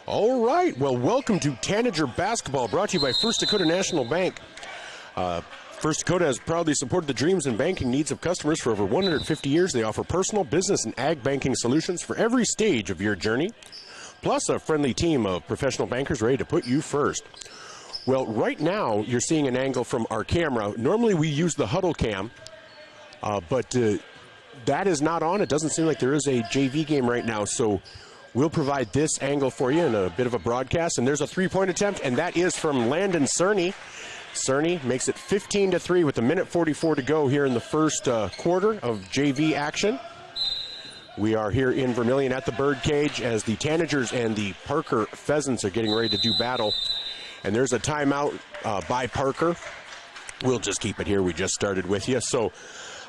All right, well, welcome to Tanager Basketball, brought to you by First Dakota National Bank. First Dakota has proudly supported the dreams and banking needs of customers for over 150 years. They offer personal, business, and ag banking solutions for every stage of your journey, plus a friendly team of professional bankers ready to put you first. Well, right now, you're seeing an angle from our camera. Normally, we use the huddle cam, but that is not on. It doesn't seem like there is a JV game right now, so we'll provide this angle for you in a bit of a broadcast. And there's a three-point attempt, and that is from Landon Cerny. Cerny makes it 15-3 with a minute 44 to go here in the first quarter of JV action. We are here in Vermilion at the Birdcage as the Tanagers and the Parker Pheasants are getting ready to do battle. And there's a timeout by Parker. We'll just keep it here. We just started with you. So,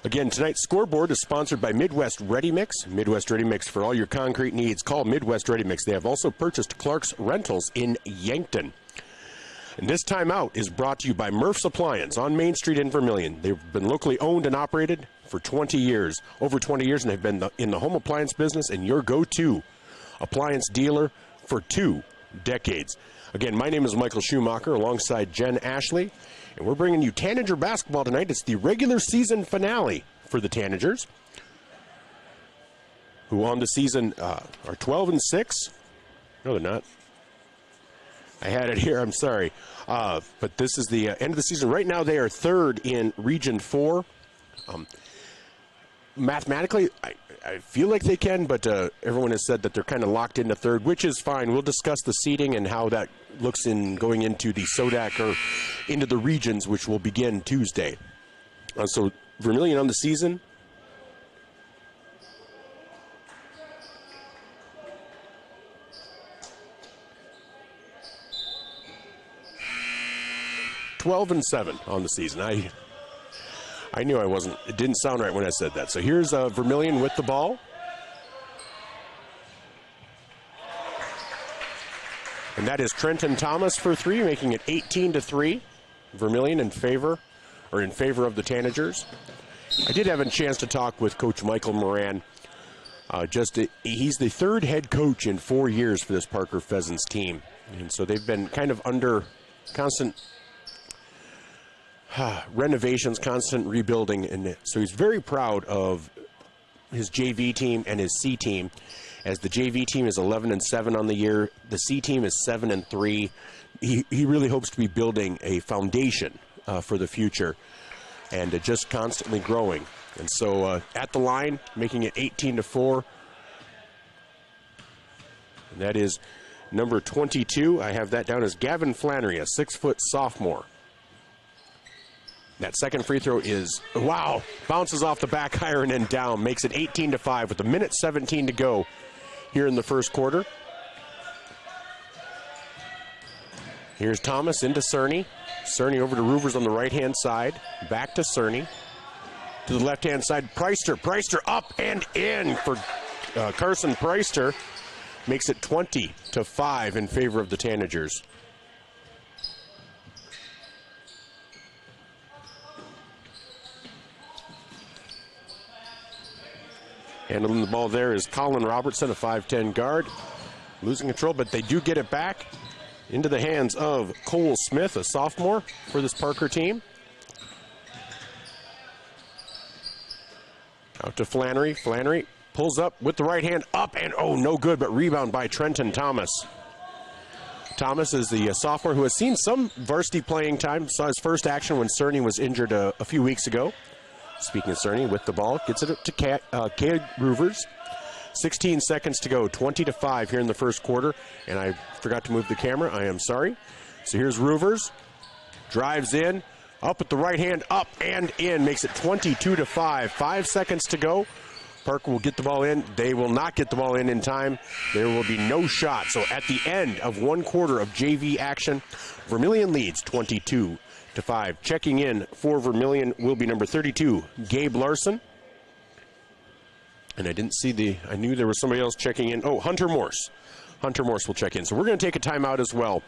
again, tonight's scoreboard is sponsored by Midwest Ready Mix. Midwest Ready Mix for all your concrete needs. Call Midwest Ready Mix. They have also purchased Clark's Rentals in Yankton. And this timeout is brought to you by Murph's Appliance on Main Street in Vermilion. They've been locally owned and operated for 20 years, over 20 years, and they've been in the home appliance business and your go-to appliance dealer for 2 decades. Again, my name is Michael Schumacher alongside Jen Ashley, and we're bringing you Tanager basketball tonight. It's the regular season finale for the Tanagers, who on the season are 12-6. No, they're not. I had it here, I'm sorry. But this is the end of the season. Right now, they are third in Region 4. Mathematically, I feel like they can, but everyone has said that they're kind of locked into third, which is fine. We'll discuss the seeding and how that looks in going into the SODAC or into the regions, which will begin Tuesday. So Vermilion on the season. (12-7) on the season. I knew I wasn't. It didn't sound right when I said that. So here's Vermilion with the ball. And that is Trenton Thomas for 3, making it 18-3. Vermilion in favor of the Tanagers. I did have a chance to talk with Coach Michael Moran. He's the third head coach in 4 years for this Parker Pheasants team. And so they've been kind of under constant renovations, constant rebuilding, and so he's very proud of his JV team and his C team, as the JV team is 11-7 on the year, the C team is 7-3. He really hopes to be building a foundation for the future and just constantly growing. And so at the line, making it 18-4, and that is number 22. I have that down as Gavin Flannery, a 6-foot sophomore. That second free throw is, wow, bounces off the back iron and down, makes it 18-5 with a minute 17 to go here in the first quarter. Here's Thomas into Cerny. Cerny over to Roovers on the right-hand side. Back to Cerny. To the left-hand side, Preister up and in for Carson Preister. Makes it 20-5 in favor of the Tanagers. Handling the ball there is Colin Robertson, a 5'10 guard. Losing control, but they do get it back into the hands of Cole Smith, a sophomore for this Parker team. Out to Flannery. Flannery pulls up with the right hand, up and oh, no good, but rebound by Trenton Thomas. Thomas is the sophomore who has seen some varsity playing time, saw his first action when Cerny was injured a few weeks ago. Speaking of Cerny, with the ball, gets it up to Cade Roovers. 16 seconds to go, 20-5 here in the first quarter. And I forgot to move the camera, I am sorry. So here's Roovers, drives in, up with the right hand, up and in, makes it 22-5. 5 seconds to go. Parker will get the ball in. They will not get the ball in time. There will be no shot. So at the end of 1 quarter of JV action, Vermilion leads 22-5. Checking in for Vermilion will be number 32, Gabe Larson. And I knew there was somebody else checking in. Oh, Hunter Morse. Hunter Morse will check in. So we're going to take a timeout as well.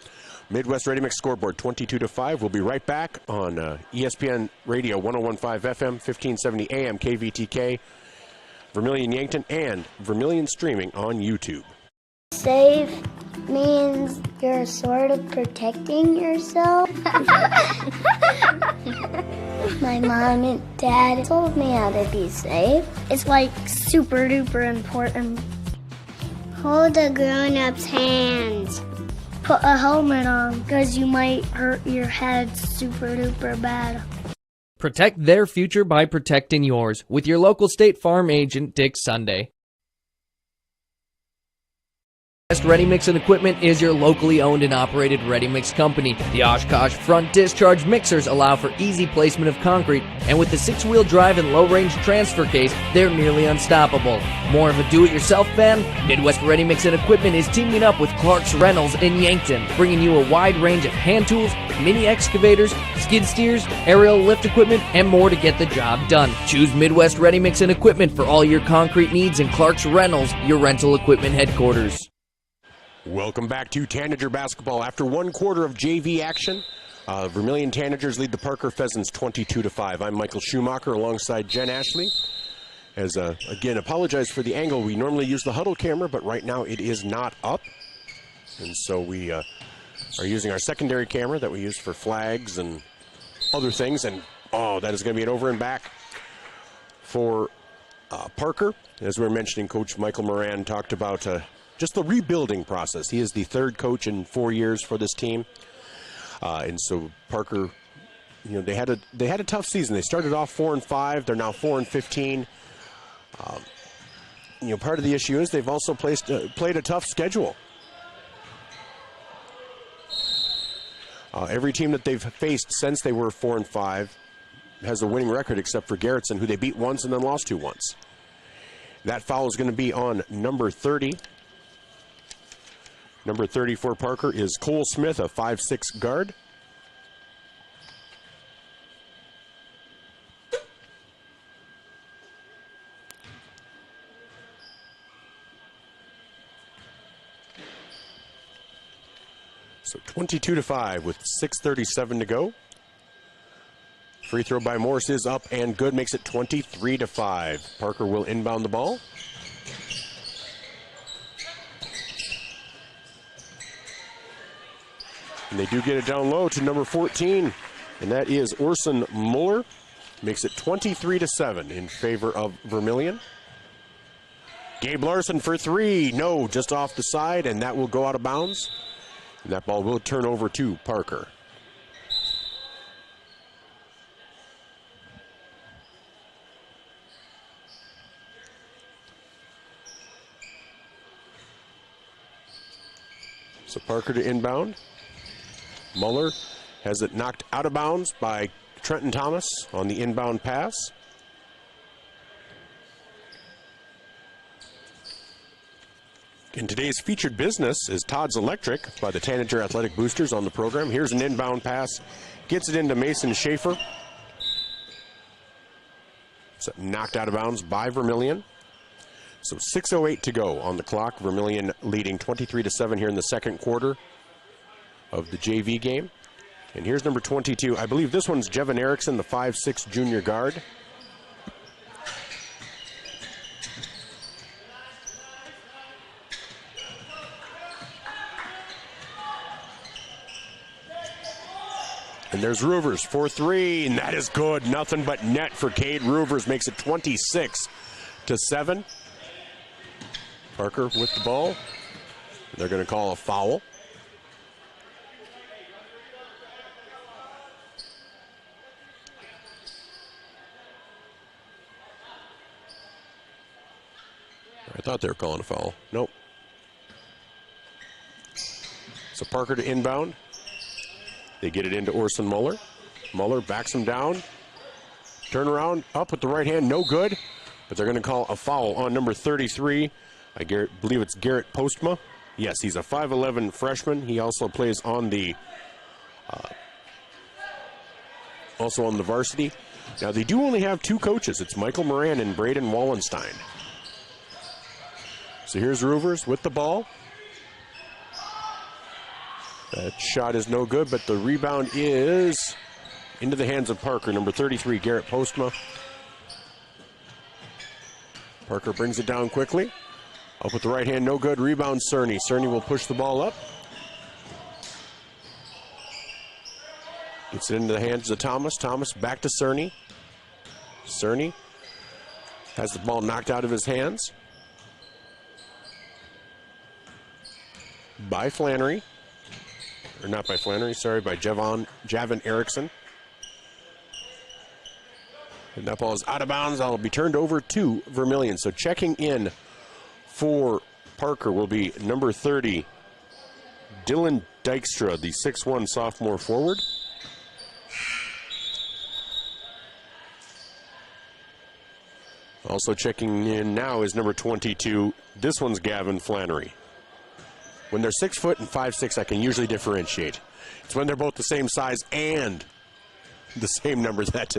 Midwest Ready Mix scoreboard 22-5. We'll be right back on ESPN Radio 101.5 FM, 1570 AM, KVTK, Vermilion Yankton, and Vermilion streaming on YouTube. Save means you're sort of protecting yourself. My mom and dad told me how to be safe. It's like super duper important. Hold a grown-up's hands. Put a helmet on because you might hurt your head super duper bad. Protect their future by protecting yours with your local State Farm agent, Dick Sunday. Best Ready Mix and Equipment is your locally owned and operated ready mix company. The Oshkosh front discharge mixers allow for easy placement of concrete, and with the 6-wheel drive and low-range transfer case, they're nearly unstoppable. More of a do-it-yourself fan? Midwest Ready Mix and Equipment is teaming up with Clark's Rentals in Yankton, bringing you a wide range of hand tools, mini excavators, skid steers, aerial lift equipment, and more to get the job done. Choose Midwest Ready Mix and Equipment for all your concrete needs, and Clark's Rentals, your rental equipment headquarters. Welcome back to Tanager basketball. After one quarter of JV action, Vermilion Tanagers lead the Parker Pheasants 22-5. I'm Michael Schumacher alongside Jen Ashley. As again, apologize for the angle. We normally use the huddle camera, but right now it is not up, and so we are using our secondary camera that we use for flags and other things. And oh, that is going to be an over and back for Parker. As we were mentioning, Coach Michael Moran talked about just the rebuilding process. He is the third coach in 4 years for this team, and so Parker, you know, they had a tough season. They started off 4-5. They're now 4-15. You know, part of the issue is they've also played a tough schedule. Every team that they've faced since they were 4-5 has a winning record, except for Garrettson, who they beat once and then lost to once. That foul is going to be on number 30. Number 30 for Parker is Cole Smith, a 5'6" guard. So 22-5 with 6:37 to go. Free throw by Morse is up and good, makes it 23-5. Parker will inbound the ball. And they do get it down low to number 14, and that is Orson Muller. Makes it 23-7 in favor of Vermilion. Gabe Larson for three. No, just off the side, and that will go out of bounds. And that ball will turn over to Parker. So Parker to inbound. Muller has it knocked out of bounds by Trenton Thomas on the inbound pass. And today's featured business is Todd's Electric by the Tanager Athletic Boosters on the program. Here's an inbound pass. Gets it into Mason Schaefer. So knocked out of bounds by Vermilion. So 6:08 to go on the clock. Vermilion leading 23-7 here in the second quarter of the JV game. And here's number 22. I believe this one's Jevin Erickson, the 5'6" junior guard. And there's Roovers for three, and that is good. Nothing but net for Cade Roovers, makes it 26-7. Parker with the ball. They're going to call a foul. I thought they were calling a foul. Nope. So Parker to inbound. They get it into Orson Muller. Muller backs him down. Turn around, up with the right hand, no good. But they're going to call a foul on number 33. I believe it's Garrett Postma. Yes, he's a 5'11" freshman. He also plays on the varsity. Now they do only have two coaches. It's Michael Moran and Braden Wallenstein. So here's Roovers with the ball. That shot is no good, but the rebound is into the hands of Parker, number 33, Garrett Postma. Parker brings it down quickly. Up with the right hand, no good. Rebound, Cerny. Cerny will push the ball up. Gets it into the hands of Thomas. Thomas back to Cerny. Cerny has the ball knocked out of his hands by Flannery. Or not by Flannery, sorry, by Javin Erickson. And that ball is out of bounds. That'll be turned over to Vermilion. So checking in for Parker will be number 30, Dylan Dykstra, the 6'1" sophomore forward. Also checking in now is number 22. This one's Gavin Flannery. When they're 6 foot and 5'6", I can usually differentiate. It's when they're both the same size and the same numbers that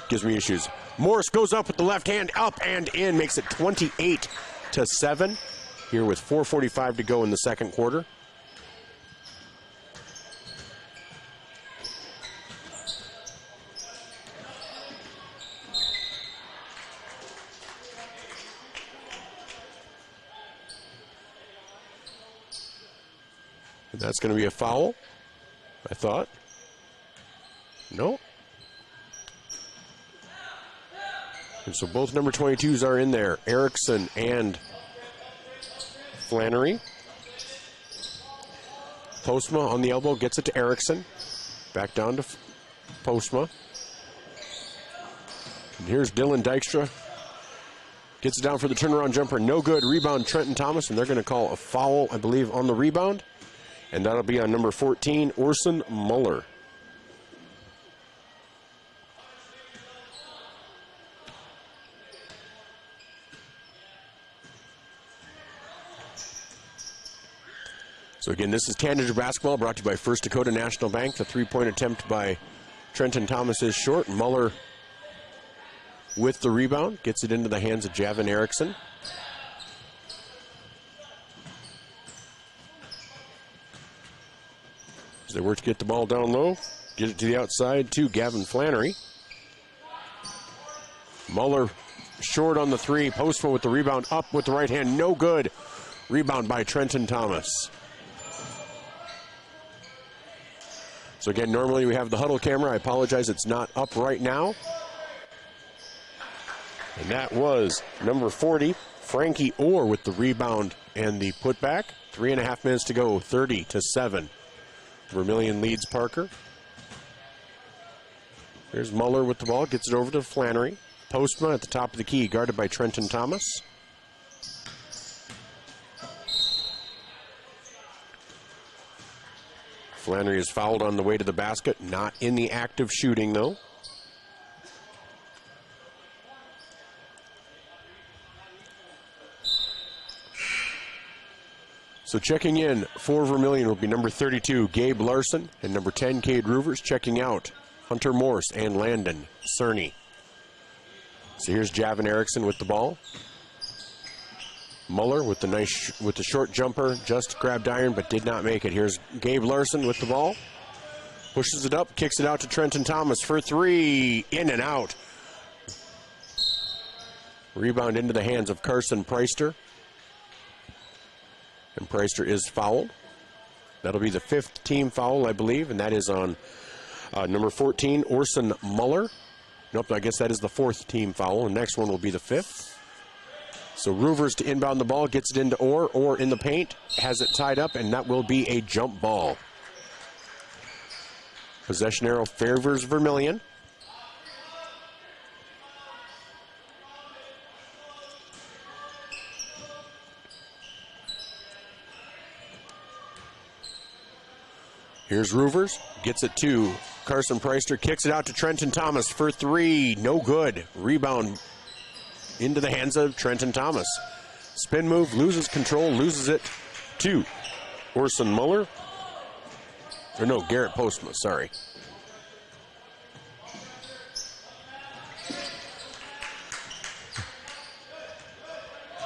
gives me issues. Morris goes up with the left hand, up and in, makes it 28-7 here with 4:45 to go in the second quarter. And that's going to be a foul, I thought. No. And so both number 22s are in there, Erickson and Flannery. Postma on the elbow, gets it to Erickson. Back down to Postma. And here's Dylan Dykstra. Gets it down for the turnaround jumper, no good. Rebound, Trenton Thomas, and they're going to call a foul, I believe, on the rebound. And that'll be on number 14, Orson Muller. So again, this is Tanager basketball, brought to you by First Dakota National Bank. The three-point attempt by Trenton Thomas is short. Muller with the rebound, gets it into the hands of Javin Erickson. They work to get the ball down low, get it to the outside to Gavin Flannery. Muller short on the three, Postma with the rebound, up with the right hand, no good. Rebound by Trenton Thomas. So again, normally we have the huddle camera. I apologize, it's not up right now. And that was number 40, Frankie Orr with the rebound and the putback. 3.5 minutes to go, 30-7. Vermilion leads Parker. There's Muller with the ball, gets it over to Flannery. Postma at the top of the key, guarded by Trenton Thomas. Flannery is fouled on the way to the basket, not in the act of shooting though. So checking in for Vermilion will be number 32, Gabe Larson, and number 10, Cade Roovers. Checking out, Hunter Morse and Landon Cerny. So here's Javin Erickson with the ball. Muller with the short jumper, just grabbed iron but did not make it. Here's Gabe Larson with the ball. Pushes it up, kicks it out to Trenton Thomas for three, in and out. Rebound into the hands of Carson Preister. And Preister is fouled. That'll be the 5th team foul, I believe, and that is on number 14, Orson Muller. Nope, I guess that is the 4th team foul. The next one will be the 5th. So Roovers to inbound the ball, gets it into Orr in the paint, has it tied up, and that will be a jump ball. Possession arrow favors Vermilion. Here's Roovers, gets it to Carson Preister, kicks it out to Trenton Thomas for three, no good. Rebound into the hands of Trenton Thomas. Spin move, loses control, loses it to Orson Muller. Or no, Garrett Postma, sorry.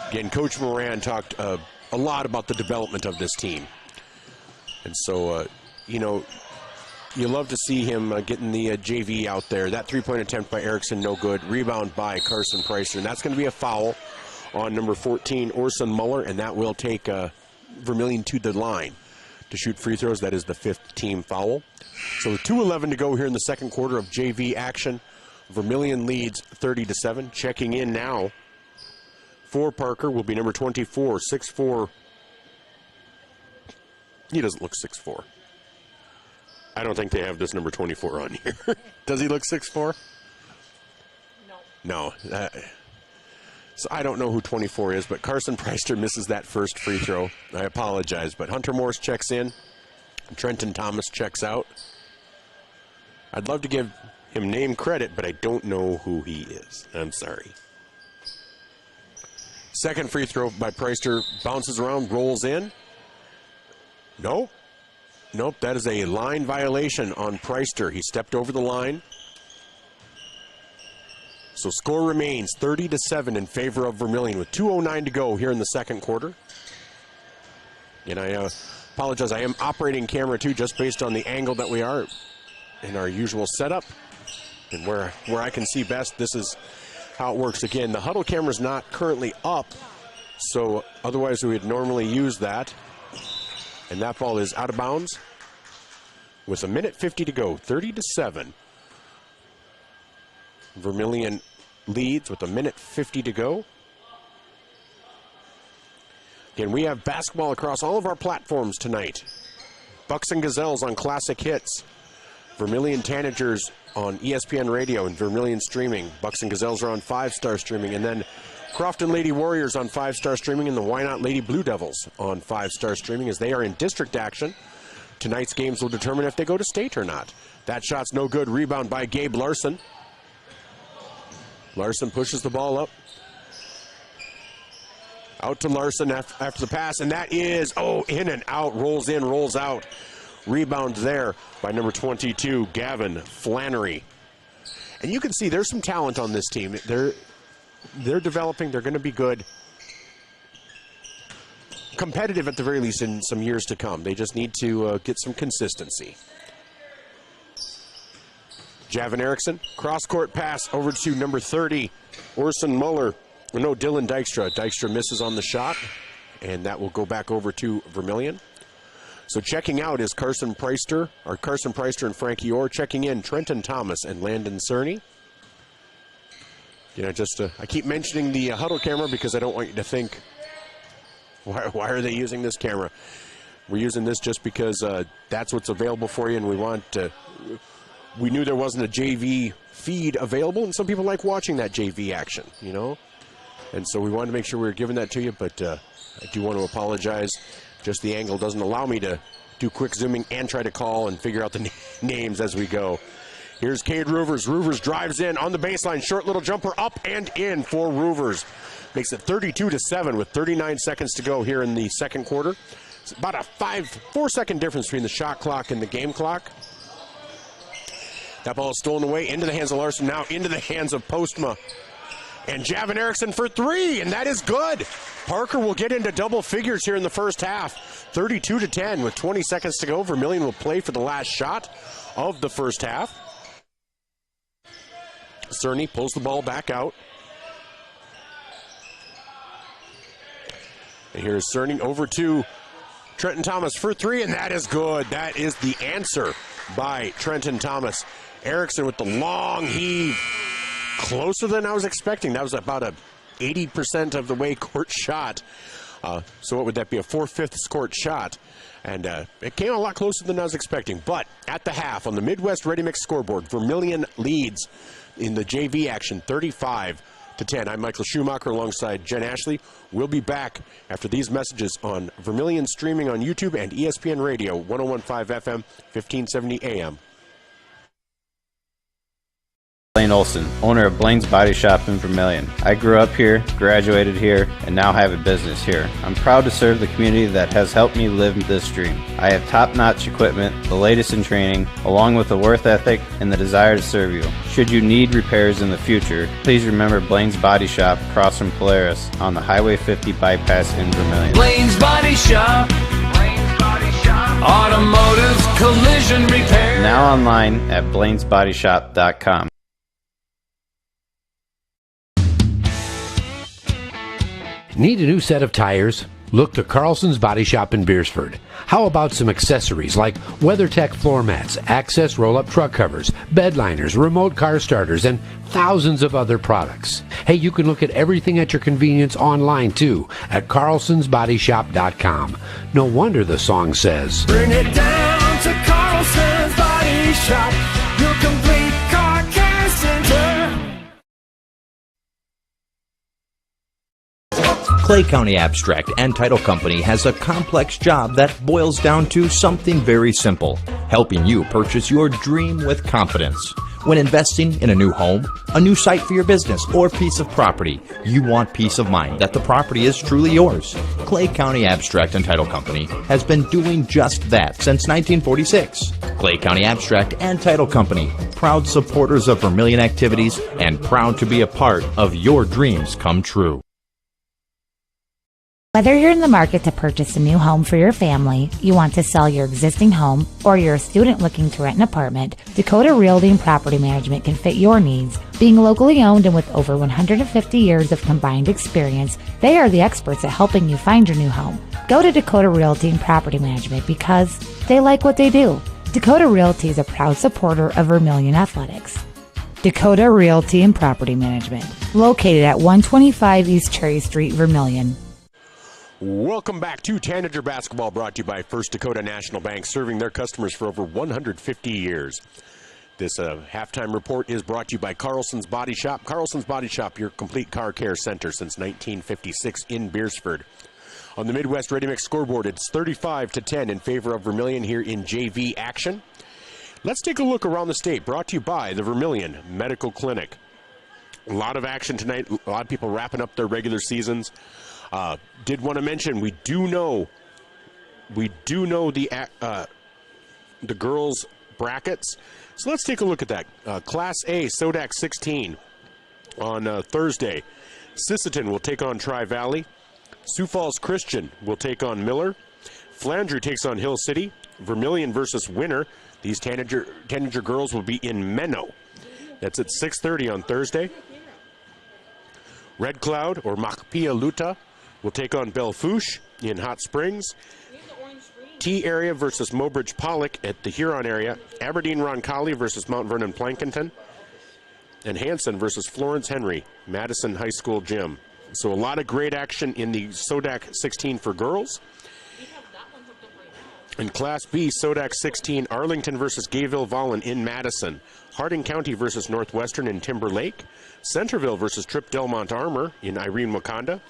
Again, Coach Moran talked a lot about the development of this team. And so, you know, you love to see him getting the JV out there. That three-point attempt by Erickson, no good. Rebound by Carson Preister, and that's going to be a foul on number 14, Orson Muller, and that will take Vermilion to the line to shoot free throws. That is the 5th team foul. So 2:11 to go here in the second quarter of JV action. Vermilion leads 30-7. Checking in now for Parker will be number 24, 6'4". He doesn't look 6'4". I don't think they have this number 24 on here. Does he look 6'4"? No. So I don't know who 24 is, but Carson Preister misses that first free throw. I apologize, but Hunter Morris checks in. Trenton Thomas checks out. I'd love to give him name credit, but I don't know who he is. I'm sorry. Second free throw by Preister, bounces around, rolls in. Nope, that is a line violation on Preister. He stepped over the line. So score remains 30-7 in favor of Vermilion with 2:09 to go here in the second quarter. And I apologize, I am operating camera too, just based on the angle that we are in our usual setup. And where I can see best, this is how it works. Again, the huddle camera is not currently up, so otherwise we would normally use that. And that ball is out of bounds with 1:50 to go, 30-7. Vermilion leads with 1:50 to go. Again, we have basketball across all of our platforms tonight. Bucks and Gazelles on Classic Hits. Vermilion Tanagers on ESPN Radio and Vermilion Streaming. Bucks and Gazelles are on 5-star streaming. And then Crofton Lady Warriors on 5-star streaming and the Why Not Lady Blue Devils on 5-star streaming as they are in district action. Tonight's games will determine if they go to state or not. That shot's no good. Rebound by Gabe Larson. Larson pushes the ball up. Out to Larson after the pass, and that is, in and out, rolls in, rolls out. Rebound there by number 22, Gavin Flannery. And you can see there's some talent on this team. They're developing. They're going to be good. Competitive at the very least in some years to come. They just need to get some consistency. Javin Erickson, cross-court pass over to number 30, Orson Muller. Dylan Dykstra. Dykstra misses on the shot, and that will go back over to Vermilion. So checking out is Carson Preister and Frankie Orr. Checking in, Trenton Thomas and Landon Cerny. I keep mentioning the huddle camera because I don't want you to think, why are they using this camera? We're using this just because that's what's available for you, and we knew there wasn't a JV feed available, and some people like watching that JV action, And so we wanted to make sure we were giving that to you, but I do want to apologize. Just the angle doesn't allow me to do quick zooming and try to call and figure out the names as we go. Here's Cade Roovers. Roovers drives in on the baseline. Short little jumper up and in for Roovers. Makes it 32-7 with 39 seconds to go here in the second quarter. It's about a 4-second difference between the shot clock and the game clock. That ball is stolen away into the hands of Larson, now into the hands of Postma. And Javin Erickson for three, and that is good. Parker will get into double figures here in the first half. 32-10 with 20 seconds to go. Vermilion will play for the last shot of the first half. Cerny pulls the ball back out. And here's Cerny over to Trenton Thomas for three, and that is good. That is the answer by Trenton Thomas. Erickson with the long heave. Closer than I was expecting. That was about a 80% of the way court shot. So what would that be? A 4/5 court shot. And it came a lot closer than I was expecting. But at the half, on the Midwest Ready Mix scoreboard, Vermilion leads in the JV action 35-10. I'm Michael Schumacher alongside Jen Ashley. We'll be back after these messages on Vermilion streaming on YouTube and ESPN Radio, 101.5 FM, 1570 AM. Blaine Olson, owner of Blaine's Body Shop in Vermilion. I grew up here, graduated here, and now have a business here. I'm proud to serve the community that has helped me live this dream. I have top-notch equipment, the latest in training, along with a worth ethic and the desire to serve you. Should you need repairs in the future, please remember Blaine's Body Shop across from Polaris on the Highway 50 bypass in Vermilion. Blaine's Body Shop. Automotive collision repair. Now online at blainesbodyshop.com. Need a new set of tires? Look to Carlson's Body Shop in Beersford. How about some accessories like WeatherTech floor mats, access roll-up truck covers, bed liners, remote car starters, and thousands of other products. Hey, you can look at everything at your convenience online too at carlsonsbodyshop.com. No wonder the song says, Bring it down to Carlson's Body Shop, your complete car care center. Clay County Abstract and Title Company has a complex job that boils down to something very simple: helping you purchase your dream with confidence. When investing in a new home, a new site for your business, or piece of property, you want peace of mind that the property is truly yours. Clay County Abstract and Title Company has been doing just that since 1946. Clay County Abstract and Title Company, proud supporters of Vermilion activities and proud to be a part of your dreams come true. Whether you're in the market to purchase a new home for your family, you want to sell your existing home, or you're a student looking to rent an apartment, Dakota Realty and Property Management can fit your needs. Being locally owned and with over 150 years of combined experience, they are the experts at helping you find your new home. Go to Dakota Realty and Property Management because they like what they do. Dakota Realty is a proud supporter of Vermilion Athletics. Dakota Realty and Property Management, located at 125 East Cherry Street, Vermilion. Welcome back to Tanager Basketball, brought to you by First Dakota National Bank, serving their customers for over 150 years. This halftime report is brought to you by Carlson's Body Shop. Carlson's Body Shop, your complete car care center since 1956 in Beersford. On the Midwest Ready Mix scoreboard, it's 35-10 in favor of Vermilion here in JV action. Let's take a look around the state, brought to you by the Vermilion Medical Clinic. A lot of action tonight, a lot of people wrapping up their regular seasons. Did want to mention we do know the girls brackets, so let's take a look at that. Class A Sodak 16 on Thursday. Sisseton will take on Tri-Valley. Sioux Falls Christian will take on Miller. Flandreau takes on Hill City. Vermilion versus Winner. These Tanager girls will be in Menno. That's at 6:30 on Thursday. Red Cloud or Makpia Luta will take on Bellefouche in Hot Springs. T area versus Mobridge Pollock at the Huron area. Aberdeen Roncalli versus Mount Vernon Plankinton. And Hanson versus Florence Henry, Madison High School Gym. So a lot of great action in the Sodak 16 for girls. In Class B, Sodak 16, Arlington versus Gayville-Vollen in Madison. Harding County versus Northwestern in Timber Lake. Centerville versus Trip Delmont Armor in Irene, Wakanda.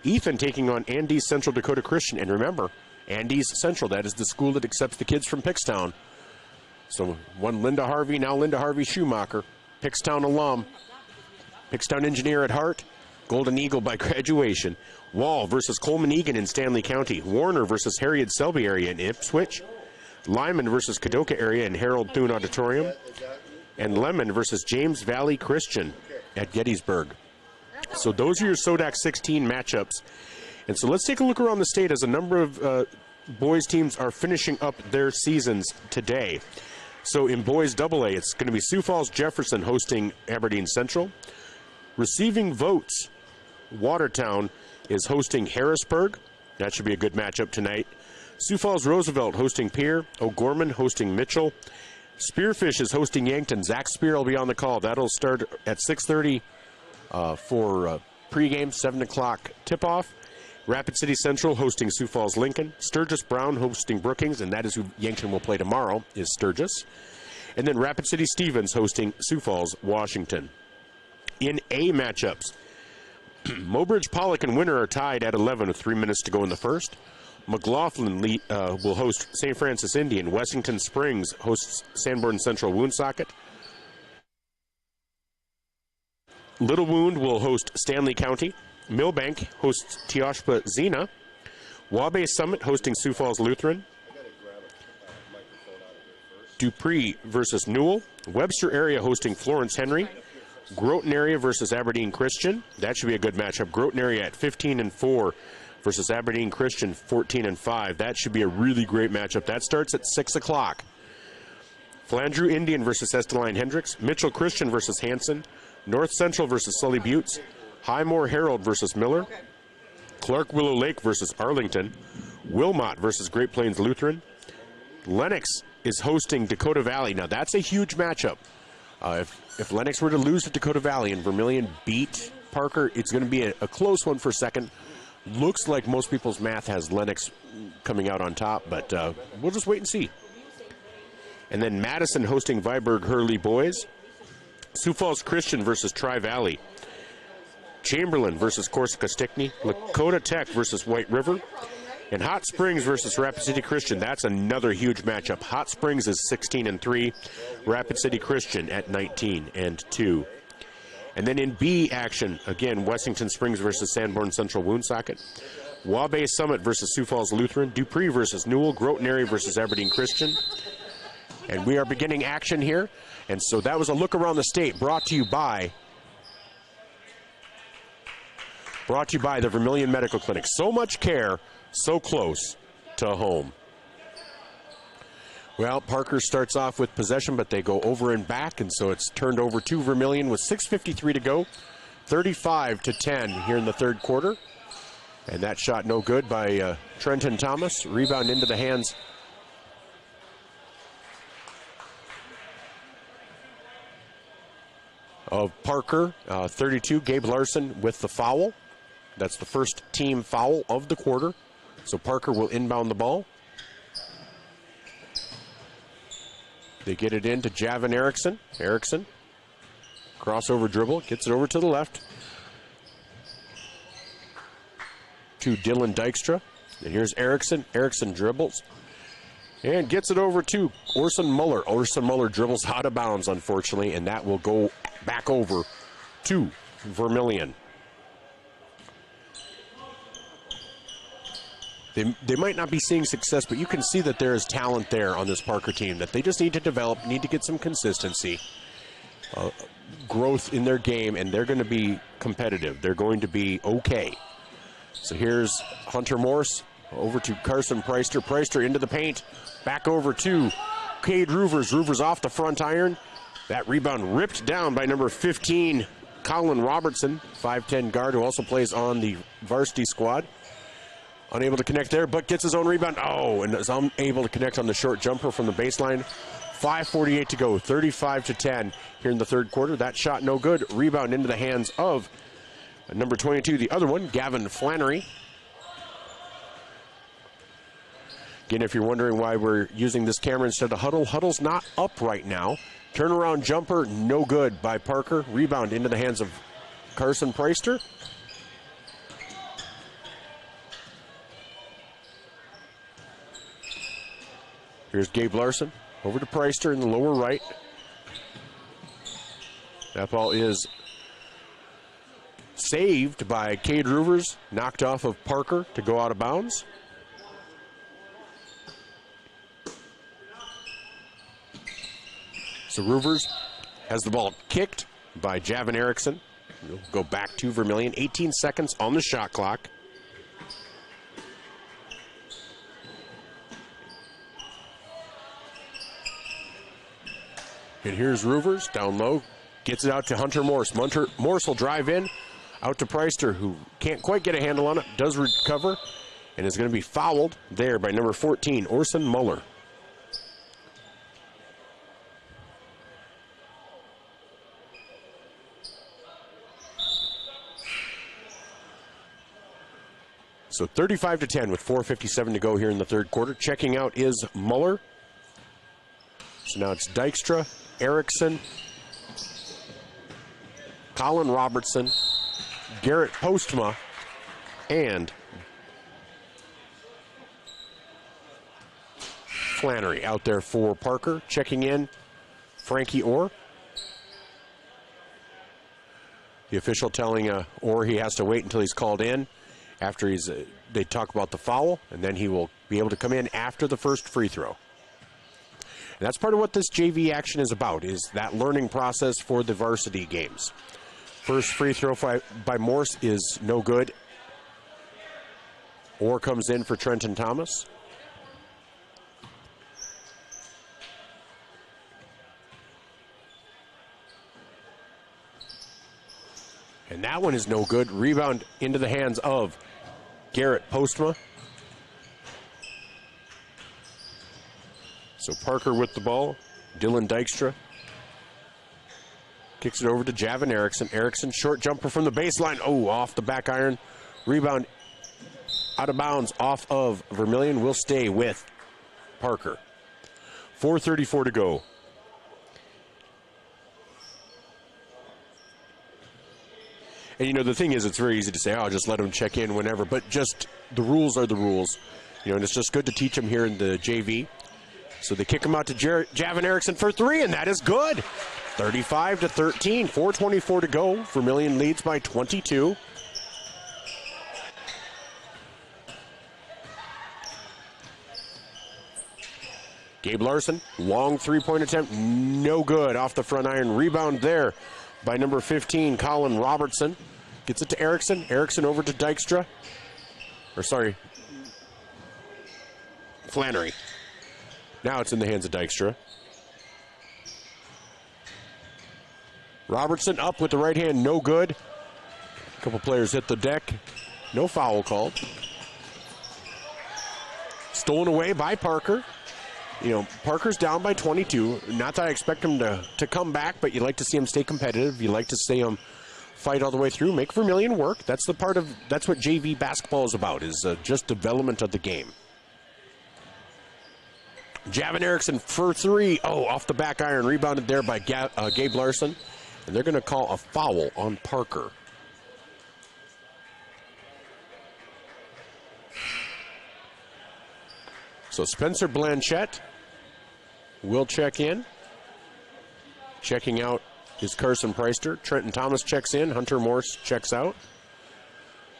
Ethan taking on Andes Central Dakota Christian. And remember, Andes Central, that is the school that accepts the kids from Pickstown. So one Linda Harvey, now Linda Harvey Schumacher, Pickstown alum, Pickstown engineer at heart, Golden Eagle by graduation. Wall versus Coleman Egan in Stanley County. Warner versus Harriet Selby area in Ipswich. Lyman versus Kadoka area in Harold Thune Auditorium. And Lemon versus James Valley Christian at Gettysburg. So those are your Sodak 16 matchups. And so let's take a look around the state as a number of boys teams are finishing up their seasons today. So in boys AA, it's going to be Sioux Falls Jefferson hosting Aberdeen Central. Receiving votes, Watertown is hosting Harrisburg. That should be a good matchup tonight. Sioux Falls Roosevelt hosting Pierre. O'Gorman hosting Mitchell. Spearfish is hosting Yankton. Zach Spear will be on the call. That'll start at 6:30 for pregame, 7 o'clock tip-off. Rapid City Central hosting Sioux Falls Lincoln. Sturgis Brown hosting Brookings, and that is who Yankton will play tomorrow, is Sturgis. And then Rapid City Stevens hosting Sioux Falls Washington. In A matchups, Mobridge Pollock and Winter are tied at 11 with 3 minutes to go in the first. McLaughlin will host St. Francis Indian. Wessington Springs hosts Sanborn Central Woonsocket. Little Wound will host Stanley County. Millbank hosts Teoshpa Xena. Wabash Summit hosting Sioux Falls Lutheran. Dupree versus Newell. Webster area hosting Florence Henry. Groton area versus Aberdeen Christian. That should be a good matchup. Groton area at 15-4 versus Aberdeen Christian 14-5. That should be a really great matchup. That starts at 6 o'clock. Flandreau Indian versus Esteline Hendricks. Mitchell Christian versus Hanson. North Central versus Sully Buttes. Highmore Herald versus Miller. Clark Willow Lake versus Arlington. Wilmot versus Great Plains Lutheran. Lennox is hosting Dakota Valley. Now, that's a huge matchup. If Lennox were to lose to Dakota Valley and Vermilion beat Parker, it's going to be a close one for second. Looks like most people's math has Lennox coming out on top, but we'll just wait and see. And then Madison hosting Viborg Hurley Boys. Sioux Falls Christian versus Tri-Valley. Chamberlain versus Corsica Stickney. Lakota Tech versus White River. And Hot Springs versus Rapid City Christian. That's another huge matchup. Hot Springs is 16-3. Rapid City Christian at 19-2. And then in B action, again, Wessington Springs versus Sanborn Central Woonsocket. Wabash Summit versus Sioux Falls Lutheran. Dupree versus Newell. Groton Area versus Aberdeen Christian. And we are beginning action here. And so that was a look around the state brought to you by the Vermilion Medical Clinic. So much care, so close to home. Well, Parker starts off with possession, but they go over and back, and so it's turned over to Vermilion with 6:53 to go. 35-10 here in the third quarter. And that shot no good by Trenton Thomas. Rebound into the hands of Parker. 32, Gabe Larson with the foul. That's the first team foul of the quarter. So Parker will inbound the ball. They get it into Javin Erickson. Erickson, crossover dribble, gets it over to the left to Dylan Dykstra. And here's Erickson. Erickson dribbles and gets it over to Orson Muller. Orson Muller dribbles out of bounds, unfortunately, and that will go back over to Vermilion. They might not be seeing success, but you can see that there is talent there on this Parker team that they just need to develop, need to get some consistency, growth in their game, and they're going to be competitive. They're going to be okay. So here's Hunter Morse over to Carson Preister. Preister into the paint, back over to Cade Roovers. Roovers off the front iron. That rebound ripped down by number 15, Colin Robertson, 5'10 guard who also plays on the varsity squad. Unable to connect there, but gets his own rebound. Oh, and is unable to connect on the short jumper from the baseline. 5:48 to go, 35-10 here in the third quarter. That shot no good. Rebound into the hands of number 22, the other one, Gavin Flannery. Again, if you're wondering why we're using this camera instead of Huddle, Huddle's not up right now. Turnaround jumper, no good by Parker. Rebound into the hands of Carson Preister. Here's Gabe Larson over to Preister in the lower right. That ball is saved by Cade Roovers, knocked off of Parker to go out of bounds. So Roovers has the ball kicked by Javin Erickson. He'll go back to Vermilion. 18 seconds on the shot clock. And here's Roovers down low. Gets it out to Hunter Morse. Morse will drive in. Out to Preister, who can't quite get a handle on it. Does recover. And is going to be fouled there by number 14, Orson Muller. So 35-10 with 4:57 to go here in the third quarter. Checking out is Muller. So now it's Dykstra, Erickson, Colin Robertson, Garrett Postma, and Flannery out there for Parker. Checking in, Frankie Orr. The official telling Orr he has to wait until he's called in after they talk about the foul, and then he will be able to come in after the first free throw. And that's part of what this JV action is about, is that learning process for the varsity games. First free throw by Morse is no good. Orr comes in for Trenton Thomas. And that one is no good. Rebound into the hands of Garrett Postma. So Parker with the ball. Dylan Dykstra kicks it over to Javin Erickson. Erickson, short jumper from the baseline. Oh, off the back iron. Rebound out of bounds off of Vermilion. Will stay with Parker. 4:34 to go. And, you know, the thing is, it's very easy to say, oh, I'll just let them check in whenever. But just the rules are the rules. You know, and it's just good to teach them here in the JV. So they kick him out to Javin Erickson for three, and that is good. 35-13, 4:24 to go. Vermilion leads by 22. Gabe Larson, long three-point attempt, no good. Off the front iron, rebound there by number 15, Colin Robertson. Gets it to Erickson. Erickson over to Dykstra. Or sorry, Flannery. Now it's in the hands of Dykstra. Robertson up with the right hand, no good. A couple players hit the deck. No foul called. Stolen away by Parker. You know, Parker's down by 22. Not that I expect him to come back, but you like to see him stay competitive. You like to see him fight all the way through, make Vermilion work. That's what JV basketball is about, is just development of the game. Javin Erickson for three. Oh, off the back iron, rebounded there by Gabe Larson. And they're going to call a foul on Parker. So Spencer Blanchette will check in. Checking out is Carson Preister. Trenton Thomas checks in. Hunter Morse checks out.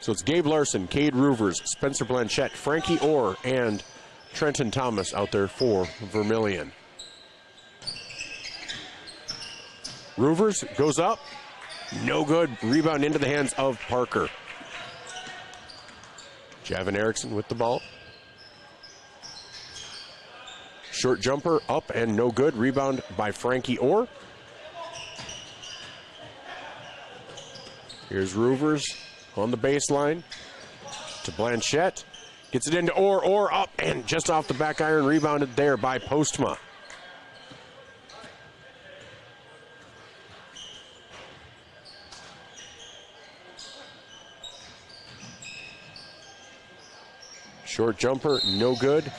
So it's Gabe Larson, Cade Roovers, Spencer Blanchette, Frankie Orr, and Trenton Thomas out there for Vermilion. Roovers goes up. No good. Rebound into the hands of Parker. Javin Erickson with the ball. Short jumper up and no good. Rebound by Frankie Orr. Here's Roovers on the baseline to Blanchette. Gets it into Orr. Orr up and just off the back iron. Rebounded there by Postma. Short jumper, no good.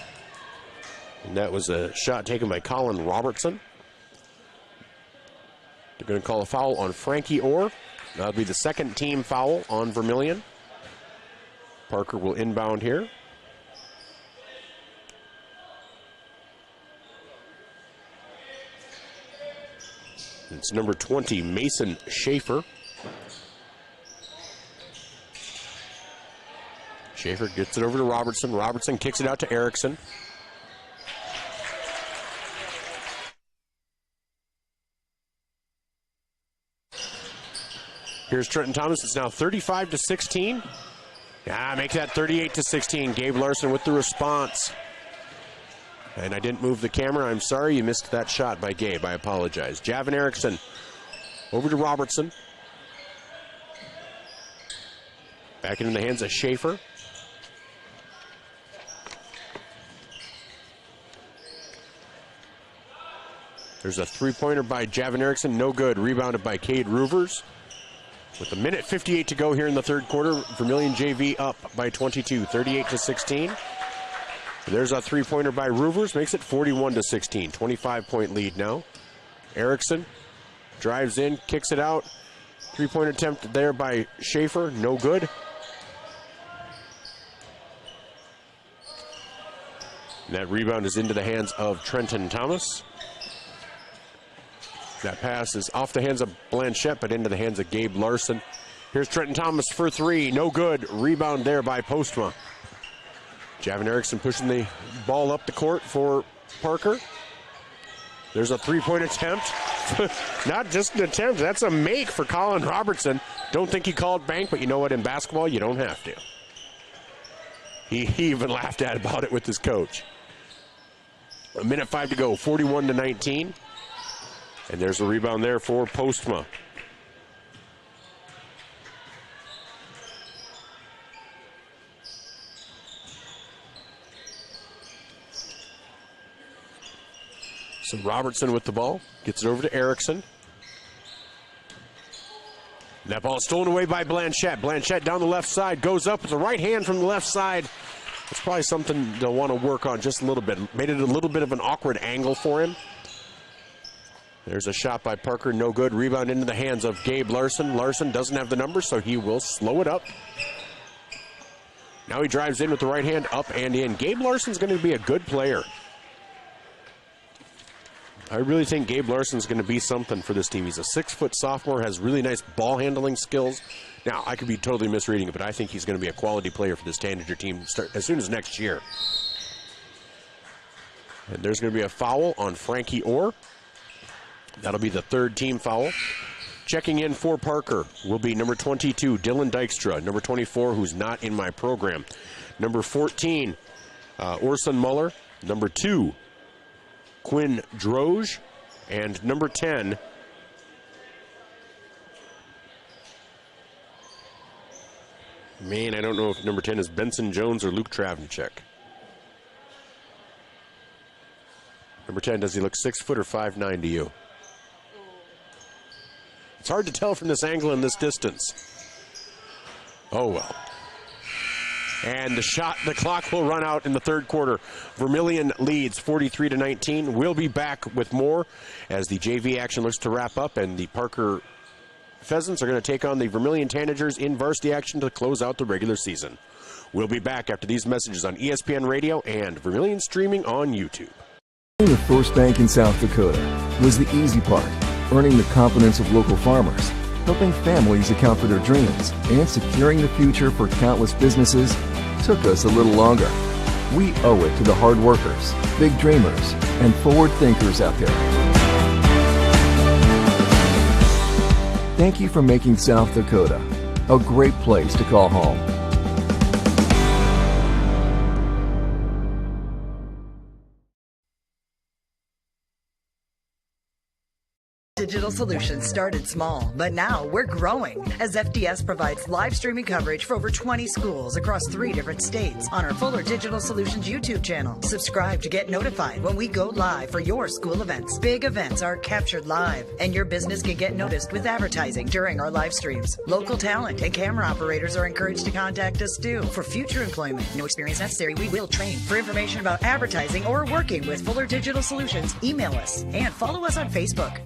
And that was a shot taken by Colin Robertson. They're going to call a foul on Frankie Orr. That'll be the second team foul on Vermilion. Parker will inbound here. It's number 20, Mason Schaefer. Schaefer gets it over to Robertson. Robertson kicks it out to Erickson. Here's Trenton Thomas. It's now 35-16. Make that 38-16. Gabe Larson with the response. And I didn't move the camera. I'm sorry you missed that shot by Gabe. I apologize. Javin Erickson over to Robertson. Back into the hands of Schaefer. There's a three-pointer by Javin Erickson. No good. Rebounded by Cade Roovers. With a minute 58 to go here in the third quarter, Vermilion JV up by 22, 38-16. There's a three-pointer by Roovers, makes it 41-16, 25-point lead now. Erickson drives in, kicks it out. Three-point attempt there by Schaefer, no good. And that rebound is into the hands of Trenton Thomas. That pass is off the hands of Blanchette, but into the hands of Gabe Larson. Here's Trenton Thomas for three. No good. Rebound there by Postma. Javin Erickson pushing the ball up the court for Parker. There's a three-point attempt. Not just an attempt. That's a make for Colin Robertson. Don't think he called bank, but you know what? In basketball, you don't have to. He even laughed about it with his coach. A minute 5 to go. 41-19. And there's a rebound there for Postma. So Robertson with the ball. Gets it over to Erickson. That ball stolen away by Blanchette. Blanchette down the left side. Goes up with the right hand from the left side. It's probably something they'll want to work on just a little bit. Made it a little bit of an awkward angle for him. There's a shot by Parker. No good. Rebound into the hands of Gabe Larson. Larson doesn't have the number, so he will slow it up. Now he drives in with the right hand, up and in. Gabe Larson's going to be a good player. I really think Gabe Larson's going to be something for this team. He's a 6-foot sophomore, has really nice ball handling skills. Now, I could be totally misreading it, but I think he's going to be a quality player for this Tanager team as soon as next year. And there's going to be a foul on Frankie Orr. That'll be the third team foul. Checking in for Parker will be number 22, Dylan Dykstra. Number 24, who's not in my program. Number 14, Orson Muller. Number 2, Quinn Droge. And number 10, man, I don't know if number 10 is Benson Jones or Luke Travnicek. Number 10, does he look 6 foot or 5'9" to you? It's hard to tell from this angle and this distance. Oh, well. And the clock will run out in the third quarter. Vermilion leads 43-19. We'll be back with more as the JV action looks to wrap up, and the Parker Pheasants are going to take on the Vermilion Tanagers in varsity action to close out the regular season. We'll be back after these messages on ESPN Radio and Vermilion streaming on YouTube. The first bank in South Dakota was the easy part, earning the confidence of local farmers, helping families account for their dreams, and securing the future for countless businesses took us a little longer. We owe it to the hard workers, big dreamers, and forward thinkers out there. Thank you for making South Dakota a great place to call home. Digital Solutions started small, but now we're growing as FDS provides live streaming coverage for over 20 schools across 3 different states on our Fuller Digital Solutions YouTube channel. Subscribe to get notified when we go live for your school events. Big events are captured live, and your business can get noticed with advertising during our live streams. Local talent and camera operators are encouraged to contact us too. For future employment, no experience necessary, we will train. For information about advertising or working with Fuller Digital Solutions, email us and follow us on Facebook.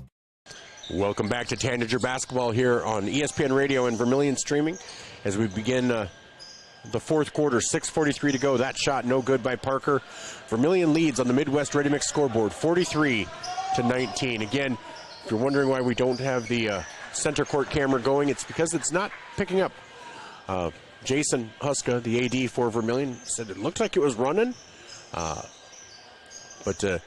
Welcome back to Tanager Basketball here on ESPN Radio and Vermilion Streaming as we begin the fourth quarter. 6:43 to go. That shot no good by Parker. Vermilion leads on the Midwest Ready Mix scoreboard 43-19. Again, if you're wondering why we don't have the center court camera going, it's because it's not picking up. Jason Huska, the AD for Vermilion, said it looked like it was running, but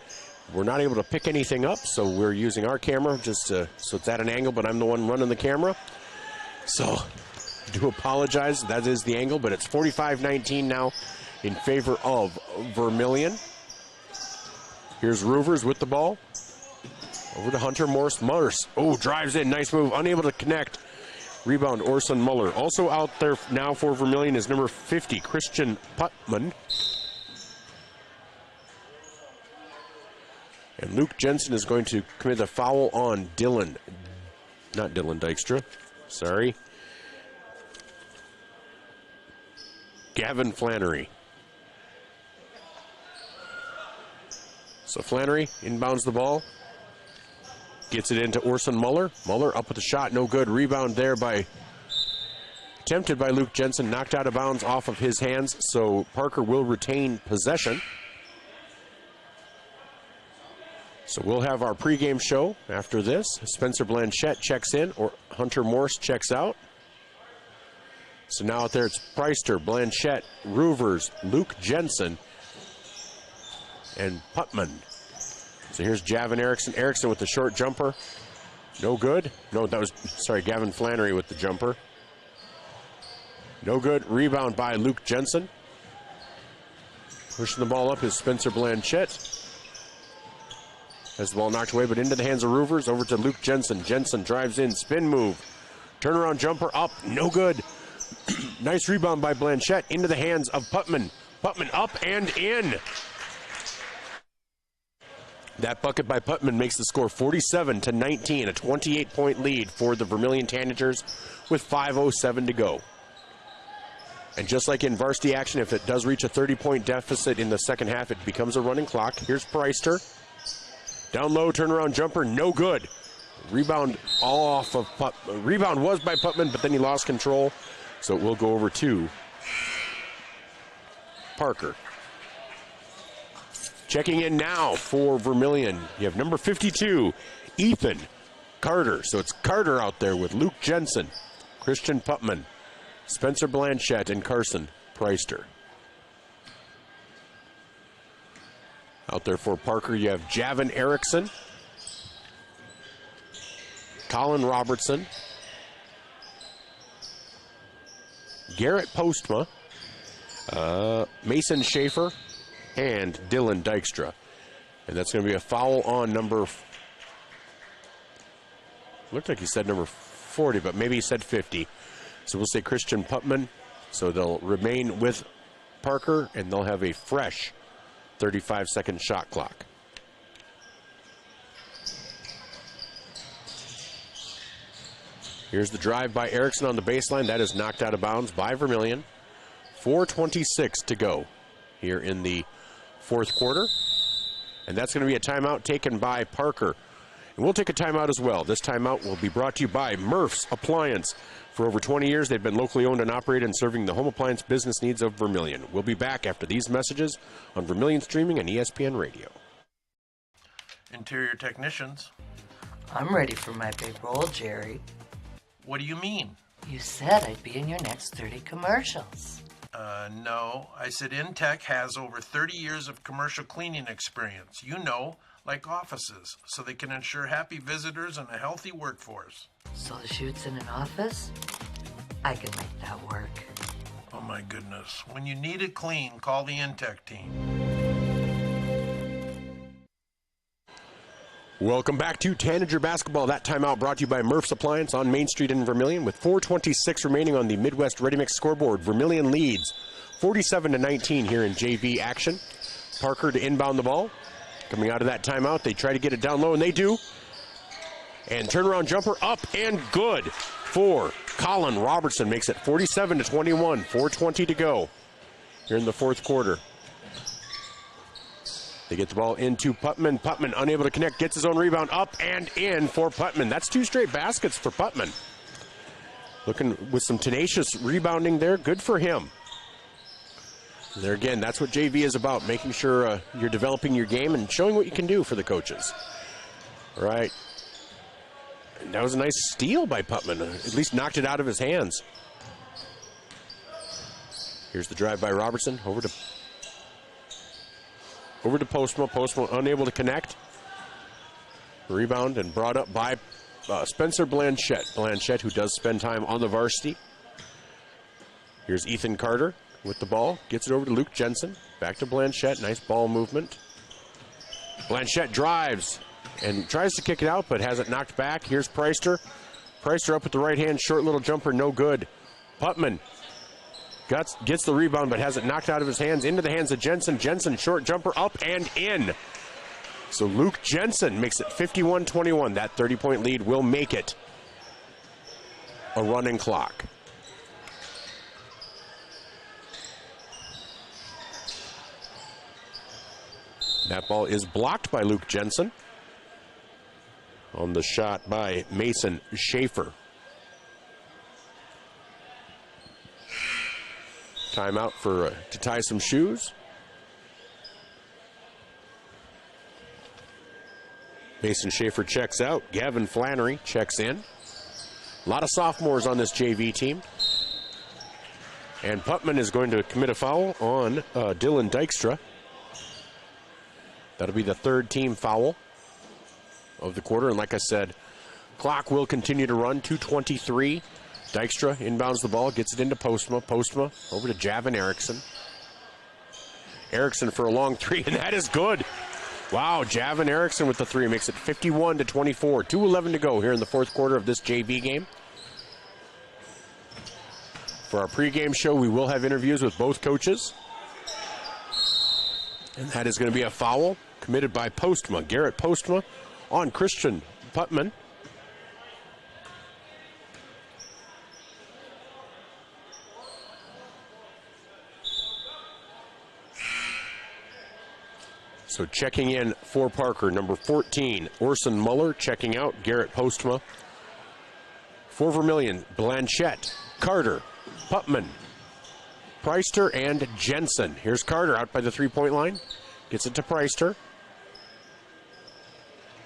we're not able to pick anything up, so we're using our camera just so it's at an angle, but I'm the one running the camera. So I do apologize. That is the angle, but it's 45-19 now in favor of Vermilion. Here's Roovers with the ball. Over to Hunter Morse. Morse, drives in. Nice move. Unable to connect. Rebound, Orson Muller. Also out there now for Vermilion is number 50, Christian Putman. And Luke Jensen is going to commit a foul on not Dylan Dykstra, sorry. Gavin Flannery. So Flannery inbounds the ball. Gets it into Orson Muller. Muller up with the shot, no good. Rebound there attempted by Luke Jensen, knocked out of bounds off of his hands, so Parker will retain possession. So we'll have our pregame show after this. Spencer Blanchette checks in, or Hunter Morse checks out. So now out there it's Preister, Blanchette, Roovers, Luke Jensen, and Putman. So here's Javin Erickson. Erickson with the short jumper. No good. No, Gavin Flannery with the jumper. No good. Rebound by Luke Jensen. Pushing the ball up is Spencer Blanchette. Has the ball knocked away, but into the hands of Roovers. Over to Luke Jensen. Jensen drives in, spin move. Turnaround jumper up, no good. Nice rebound by Blanchette into the hands of Putman. Putman up and in. That bucket by Putman makes the score 47-19, a 28-point lead for the Vermilion Tanagers with 5:07 to go. And just like in varsity action, if it does reach a 30-point deficit in the second half, it becomes a running clock. Here's Preister. Down low, turnaround jumper, no good. Rebound all off of rebound was by Putman, but then he lost control, so it will go over to Parker. Checking in now for Vermilion, you have number 52, Ethan Carter. So it's Carter out there with Luke Jensen, Christian Putman, Spencer Blanchette, and Carson Preister. Out there for Parker, you have Javin Erickson, Colin Robertson, Garrett Postma, Mason Schaefer, and Dylan Dykstra. And that's going to be a foul on number, looked like he said number 40, but maybe he said 50. So we'll say Christian Putman. So they'll remain with Parker, and they'll have a fresh 35-second shot clock. Here's the drive by Erickson on the baseline. That is knocked out of bounds by Vermilion. 4:26 to go here in the fourth quarter. And that's going to be a timeout taken by Parker. And we'll take a timeout as well. This timeout will be brought to you by Murph's Appliance. For over 20 years, they've been locally owned and operated and serving the home appliance business needs of Vermilion. We'll be back after these messages on Vermilion Streaming and ESPN Radio. Interior technicians. I'm ready for my big role, Jerry. What do you mean? You said I'd be in your next 30 commercials. No. I said Intech has over 30 years of commercial cleaning experience. You know, like offices, so they can ensure happy visitors and a healthy workforce. So the shoot's in an office? I can make that work. Oh my goodness. When you need it clean, call the Intech team. Welcome back to Tanager Basketball. That timeout brought to you by Murph's Appliance on Main Street in Vermilion. With 4:26 remaining on the Midwest Ready Mix scoreboard, Vermilion leads 47-19 here in JV action. Parker to inbound the ball. Coming out of that timeout, they try to get it down low, and they do. And turnaround jumper up and good for Colin Robertson. Makes it 47-21, 4:20 to go here in the fourth quarter. They get the ball into Putman. Putman unable to connect, gets his own rebound up and in for Putman. That's two straight baskets for Putman. Looking with some tenacious rebounding there. Good for him. And there again, that's what JV is about, making sure you're developing your game and showing what you can do for the coaches. All right. And that was a nice steal by Putman. At least knocked it out of his hands. Here's the drive by Robertson. Over to Postma. Postma unable to connect. Rebound and brought up by Spencer Blanchette. Blanchette, who does spend time on the varsity. Here's Ethan Carter with the ball. Gets it over to Luke Jensen. Back to Blanchette. Nice ball movement. Blanchette drives and tries to kick it out, but has it knocked back. Here's Preister. Preister up with the right hand. Short little jumper, no good. Putman gets the rebound, but has it knocked out of his hands into the hands of Jensen. Jensen, short jumper up and in. So Luke Jensen makes it 51-21. That 30-point lead will make it a running clock. That ball is blocked by Luke Jensen on the shot by Mason Schaefer. Timeout for to tie some shoes. Mason Schaefer checks out. Gavin Flannery checks in. A lot of sophomores on this JV team. And Putman is going to commit a foul on Dylan Dykstra. That'll be the third team foul of the quarter. And like I said, clock will continue to run. 2:23. Dykstra inbounds the ball, gets it into Postma. Postma over to Javin Erickson. Erickson for a long three, and that is good. Wow, Javin Erickson with the three makes it 51-24. 2:11 to go here in the fourth quarter of this JV game. For our pregame show, we will have interviews with both coaches. And that is going to be a foul committed by Postma. Garrett Postma on Christian Putman. So checking in for Parker, number 14, Orson Muller. Checking out, Garrett Postma. For Vermilion, Blanchette, Carter, Putman, Preister, and Jensen. Here's Carter out by the three-point line. Gets it to Preister.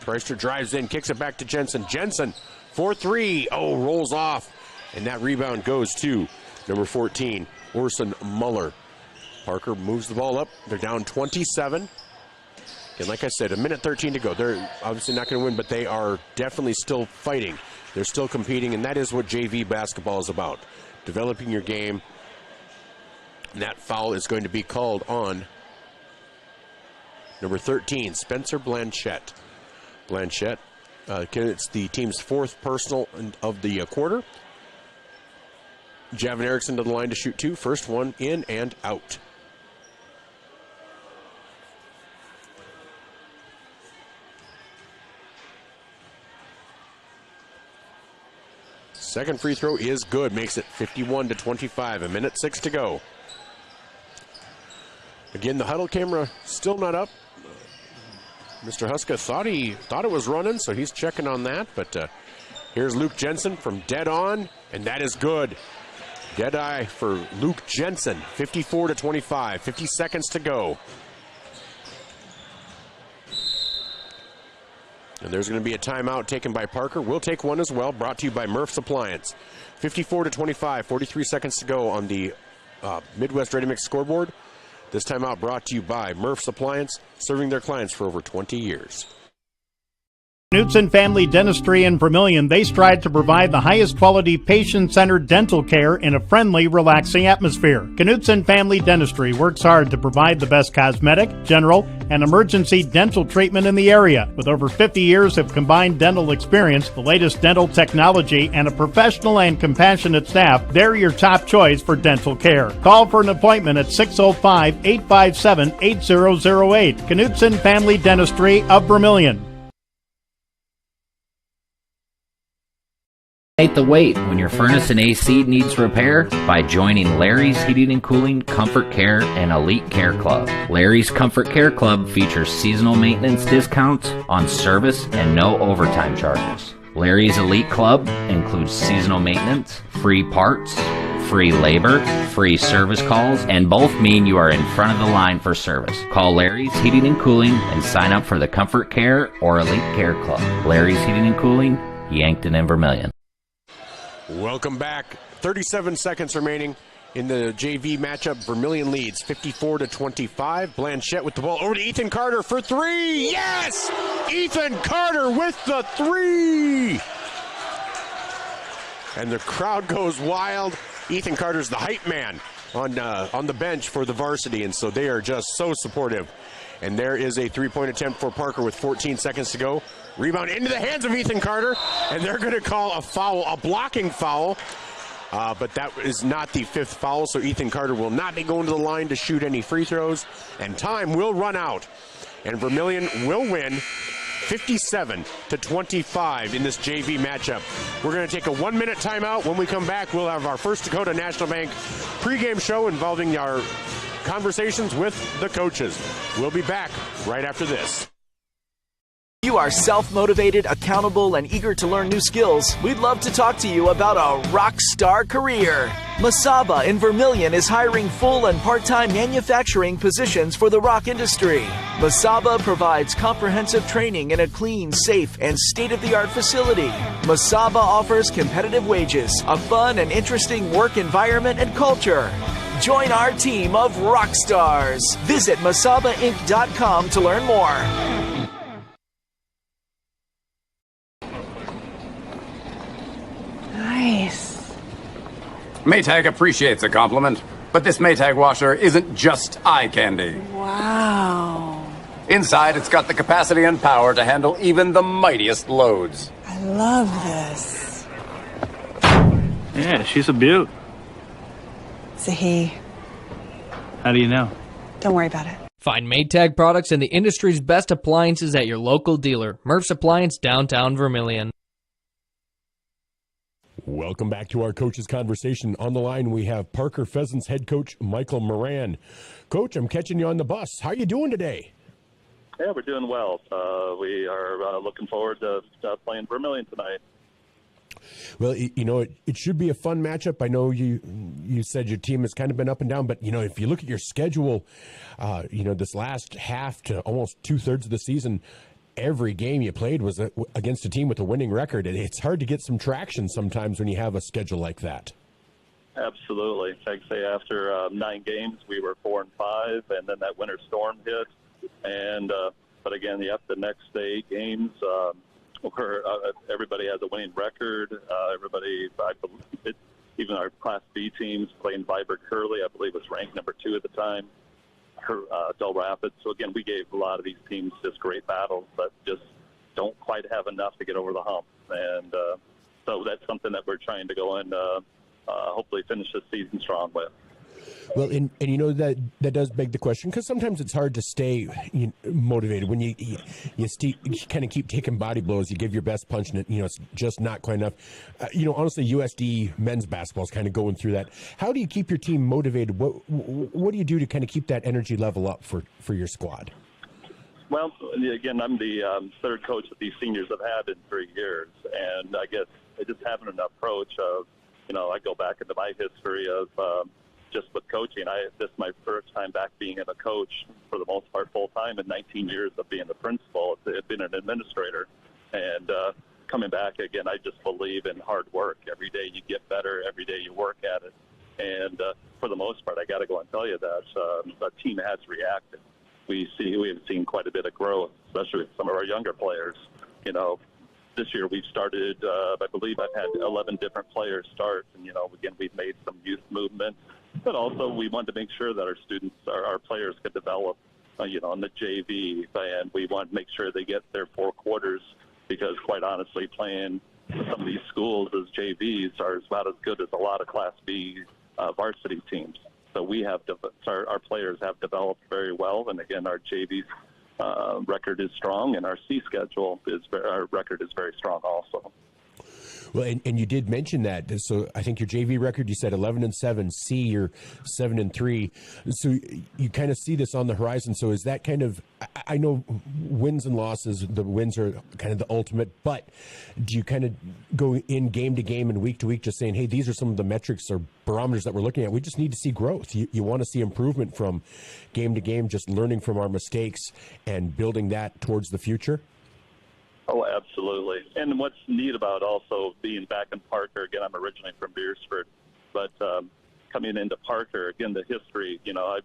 Preister drives in, kicks it back to Jensen. Jensen for three. Oh, rolls off. And that rebound goes to number 14, Orson Muller. Parker moves the ball up. They're down 27. And like I said, 1:13 to go. They're obviously not going to win, but they are definitely still fighting. They're still competing, and that is what JV basketball is about. Developing your game. And that foul is going to be called on number 13, Spencer Blanchette. Blanchette, it's the team's fourth personal of the quarter. Javin Erickson to the line to shoot two. First one in and out. Second free throw is good, makes it 51-25, 1:06 to go. Again, the huddle camera still not up. Mr. Huska thought it was running, so he's checking on that. But here's Luke Jensen from dead on, and that is good. Dead eye for Luke Jensen, 54-25, 50 seconds to go. And there's going to be a timeout taken by Parker. We'll take one as well, brought to you by Murph's Appliance. 54-25, 43 seconds to go on the Midwest Ready Mix scoreboard. This timeout brought to you by Murph's Appliance, serving their clients for over 20 years. Knutson Family Dentistry in Vermilion, they strive to provide the highest quality patient-centered dental care in a friendly, relaxing atmosphere. Knutson Family Dentistry works hard to provide the best cosmetic, general, and emergency dental treatment in the area. With over 50 years of combined dental experience, the latest dental technology, and a professional and compassionate staff, they're your top choice for dental care. Call for an appointment at 605-857-8008. Knutson Family Dentistry of Vermilion. The wait when your furnace and AC needs repair by joining Larry's Heating and Cooling, Comfort Care, and Elite Care Club. Larry's Comfort Care Club features seasonal maintenance discounts on service and no overtime charges. Larry's Elite Club includes seasonal maintenance, free parts, free labor, free service calls, and both mean you are in front of the line for service. Call Larry's Heating and Cooling and sign up for the Comfort Care or Elite Care Club. Larry's Heating and Cooling, Yankton and Vermilion. Welcome back. 37 seconds remaining in the JV matchup. Vermilion leads 54-25. Blanchette with the ball over to Ethan Carter for three. Yes! Ethan Carter with the three! And the crowd goes wild. Ethan Carter's the hype man on the bench for the varsity, and so they are just so supportive. And there is a three-point attempt for Parker with 14 seconds to go. Rebound into the hands of Ethan Carter, and they're going to call a foul, a blocking foul. But that is not the fifth foul, so Ethan Carter will not be going to the line to shoot any free throws, and time will run out. And Vermilion will win 57-25 in this JV matchup. We're going to take a 1-minute timeout. When we come back, we'll have our First Dakota National Bank pregame show involving our conversations with the coaches. We'll be back right after this. You are self-motivated, accountable, and eager to learn new skills. We'd love to talk to you about a rock star career. Masaba in Vermilion is hiring full and part-time manufacturing positions for the rock industry. Masaba provides comprehensive training in a clean, safe, and state-of-the-art facility. Masaba offers competitive wages, a fun and interesting work environment and culture. Join our team of rock stars. Visit masabainc.com to learn more. Nice. Maytag appreciates a compliment, but this Maytag washer isn't just eye candy. Wow. Inside, it's got the capacity and power to handle even the mightiest loads. I love this. Yeah, she's a beaut. It's a he. How do you know? Don't worry about it. Find Maytag products and the industry's best appliances at your local dealer. Murph's Appliance, downtown Vermilion. Welcome back to our coaches conversation. On the line, we have Parker Pheasants head coach Michael Moran. Coach, I'm catching you on the bus. How are you doing today? Yeah, we're doing well. We are looking forward to playing Vermilion tonight. Well, you know, it should be a fun matchup. I know you said your team has kind of been up and down, but, you know, if you look at your schedule, you know, this last half to almost two-thirds of the season, every game you played was against a team with a winning record. And it's hard to get some traction sometimes when you have a schedule like that. Absolutely. I'd say after 9 games, we were 4-5, and then that winter storm hit. And but again, the next 8 games, everybody has a winning record. Everybody, I believe, even our Class B teams playing Viber Curley, I believe, was ranked number 2 at the time. Del Rapids. So again, we gave a lot of these teams just great battles, but just don't quite have enough to get over the hump. And so that's something that we're trying to go and hopefully finish this season strong with. Well, and you know, that does beg the question, because sometimes it's hard to stay motivated when you kind of keep taking body blows. You give your best punch, and you know, it's just not quite enough. You know, honestly, USD men's basketball is kind of going through that. How do you keep your team motivated? What do you do to kind of keep that energy level up for your squad? Well, again, I'm the third coach that these seniors have had in 3 years, and I guess just having an approach of, you know, I go back into my history of just with coaching. This is my first time back being a coach for the most part full time in 19 years of being the principal. It's been an administrator, and coming back again, I just believe in hard work. Every day you get better. Every day you work at it, and for the most part, I got to go and tell you that the team has reacted. We have seen quite a bit of growth, especially with some of our younger players. You know, this year we've started, I believe I've had 11 different players start. And, you know, again, we've made some youth movement. But also we want to make sure that our students, our players could develop, you know, in the JV. And we want to make sure they get their 4 quarters because, quite honestly, playing some of these schools as JVs are about as good as a lot of Class B varsity teams. So we have our players have developed very well. And, again, our JV record is strong, and our C schedule our record is very strong also. Well, and you did mention that. So I think your JV record, you said 11-7. C, you're 7-3. So you kind of see this on the horizon. So is that kind of? I know wins and losses. The wins are kind of the ultimate. But do you kind of go in game to game and week to week, just saying, hey, these are some of the metrics or barometers that we're looking at. We just need to see growth. You want to see improvement from game to game, just learning from our mistakes and building that towards the future. Oh, absolutely. And what's neat about also being back in Parker, again, I'm originally from Beersford, but coming into Parker, again, the history, you know,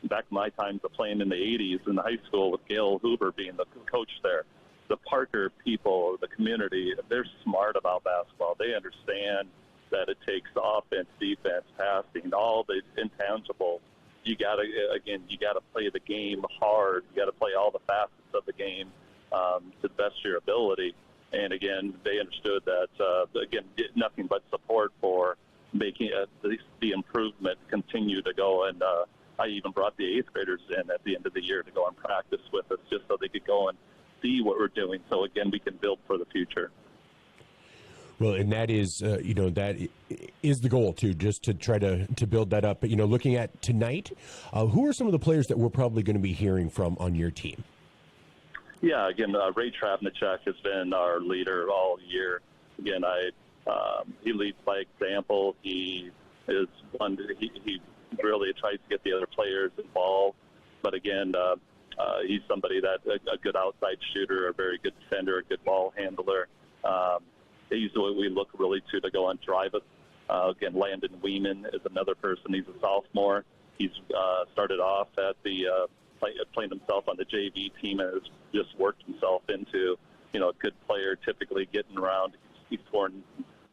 back in my times of playing in the 80s in the high school with Gail Hoover being the coach there, the Parker people, the community, they're smart about basketball. They understand that it takes offense, defense, passing, all the intangibles. You got to play the game hard. You got to play all the facets of the game to the best of your ability. And again, they understood that, again, nothing but support for making the improvement continue to go. And I even brought the 8th graders in at the end of the year to go and practice with us just so they could go and see what we're doing. So again, we can build for the future. Well, and that is, you know, that is the goal too, just to try to build that up. But, you know, looking at tonight, who are some of the players that we're probably going to be hearing from on your team? Yeah, again, Ray Travnicek has been our leader all year. Again, he leads by example. He is one. He really tries to get the other players involved. But again, he's somebody that a good outside shooter, a very good defender, a good ball handler. He's what we look really to go and drive us. Again, Landon Weeman is another person. He's a sophomore. He's started off at the playing himself on the JV team and has just worked himself into, you know, a good player, typically getting around. He's scoring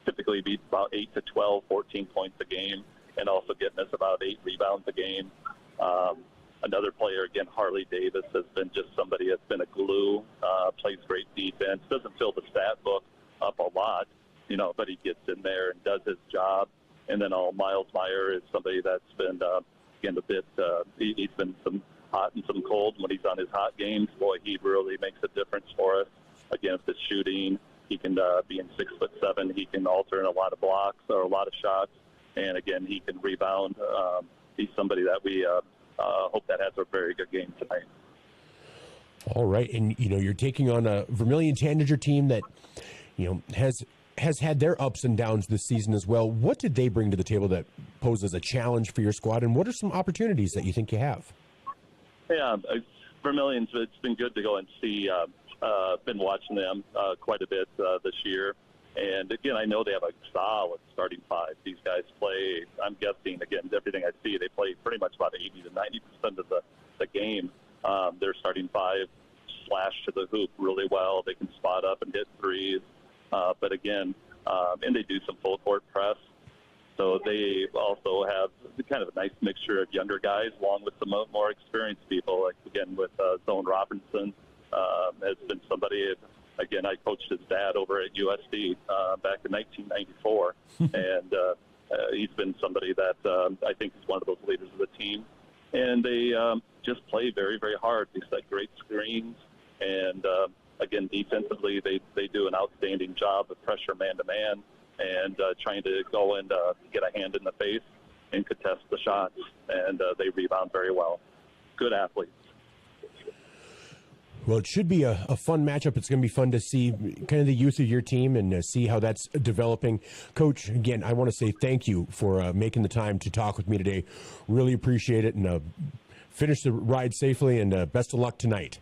typically be about 8 to 12, 14 points a game, and also getting us about 8 rebounds a game. Another player, again, Harley Davis, has been just somebody that's been a glue, plays great defense, doesn't fill the stat book up a lot, you know, but he gets in there and does his job. And then Miles Meyer is somebody that's been, again, he's been some hot and some cold. When he's on his hot games, boy, he really makes a difference for us. Against his shooting, he can be in 6'7". He can alter in a lot of blocks or a lot of shots, and again, he can rebound. He's somebody that we hope that has a very good game tonight. All right, and you're taking on a Vermilion Tanager team that has had their ups and downs this season as well. What did they bring to the table that poses a challenge for your squad, and what are some opportunities that you think you have? Yeah, Vermilion's, it's been good to go and see. Been watching them quite a bit this year. And, again, I know they have a solid starting five. These guys play, I'm guessing, again, everything I see, they play pretty much about 80 to 90% of the game. Their starting five slash to the hoop really well. They can spot up and hit threes. But, again, and they do some full court press. So they also have kind of a nice mixture of younger guys along with some more experienced people. Like, again, with Zone Robinson has been somebody, again, I coached his dad over at USD back in 1994. And he's been somebody that I think is one of those leaders of the team. And they just play very, very hard. They set great screens. And, again, defensively, they do an outstanding job of pressure man-to-man and trying to go and get a hand in the face and contest the shots. And they rebound very well. Good athletes. Well, it should be a fun matchup. It's going to be fun to see kind of the youth of your team and see how that's developing. Coach, again, I want to say thank you for making the time to talk with me today. Really appreciate it, and finish the ride safely, and best of luck tonight.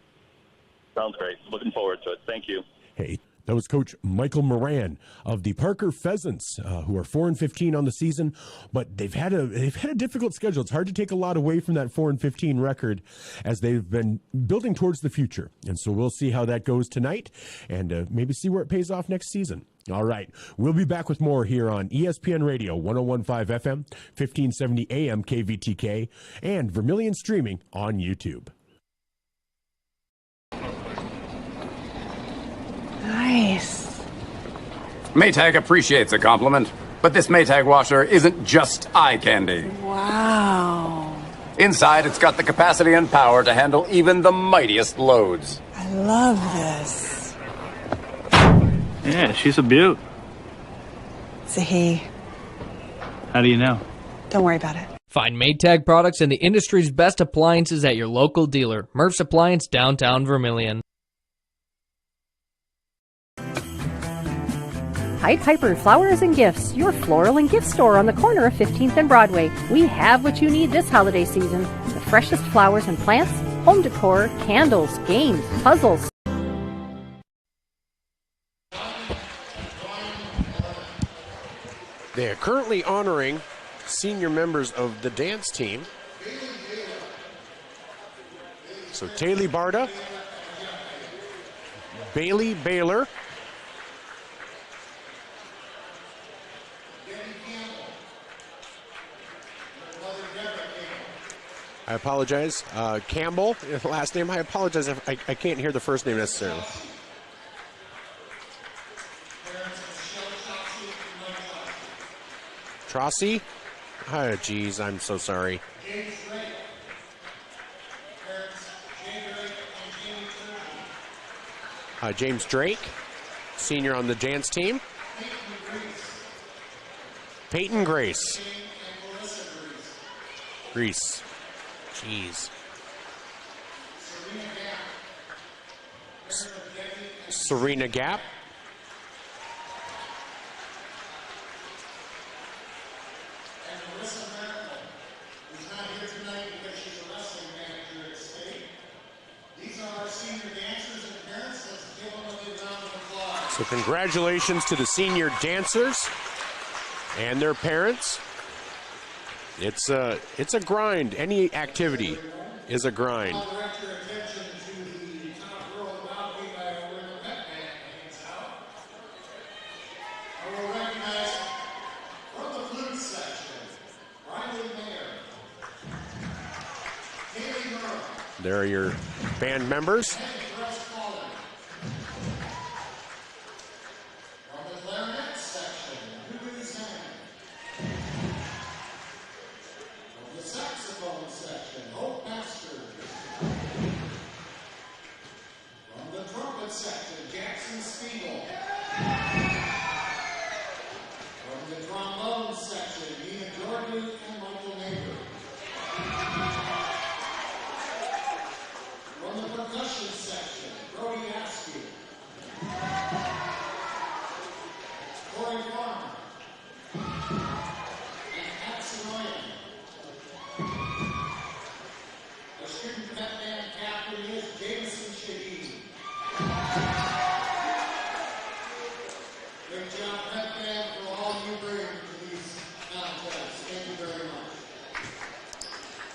Sounds great. Looking forward to it. Thank you. Hey, that was Coach Michael Moran of the Parker Pheasants, who are 4-15 on the season, but they've had a difficult schedule. It's hard to take a lot away from that 4-15 record as they've been building towards the future. And so we'll see how that goes tonight, and maybe see where it pays off next season. All right, we'll be back with more here on ESPN Radio 101.5 FM, 1570 AM KVTK, and Vermilion streaming on YouTube. Nice. Maytag appreciates a compliment, but this Maytag washer isn't just eye candy. Wow. Inside, it's got the capacity and power to handle even the mightiest loads. I love this. Yeah, she's a beaut. It's a he. How do you know? Don't worry about it. Find Maytag products and the industry's best appliances at your local dealer. Murph's Appliance, downtown Vermilion. Pied Piper Flowers and Gifts, your floral and gift store on the corner of 15th and Broadway. We have what you need this holiday season. The freshest flowers and plants, home decor, candles, games, puzzles. They are currently honoring senior members of the dance team. So Taylor Barda, Bailey Baylor, I apologize. Campbell, last name. I apologize if I can't hear the first name necessarily. Trossi? Oh, geez, I'm so sorry. James Drake, senior on the dance team. Peyton Grace. Grease. Jeez. Serena Gap. So congratulations to the senior dancers and their parents. It's a grind. Any activity is a grind. There are your band members.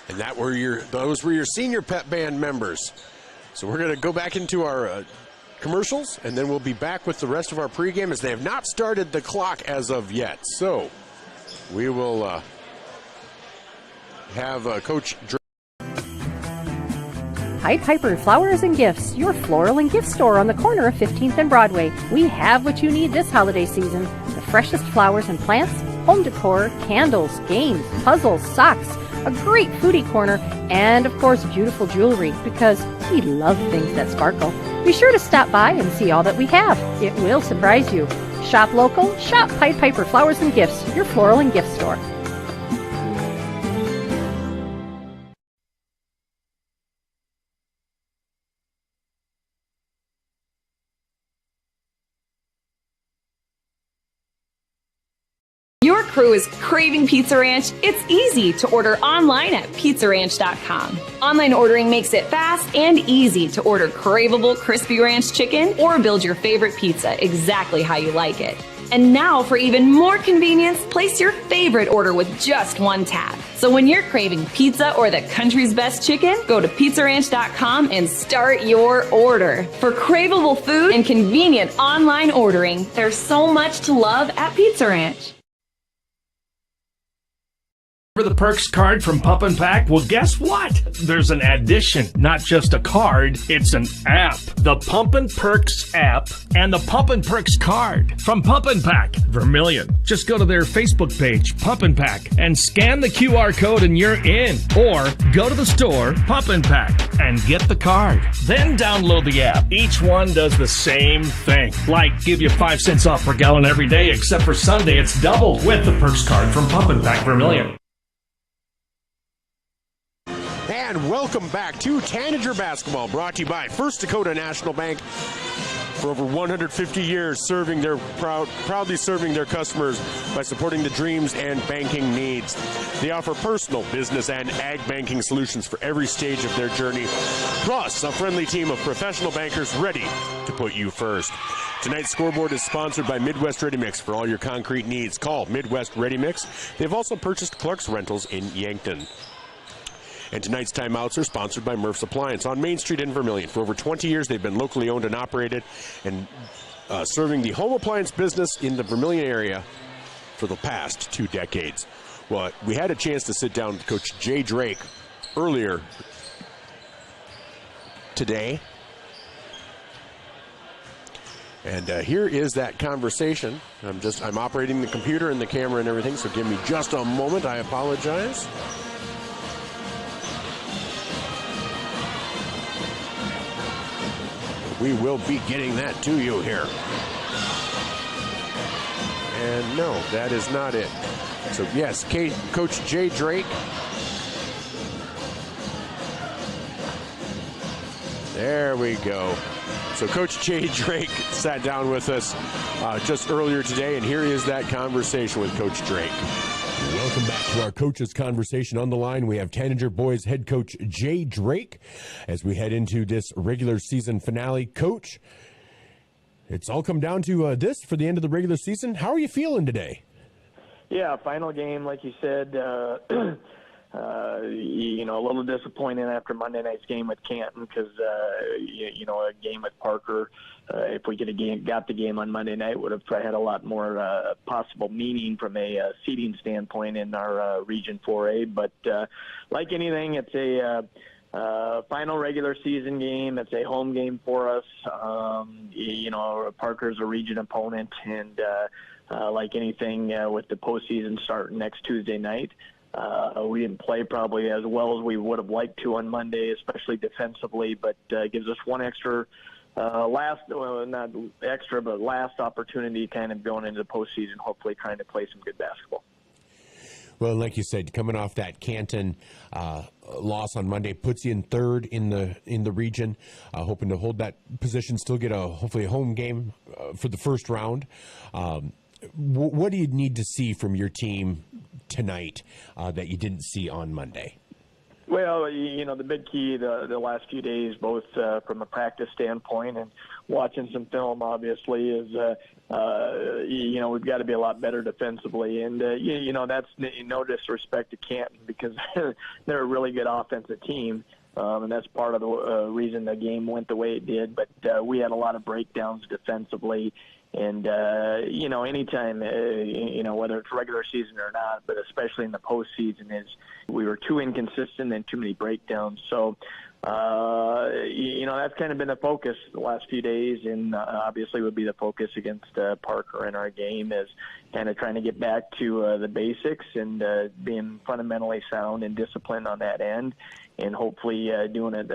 And those were your senior pep band members. So we're going to go back into our commercials, and then we'll be back with the rest of our pregame, as they have not started the clock as of yet. So we will have Coach Pied Piper Flowers and Gifts, your floral and gift store on the corner of 15th and Broadway. We have what you need this holiday season. The freshest flowers and plants, home decor, candles, games, puzzles, socks, a great foodie corner, and of course beautiful jewelry, because we love things that sparkle. Be sure to stop by and see all that we have. It will surprise you. Shop local, shop Pied Piper Flowers and Gifts, your floral and gift store. Your crew is craving Pizza Ranch? It's easy to order online at pizzaranch.com. Online ordering makes it fast and easy to order craveable crispy ranch chicken or build your favorite pizza exactly how you like it. And now, for even more convenience, place your favorite order with just one tap. So when you're craving pizza or the country's best chicken, go to pizzaranch.com and start your order. For craveable food and convenient online ordering, there's so much to love at Pizza Ranch. For the Perks card from Pump and Pack? Well, guess what? There's an addition, not just a card, it's an app. The Pump and Perks app and the Pump and Perks card from Pump and Pack, Vermilion. Just go to their Facebook page, Pump and Pack, and scan the QR code and you're in. Or go to the store, Pump and Pack, and get the card. Then download the app. Each one does the same thing. Like give you 5 cents off per gallon every day, except for Sunday it's double with the Perks card from Pump and Pack, Vermilion. And welcome back to Tanager Basketball, brought to you by First Dakota National Bank. For over 150 years, proudly serving their customers by supporting the dreams and banking needs. They offer personal, business, and ag banking solutions for every stage of their journey, plus a friendly team of professional bankers ready to put you first. Tonight's scoreboard is sponsored by Midwest Ready Mix for all your concrete needs. Call Midwest Ready Mix. They've also purchased Clark's Rentals in Yankton. And tonight's timeouts are sponsored by Murph's Appliance on Main Street in Vermilion. For over 20 years, they've been locally owned and operated and serving the home appliance business in the Vermilion area for the past 2 decades. Well, we had a chance to sit down with Coach Jay Drake earlier today. And here is that conversation. I'm operating the computer and the camera and everything, so give me just a moment. I apologize. We will be getting that to you here. And no, that is not it. So yes, Coach Jay Drake. There we go. So Coach Jay Drake sat down with us just earlier today, and here is that conversation with Coach Drake. Welcome back to our coaches conversation. On the line, we have Tanager Boys head coach Jay Drake as we head into this regular season finale. Coach, it's all come down to this for the end of the regular season. How are you feeling today? Yeah, final game, like you said, a little disappointing after Monday night's game with Canton because, a game with Parker, if we could have got the game on Monday night, would have had a lot more possible meaning from a seeding standpoint in our Region 4A. But like anything, it's a final regular season game. It's a home game for us. Parker's a region opponent, and like anything with the postseason starting next Tuesday night, we didn't play probably as well as we would have liked to on Monday, especially defensively, but gives us one extra last opportunity kind of going into the postseason, hopefully trying to play some good basketball. Well, like you said, coming off that Canton loss on Monday puts you in third in the region, hoping to hold that position, still get hopefully a home game for the first round. What do you need to see from your team tonight that you didn't see on Monday? Well, the big key the last few days, both from a practice standpoint and watching some film, obviously, is we've got to be a lot better defensively. And that's no disrespect to Canton, because they're a really good offensive team. And that's part of the reason the game went the way it did. But we had a lot of breakdowns defensively. And, anytime, whether it's regular season or not, but especially in the postseason, is we were too inconsistent and too many breakdowns. So, that's kind of been the focus the last few days, and obviously would be the focus against Parker in our game, is kind of trying to get back to the basics and being fundamentally sound and disciplined on that end, and hopefully doing it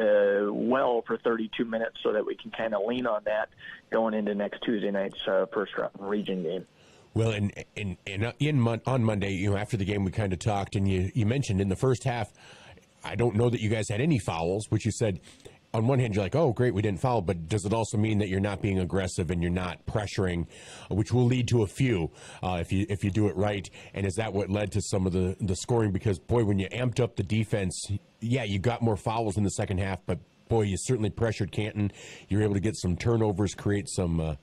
well for 32 minutes so that we can kind of lean on that going into next Tuesday night's first round region game. Well, on Monday, after the game, we kind of talked, and you mentioned in the first half, I don't know that you guys had any fouls, which you said, on one hand, you're like, oh, great, we didn't foul, but does it also mean that you're not being aggressive and you're not pressuring, which will lead to a few if you do it right? And is that what led to some of the scoring? Because, boy, when you amped up the defense, yeah, you got more fouls in the second half, but, boy, you certainly pressured Canton. You're able to get some turnovers, create some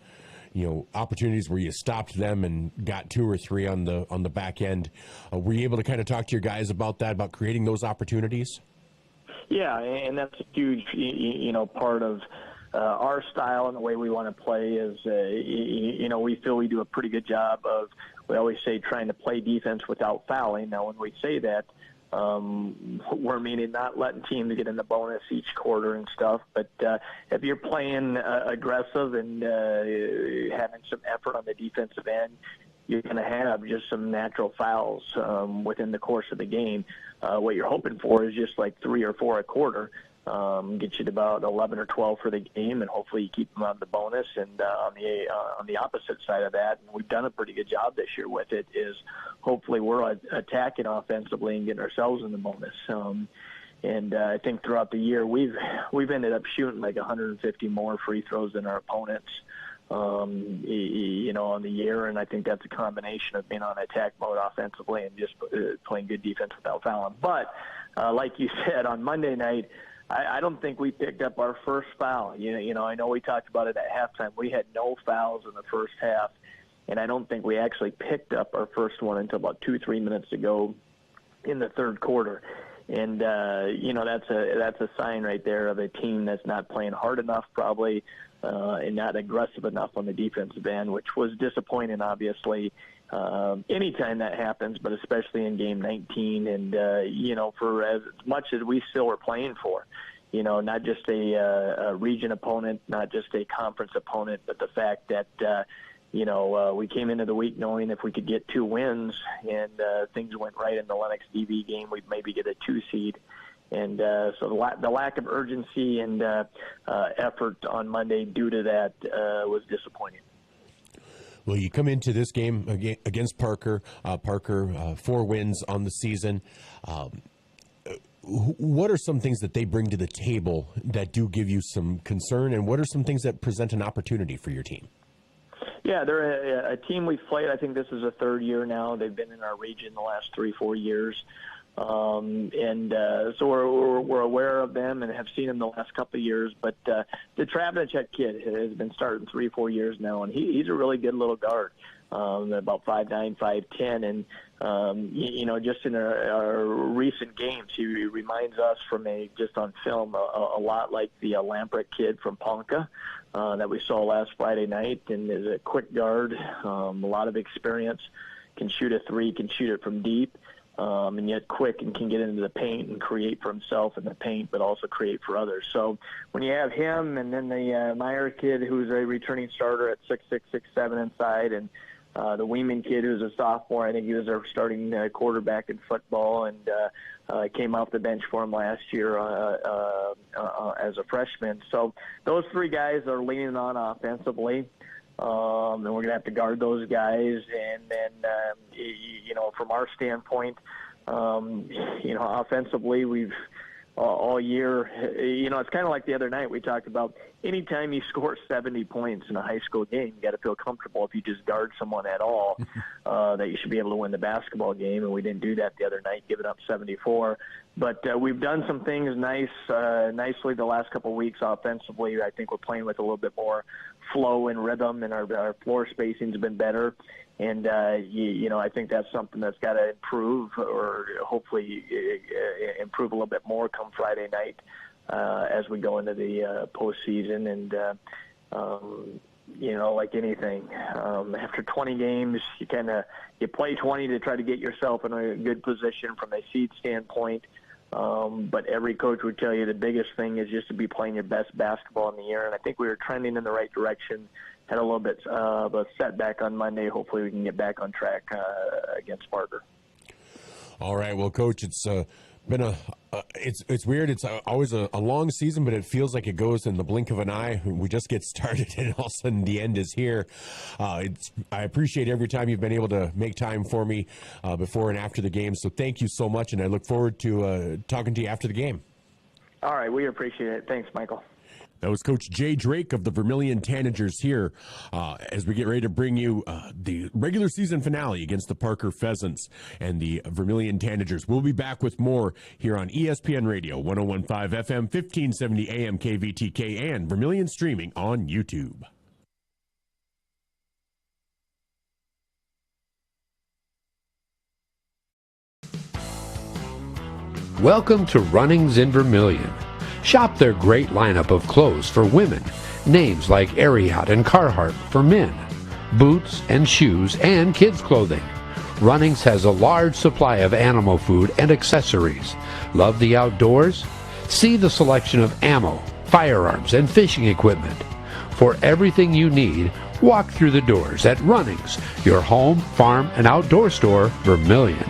opportunities where you stopped them and got 2 or 3 on the back end. Were you able to kind of talk to your guys about that, about creating those opportunities? Yeah, and that's a huge, part of our style and the way we want to play is, we feel we do a pretty good job of, we always say, trying to play defense without fouling. Now, when we say that, we're meaning not letting teams get in the bonus each quarter and stuff. But if you're playing aggressive and having some effort on the defensive end, you're going to have just some natural fouls within the course of the game. What you're hoping for is just like 3 or 4 a quarter, get you to about 11 or 12 for the game, and hopefully you keep them on the bonus. And on the opposite side of that, and we've done a pretty good job this year with it, is hopefully we're attacking offensively and getting ourselves in the bonus. And I think throughout the year we've ended up shooting like 150 more free throws than our opponents. On the year, and I think that's a combination of being on attack mode offensively and just playing good defense without fouling. But like you said, on Monday night, I don't think we picked up our first foul. I know we talked about it at halftime. We had no fouls in the first half, and I don't think we actually picked up our first one until about 2-3 minutes to go in the third quarter. And that's a sign right there of a team that's not playing hard enough, probably. And not aggressive enough on the defensive end, which was disappointing, obviously, anytime that happens, but especially in Game 19. And, for as much as we still are playing for, not just a region opponent, not just a conference opponent, but the fact that, we came into the week knowing if we could get 2 wins and things went right in the Lennox DB game, we'd maybe get a 2 seed. And so the lack of urgency and effort on Monday due to that was disappointing. Well, you come into this game against Parker. Parker, 4 wins on the season. What are some things that they bring to the table that do give you some concern, and what are some things that present an opportunity for your team? Yeah, they're a team we've played. I think this is the 3rd year now. They've been in our region the last 3-4 years. So we're aware of them and have seen them the last couple of years. But the Travnicek kid has been starting 3-4 years now, and he's a really good little guard, about 5'9", 5'10", and just in our recent games, he reminds us just on film a lot like the Lamprecht kid from Ponca that we saw last Friday night, and is a quick guard, a lot of experience, can shoot a 3, can shoot it from deep. And yet quick and can get into the paint and create for himself in the paint, but also create for others. So when you have him and then the Meyer kid, who's a returning starter at 6'6", 6'7" inside, and the Weeman kid, who's a sophomore, I think he was our starting quarterback in football, and came off the bench for him last year as a freshman. So those 3 guys are leaning on offensively. And we're going to have to guard those guys. And then, from our standpoint, offensively, we've all year. You know, it's kind of like the other night we talked about. Anytime you score 70 points in a high school game, you got to feel comfortable if you just guard someone at all that you should be able to win the basketball game. And we didn't do that the other night, giving up 74. But we've done some things nicely the last couple of weeks offensively. I think we're playing with a little bit more flow and rhythm, and our floor spacing's been better. And, you know, I think that's something that's got to improve, or hopefully improve a little bit more come Friday night as we go into the postseason. And, you know, like anything, after 20 games, you play 20 to try to get yourself in a good position from a seed standpoint. But every coach would tell you the biggest thing is just to be playing your best basketball in the year. And I think we were trending in the right direction. Had a little bit of a setback on Monday. Hopefully we can get back on track against Parker. All right. Well, Coach, it's been it's weird. It's always a long season, but it feels like it goes in the blink of an eye. We just get started, and all of a sudden the end is here. I appreciate every time you've been able to make time for me before and after the game. So thank you so much, and I look forward to talking to you after the game. All right. We appreciate it. Thanks, Michael. That was Coach Jay Drake of the Vermilion Tanagers here as we get ready to bring you the regular season finale against the Parker Pheasants and the Vermilion Tanagers. We'll be back with more here on ESPN Radio, 101.5 FM, 1570 AM KVTK, and Vermilion streaming on YouTube. Welcome to Runnings in Vermilion. Shop their great lineup of clothes for women, names like Ariat and Carhartt for men, boots and shoes and kids' clothing. Runnings has a large supply of animal food and accessories. Love the outdoors? See the selection of ammo, firearms, and fishing equipment. For everything you need, walk through the doors at Runnings, your home, farm, and outdoor store, Vermilion.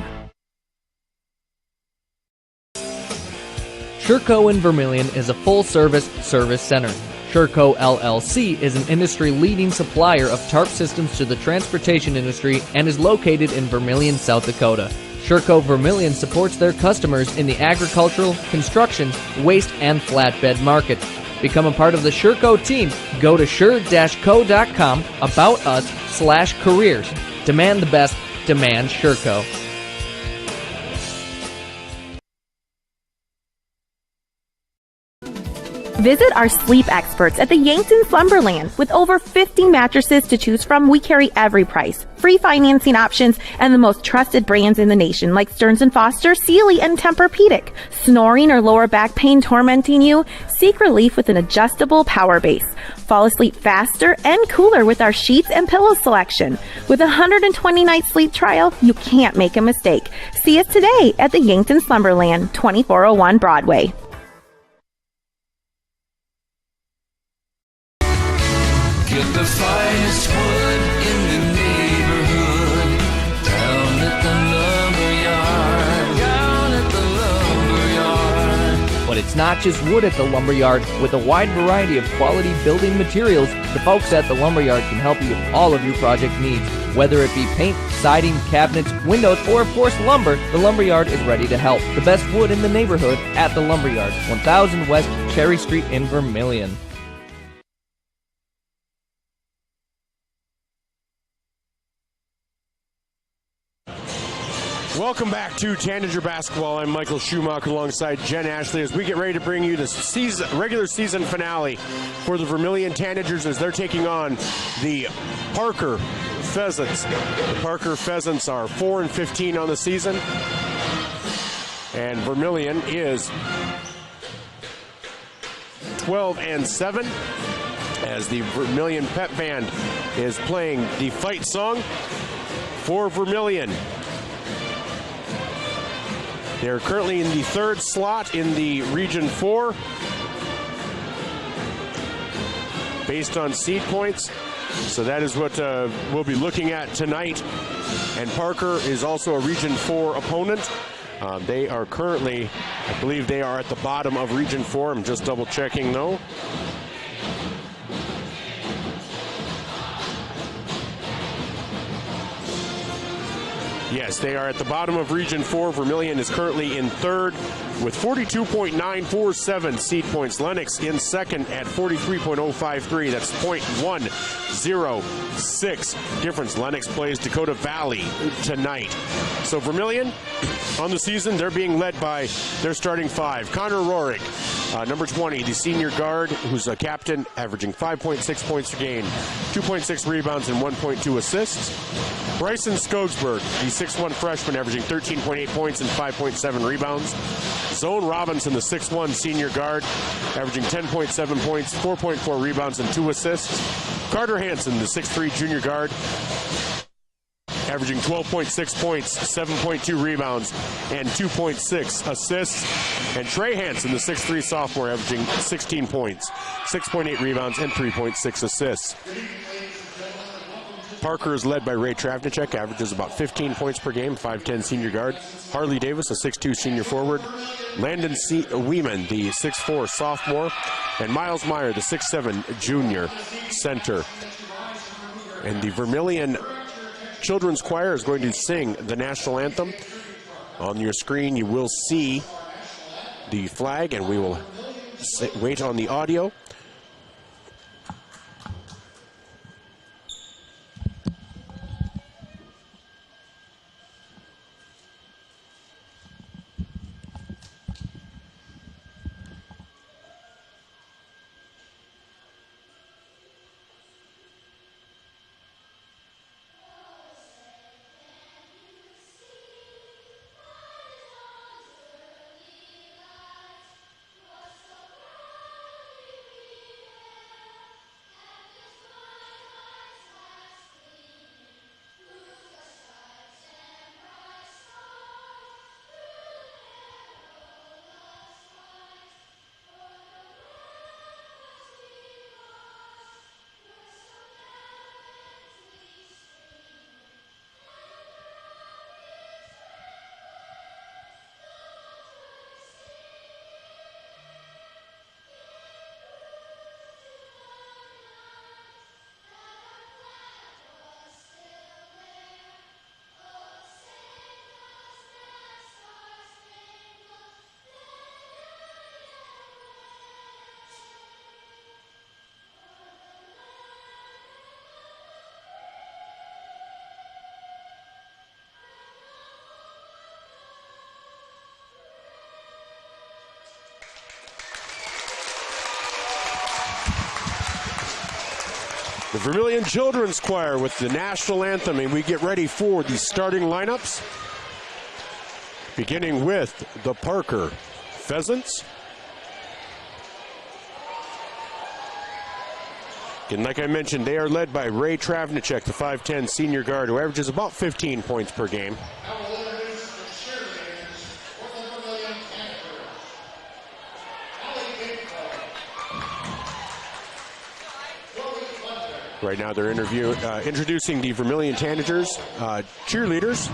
Sherco in Vermilion is a full-service service center. Sherco LLC is an industry-leading supplier of tarp systems to the transportation industry and is located in Vermilion, South Dakota. Sherco Vermilion supports their customers in the agricultural, construction, waste, and flatbed markets. Become a part of the Sherco team. Go to sure-co.com, about us/careers. Demand the best. Demand Sherco. Visit our sleep experts at the Yankton Slumberland. With over 50 mattresses to choose from, we carry every price, free financing options, and the most trusted brands in the nation like Stearns & Foster, Sealy, and Tempur-Pedic. Snoring or lower back pain tormenting you? Seek relief with an adjustable power base. Fall asleep faster and cooler with our sheets and pillow selection. With a 120-night sleep trial, you can't make a mistake. See us today at the Yankton Slumberland, 2401 Broadway. Get the finest wood in the neighborhood. Down at the lumberyard. But it's not just wood at the lumberyard. With a wide variety of quality building materials, the folks at the lumberyard can help you with all of your project needs. Whether it be paint, siding, cabinets, windows, or of course lumber, the lumberyard is ready to help. The best wood in the neighborhood at the lumberyard, 1000 West Cherry Street in Vermilion. Welcome back to Tanager Basketball. I'm Michael Schumacher alongside Jen Ashley as we get ready to bring you the regular season finale for the Vermilion Tanagers as they're taking on the Parker Pheasants. The Parker Pheasants are 4-15 on the season, and Vermilion is 12-7 as the Vermilion Pep Band is playing the fight song for Vermilion. They're currently in the third slot in the Region 4 based on seed points. So that is what we'll be looking at tonight. And Parker is also a Region 4 opponent. They are currently, I believe they are at the bottom of Region 4. I'm just double checking though. Yes, they are at the bottom of Region 4. Vermilion is currently in third with 42.947 seed points. Lennox in second at 43.053. That's 0.106 difference. Lennox plays Dakota Valley tonight. So Vermilion, on the season, they're being led by their starting five. Connor Rohrig, number 20, the senior guard, who's a captain, averaging 5.6 points per game, 2.6 rebounds, and 1.2 assists. Bryson Skogsberg, the 6'1 freshman, averaging 13.8 points and 5.7 rebounds. Zone Robinson, the 6'1 senior guard, averaging 10.7 points, 4.4 rebounds, and 2 assists. Carter Hansen, the 6'3 junior guard, averaging 12.6 points, 7.2 rebounds, and 2.6 assists. And Trey Hansen, the 6'3 sophomore, averaging 16 points, 6.8 rebounds, and 3.6 assists. Parker is led by Ray Travnicek, averages about 15 points per game, 5'10 senior guard. Harley Davis, a 6'2 senior forward. Landon Weeman, the 6'4 sophomore. And Miles Meyer, the 6'7 junior center. And the Vermilion Children's Choir is going to sing the national anthem. On your screen, you will see the flag, and we will wait on the audio. The Vermilion Children's Choir with the national anthem, and we get ready for the starting lineups. Beginning with the Parker Pheasants. And like I mentioned, they are led by Ray Travnicek, the 5'10 senior guard, who averages about 15 points per game. Right now they're introducing the Vermilion Tanagers cheerleaders.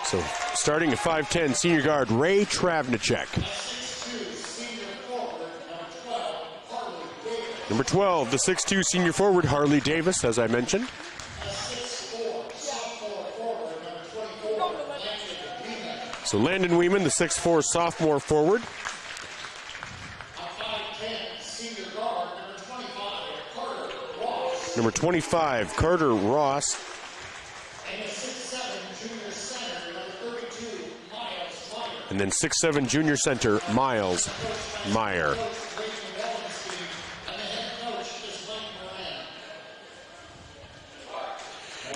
So starting at 5'10 senior guard Ray Travnicek. Number 12, the 6'2 senior forward Harley Davis, as I mentioned. So Landon Weeman, the 6'4 sophomore forward. Number 25, Carter Ross. And then 6'7 junior center, Miles Meyer.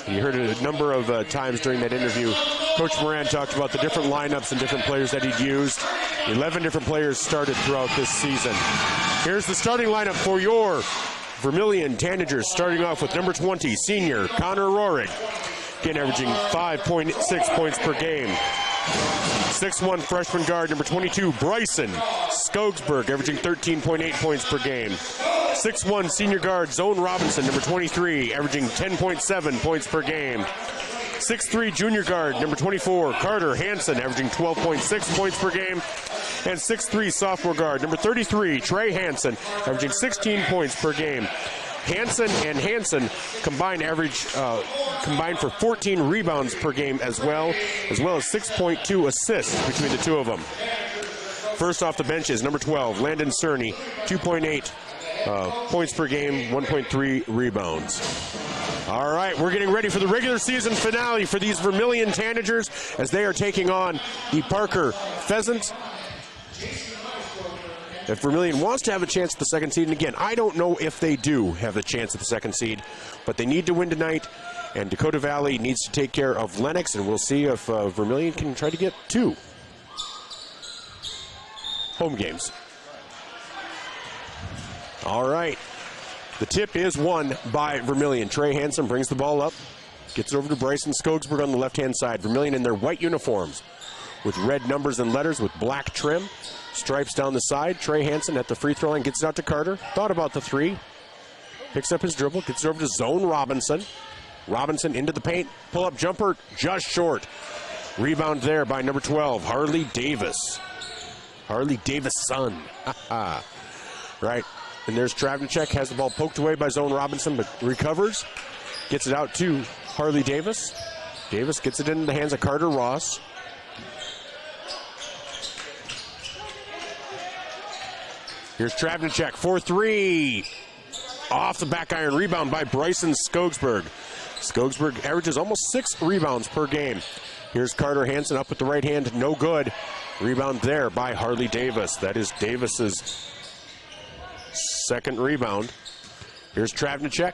You heard it a number of times during that interview. Coach Moran talked about the different lineups and different players that he'd used. 11 different players started throughout this season. Here's the starting lineup for your Vermilion Tanagers, starting off with number 20, senior Connor Rohrig. Again, averaging 5.6 points per game. 6'1" freshman guard, number 22, Bryson Skogsberg, averaging 13.8 points per game. 6'1" senior guard, Zone Robinson, number 23, averaging 10.7 points per game. 6'3" junior guard, number 24, Carter Hansen, averaging 12.6 points per game. And 6'3" sophomore guard, number 33, Trey Hansen, averaging 16 points per game. Hansen and Hansen combined for 14 rebounds per game as well as 6.2 assists between the two of them. First off the bench is number 12, Landon Cerny, 2.8 points per game, 1.3 rebounds. All right, we're getting ready for the regular season finale for these Vermilion Tanagers as they are taking on the Parker Pheasants. If Vermilion wants to have a chance at the second seed, and again, I don't know if they do have a chance at the second seed, but they need to win tonight, and Dakota Valley needs to take care of Lennox, and we'll see if Vermilion can try to get 2 home games. All right. The tip is won by Vermilion. Trey Hansen brings the ball up, gets it over to Bryson Skogsberg on the left-hand side. Vermilion in their white uniforms with red numbers and letters with black trim. Stripes down the side. Trey Hansen at the free throw line gets it out to Carter. Thought about the 3. Picks up his dribble. Gets it over to Zone Robinson. Robinson into the paint. Pull-up jumper just short. Rebound there by number 12, Harley Davis. Harley Davison. Right. And there's Travnicek. Has the ball poked away by Zone Robinson, but recovers. Gets it out to Harley Davis. Davis gets it into the hands of Carter Ross. Here's Travnicek, 4-3. Off the back iron, rebound by Bryson Skogsberg. Skogsberg averages almost 6 rebounds per game. Here's Carter Hansen up with the right hand, no good. Rebound there by Harley Davis. That is Davis's second rebound. Here's Travnicek.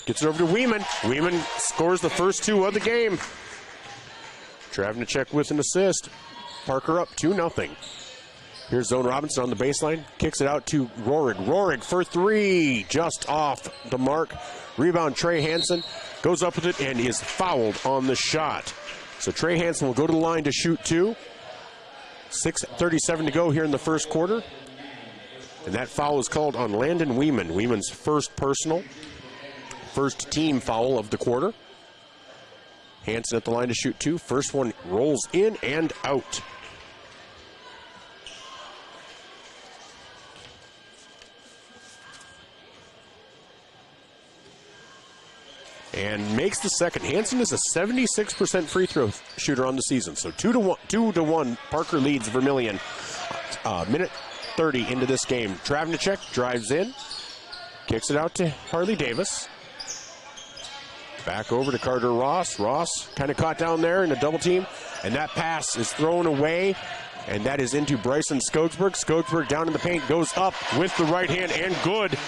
Gets it over to Weeman. Weeman scores the first 2 of the game. Travnicek with an assist. Parker up 2-0. Here's Zone Robinson on the baseline. Kicks it out to Rohrig. Rohrig for 3. Just off the mark. Rebound Trey Hansen. Goes up with it and is fouled on the shot. So Trey Hansen will go to the line to shoot 2. 6:37 to go here in the first quarter. And that foul is called on Landon Weeman. Weeman's first personal. First team foul of the quarter. Hansen at the line to shoot 2. First one rolls in and out. And makes the second. Hansen is a 76% free throw shooter on the season. So 2-1. Parker leads Vermilion. Minute 30 into this game. Travnicek drives in. Kicks it out to Harley Davis. Back over to Carter Ross. Ross kind of caught down there in a double team. And that pass is thrown away. And that is into Bryson Skogsberg. Skogsberg down in the paint. Goes up with the right hand and good.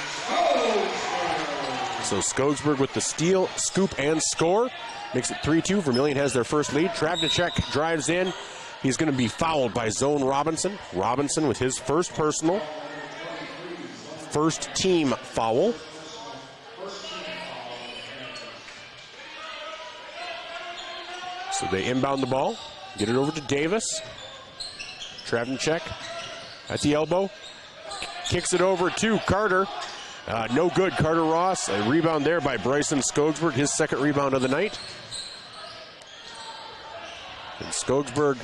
So Skogsberg with the steal, scoop, and score. Makes it 3-2. Vermilion has their first lead. Travnicek drives in. He's going to be fouled by Zone Robinson. Robinson with his first personal. First team foul. So they inbound the ball. Get it over to Davis. Travnicek at the elbow. Kicks it over to Carter. No good, Carter Ross. A rebound there by Bryson Skogsberg, his second rebound of the night. And Skogsberg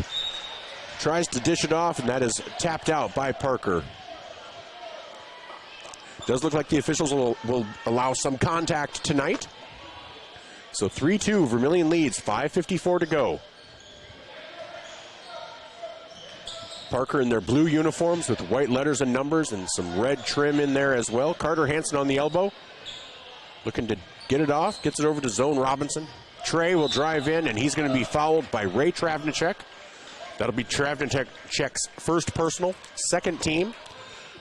tries to dish it off, and that is tapped out by Parker. Does look like the officials will allow some contact tonight. So 3-2, Vermilion leads, 5:54 to go. Parker in their blue uniforms with white letters and numbers and some red trim in there as well. Carter Hansen on the elbow. Looking to get it off. Gets it over to Zone Robinson. Trey will drive in, and he's going to be fouled by Ray Travnicek. That'll be Travnicek's first personal, second team.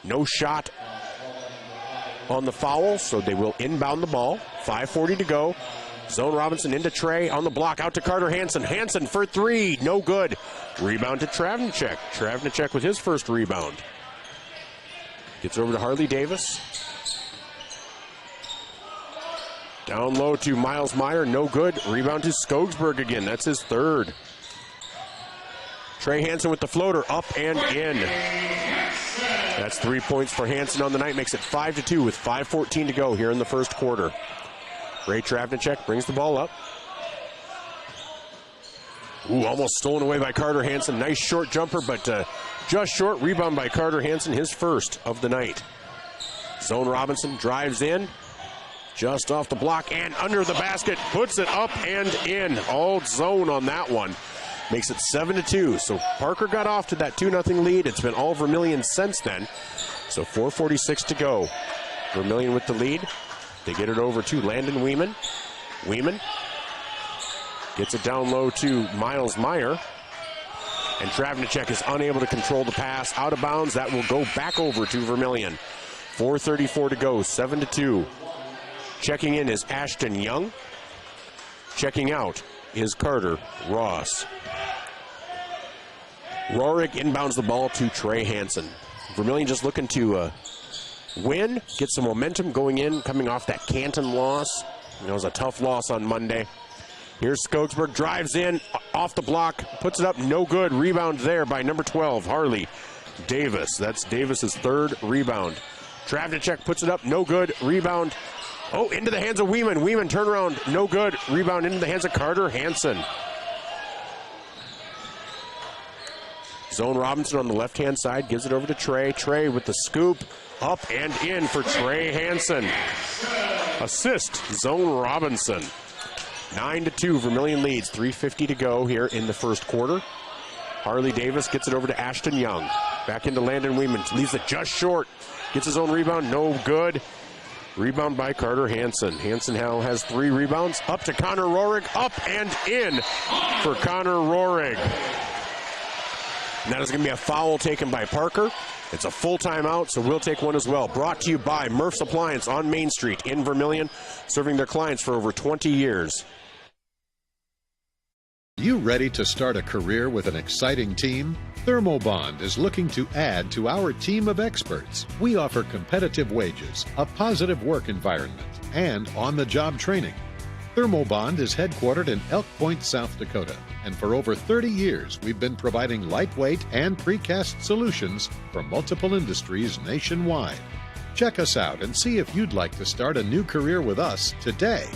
No shot on the foul, so they will inbound the ball. 5:40 to go. Zone Robinson into Trey on the block, out to Carter Hansen. Hansen for 3, no good. Rebound to Travnicek. Travnicek with his first rebound. Gets over to Harley Davis. Down low to Miles Meyer, no good. Rebound to Skogsberg again, that's his third. Trey Hansen with the floater, up and in. That's 3 points for Hansen on the night, makes it 5-2 with 5:14 to go here in the first quarter. Ray Travnicek brings the ball up. Ooh, almost stolen away by Carter Hansen. Nice short jumper, but just short. Rebound by Carter Hansen, his first of the night. Zone Robinson drives in, just off the block and under the basket, puts it up and in. All zone on that one. Makes it 7-2. So Parker got off to that 2-0 lead. It's been all Vermilion since then. So 4:46 to go. Vermilion with the lead. They get it over to Landon Weeman. Weeman gets it down low to Miles Meyer. And Travnicek is unable to control the pass. Out of bounds. That will go back over to Vermilion. 4:34 to go. 7-2. Checking in is Ashton Young. Checking out is Carter Ross. Rorik inbounds the ball to Trey Hansen. Vermilion just looking to win, get some momentum going in, coming off that Canton loss. It was a tough loss on Monday. Here's Skogsberg, drives in, off the block, puts it up, no good. Rebound there by number 12, Harley Davis. That's Davis's third rebound. Travnicek puts it up, no good. Rebound, into the hands of Weeman. Weeman turnaround, no good. Rebound into the hands of Carter Hansen. Zone Robinson on the left-hand side, gives it over to Trey. Trey with the scoop, up and in for Trey Hansen. Assist, Zone Robinson. 9-2, Vermilion leads, 3:50 to go here in the first quarter. Harley Davis gets it over to Ashton Young. Back into Landon Weeman, leaves it just short. Gets his own rebound, no good. Rebound by Carter Hansen. Hansen now has 3 rebounds. Up to Connor Rohrig, up and in for Connor Rohrig. And that is going to be a foul taken by Parker. It's a full timeout, so we'll take one as well. Brought to you by Murph's Appliance on Main Street in Vermilion, serving their clients for over 20 years. You ready to start a career with an exciting team? Thermobond is looking to add to our team of experts. We offer competitive wages, a positive work environment, and on-the-job training. Thermobond is headquartered in Elk Point, South Dakota, and for over 30 years we've been providing lightweight and precast solutions for multiple industries nationwide. Check us out and see if you'd like to start a new career with us today.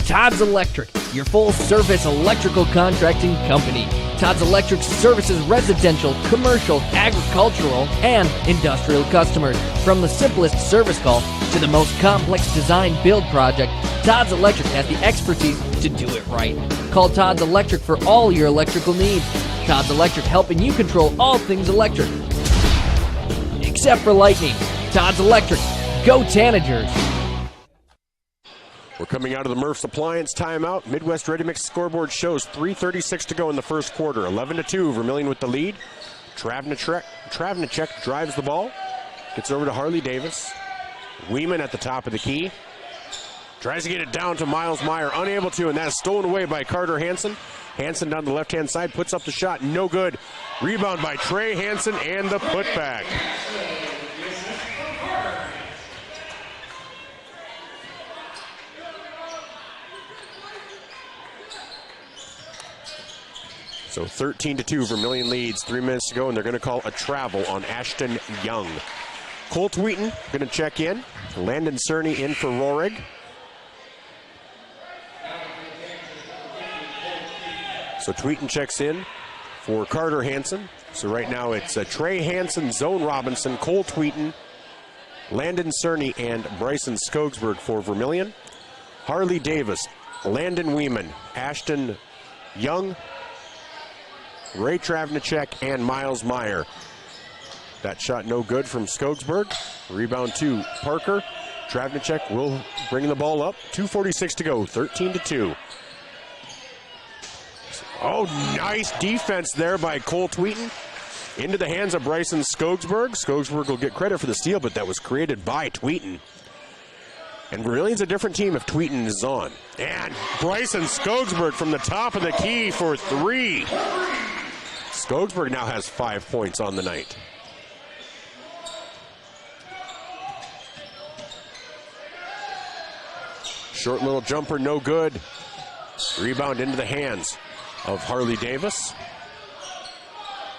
Todd's Electric, your full-service electrical contracting company. Todd's Electric services residential, commercial, agricultural, and industrial customers. From the simplest service call to the most complex design-build project, Todd's Electric has the expertise to do it right. Call Todd's Electric for all your electrical needs. Todd's Electric, helping you control all things electric. Except for lightning. Todd's Electric. Go Tanagers. We're coming out of the Murph's Appliance timeout. Midwest Ready Mix scoreboard shows 3:36 to go in the first quarter. 11-2, Vermilion with the lead. Travnicek drives the ball. Gets over to Harley Davis. Weeman at the top of the key. Tries to get it down to Miles Meyer. Unable to, and that is stolen away by Carter Hansen. Hansen down the left-hand side, puts up the shot. No good. Rebound by Trey Hansen and the putback. So 13-2, Vermilion leads, 3 minutes to go, and they're going to call a travel on Ashton Young. Colt Wheaton going to check in. Landon Cerny in for Rohrig. So Tweeten checks in for Carter Hansen. So right now it's Trey Hansen, Zone Robinson, Cole Tweeten, Landon Cerny, and Bryson Skogsberg for Vermilion. Harley Davis, Landon Weeman, Ashton Young, Ray Travnicek, and Miles Meyer. That shot no good from Skogsberg. Rebound to Parker. Travnicek will bring the ball up. 2:46 to go, 13-2. Oh, nice defense there by Cole Tweeten. Into the hands of Bryson Skogsberg. Skogsberg will get credit for the steal, but that was created by Tweeten. And Vermilion's a different team if Tweeten is on. And Bryson Skogsberg from the top of the key for 3. Skogsberg now has 5 points on the night. Short little jumper, no good. Rebound into the hands of Harley Davis.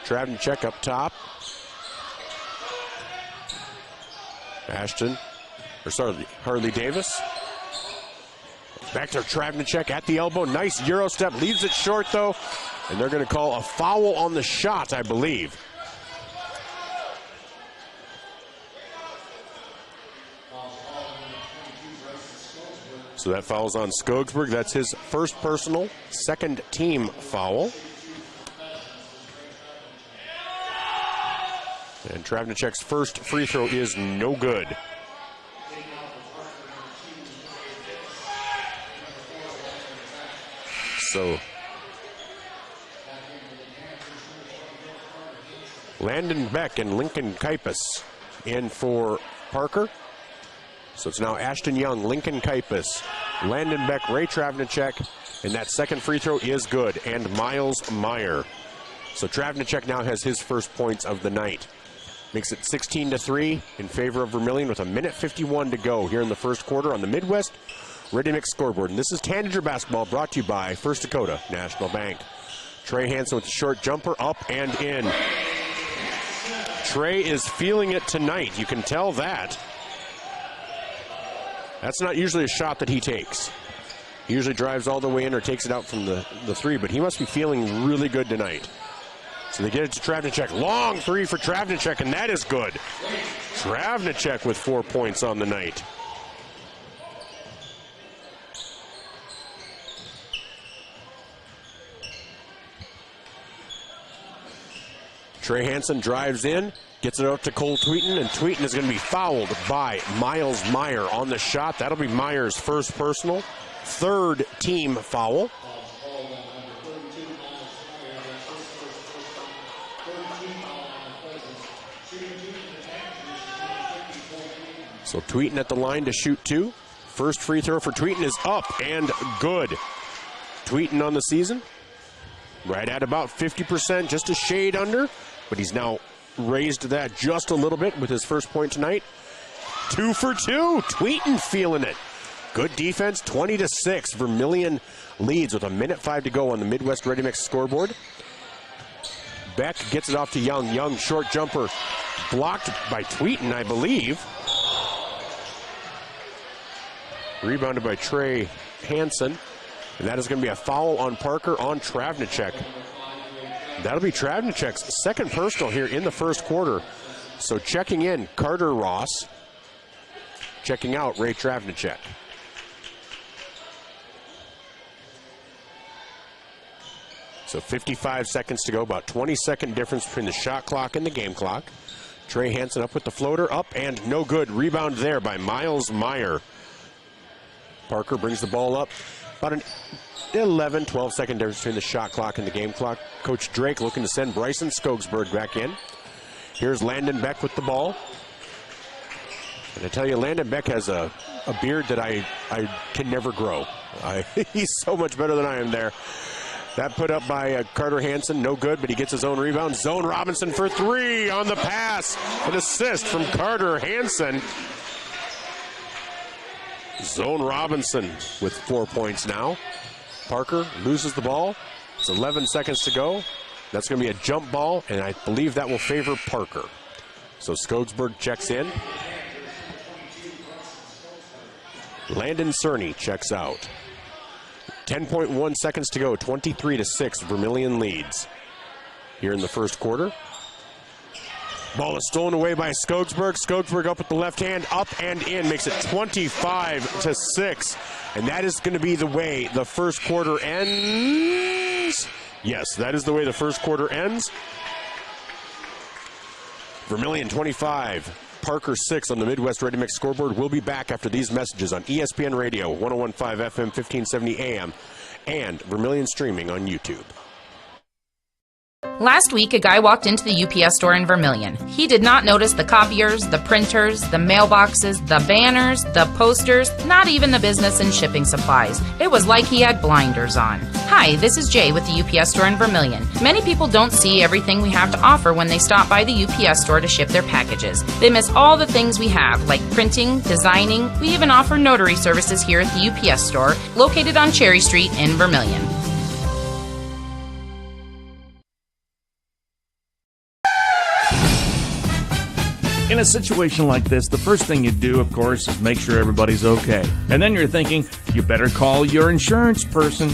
Travnicek up top. Harley Davis. Back to Travnicek at the elbow. Nice Euro step. Leaves it short, though. And they're going to call a foul on the shot, I believe. So that foul's on Skogsberg. That's his first personal, second team foul. And Travnicek's first free throw is no good. So Landon Beck and Lincoln Kipus in for Parker. So it's now Ashton Young, Lincoln Kipus, Landon Beck, Ray Travnicek, and that second free throw is good, and Miles Meyer. So Travnicek now has his first points of the night. Makes it 16-3 in favor of Vermilion with 1:51 to go here in the first quarter on the Midwest Ready Mix scoreboard. And this is Tanager basketball, brought to you by First Dakota National Bank. Trey Hansen with the short jumper, up and in. Trey is feeling it tonight. You can tell that. That's not usually a shot that he takes. He usually drives all the way in or takes it out from the three, but he must be feeling really good tonight. So they get it to Travnicek. Long three for Travnicek, and that is good. Travnicek with 4 points on the night. Trey Hansen drives in, gets it out to Cole Tweeten, and Tweeten is going to be fouled by Miles Meyer on the shot. That'll be Meyer's first personal, third team foul. So Tweeten at the line to shoot two. First free throw for Tweeten is up and good. Tweeten on the season, right at about 50%, just a shade under, but he's now raised that just a little bit with his first point tonight. 2 for 2. Tweeten feeling it. Good defense, 20-6. Vermilion leads with 1:05 to go on the Midwest Ready Mix scoreboard. Beck gets it off to Young. Young short jumper blocked by Tweeten, I believe. Rebounded by Trey Hansen. And that is going to be a foul on Parker on Travnicek. That'll be Travnicek's second personal here in the first quarter. So checking in, Carter Ross. Checking out, Ray Travnicek. So 55 seconds to go, about 20-second difference between the shot clock and the game clock. Trey Hansen up with the floater, up and no good. Rebound there by Miles Meyer. Parker brings the ball up. About an 11, 12-second difference between the shot clock and the game clock. Coach Drake looking to send Bryson Skogsberg back in. Here's Landon Beck with the ball. And I tell you, Landon Beck has a beard that I can never grow. He's so much better than I am there. That put up by Carter Hansen, no good, but he gets his own rebound. Zone Robinson for three on the pass. An assist from Carter Hansen. Zone Robinson with 4 points now. Parker loses the ball. It's 11 seconds to go. That's going to be a jump ball, and I believe that will favor Parker. So Skogsberg checks in. Landon Cerny checks out. 10.1 seconds to go, 23-6. Vermilion leads here in the first quarter. Ball is stolen away by Skogsberg. Skogsberg up with the left hand, up and in, makes it 25-6. And that is going to be the way the first quarter ends. Yes, that is the way the first quarter ends. Vermilion 25, Parker 6 on the Midwest Ready Mix scoreboard. We'll be back after these messages on ESPN Radio, 101.5 FM, 1570 AM, and Vermilion streaming on YouTube. Last week, a guy walked into the UPS store in Vermilion. He did not notice the copiers, the printers, the mailboxes, the banners, the posters, not even the business and shipping supplies. It was like he had blinders on. Hi, this is Jay with the UPS store in Vermilion. Many people don't see everything we have to offer when they stop by the UPS store to ship their packages. They miss all the things we have, like printing, designing. We even offer notary services here at the UPS store, located on Cherry Street in Vermilion. In a situation like this, the first thing you do, of course, is make sure everybody's okay. And then you're thinking, you better call your insurance person.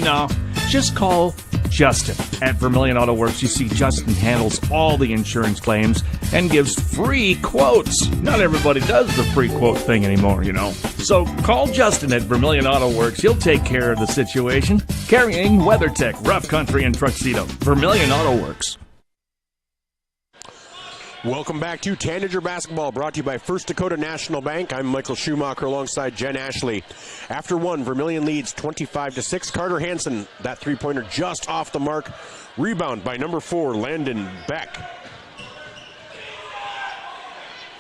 No, just call Justin. At Vermilion Auto Works, you see Justin handles all the insurance claims and gives free quotes. Not everybody does the free quote thing anymore, you know. So call Justin at Vermilion Auto Works. He'll take care of the situation. Carrying WeatherTech, Rough Country, and Tuxedo. Vermilion Auto Works. Welcome back to Tanager Basketball, brought to you by First Dakota National Bank. I'm Michael Schumacher alongside Jen Ashley. After one, Vermilion leads 25-6. Carter Hansen, that three-pointer just off the mark. Rebound by number 4, Landon Beck.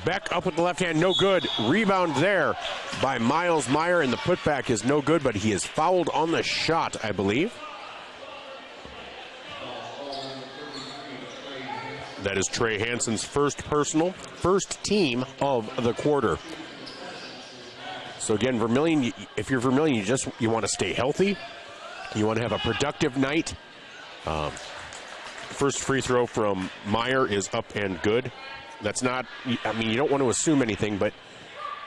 Beck up with the left hand, no good. Rebound there by Miles Meyer, and the putback is no good, but he is fouled on the shot, I believe. That is Trey Hansen's first team of the quarter. So again, Vermilion, if you're Vermilion, you want to stay healthy. You want to have a productive night. First free throw from Meyer is up and good. That's not, I mean, you don't want to assume anything, but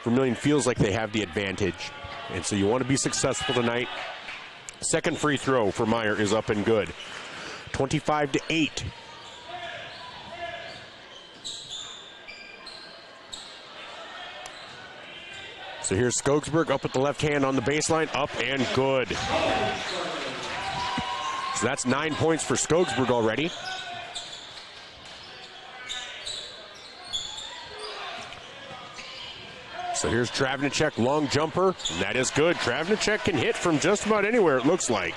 Vermilion feels like they have the advantage. And so you want to be successful tonight. Second free throw for Meyer is up and good. 25-8. So here's Skogsberg up with the left hand on the baseline, up and good. So that's 9 points for Skogsberg already. So here's Travnicek, long jumper, and that is good. Travnicek can hit from just about anywhere, it looks like.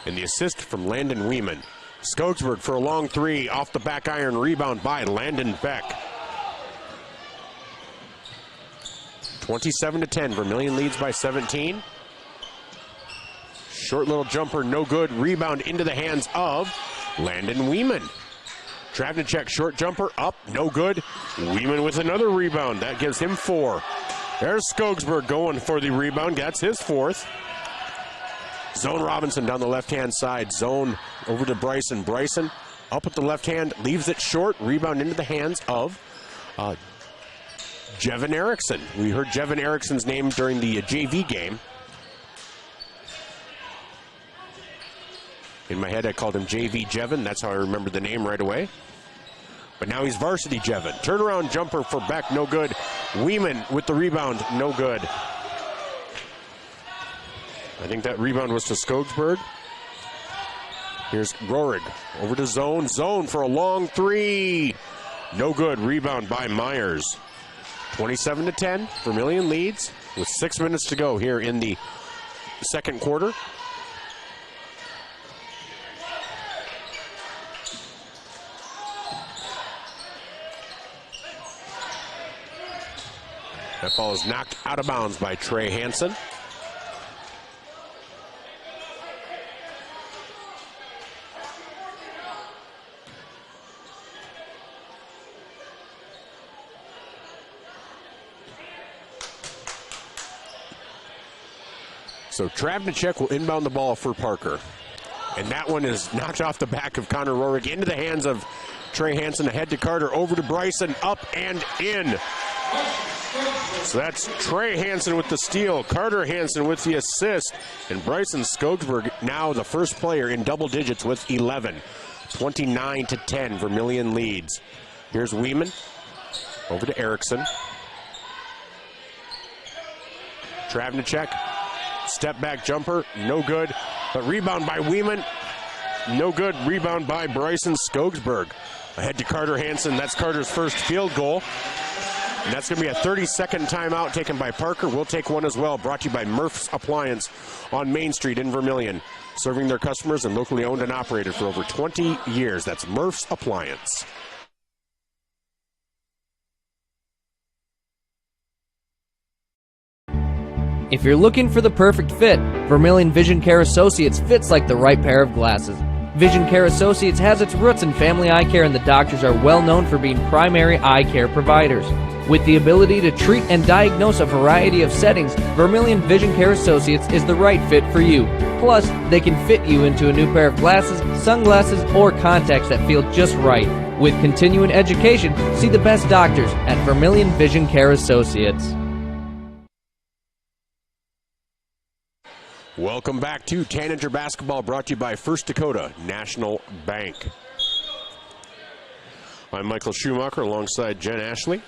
And the assist from Landon Weeman. Skogsberg for a long three, off the back iron, rebound by Landon Beck. 27-10, Vermilion leads by 17. Short little jumper, no good. Rebound into the hands of Landon Weeman. Travnicek, short jumper, up, no good. Weeman with another rebound, that gives him 4. There's Skogsberg going for the rebound, that's his 4th. Zone Robinson down the left-hand side. Zone over to Bryson. Bryson up with the left hand, leaves it short. Rebound into the hands of Jevin Erickson. We heard Jevin Erickson's name during the JV game. In my head, I called him JV Jevin. That's how I remember the name right away. But now he's varsity Jevin. Turnaround jumper for Beck, no good. Weeman with the rebound, no good. I think that rebound was to Skogsberg. Here's Rohrig over to Zone. Zone for a long three. No good. Rebound by Myers. 27-10. Vermilion leads with 6 minutes to go here in the second quarter. That ball is knocked out of bounds by Trey Hansen. So Travnicek will inbound the ball for Parker. And that one is knocked off the back of Connor Rohrig into the hands of Trey Hansen. Ahead to Carter, over to Bryson, up and in. So that's Trey Hansen with the steal, Carter Hansen with the assist, and Bryson Skogsberg now the first player in double digits with 11. 29-10, Vermilion leads. Here's Weeman, over to Erickson. Travnicek, step back jumper, no good, but rebound by Weeman, no good. Rebound by Bryson Skogsberg. Ahead to Carter Hansen, that's Carter's first field goal. And that's going to be a 30-second timeout taken by Parker. We'll take one as well, brought to you by Murph's Appliance on Main Street in Vermilion. Serving their customers and locally owned and operated for over 20 years. That's Murph's Appliance. If you're looking for the perfect fit, Vermilion Vision Care Associates fits like the right pair of glasses. Vision Care Associates has its roots in family eye care, and the doctors are well known for being primary eye care providers. With the ability to treat and diagnose a variety of settings, Vermilion Vision Care Associates is the right fit for you. Plus, they can fit you into a new pair of glasses, sunglasses, or contacts that feel just right. With continuing education, see the best doctors at Vermilion Vision Care Associates. Welcome back to Tanager Basketball, brought to you by First Dakota National Bank. I'm Michael Schumacher alongside Jen Ashley.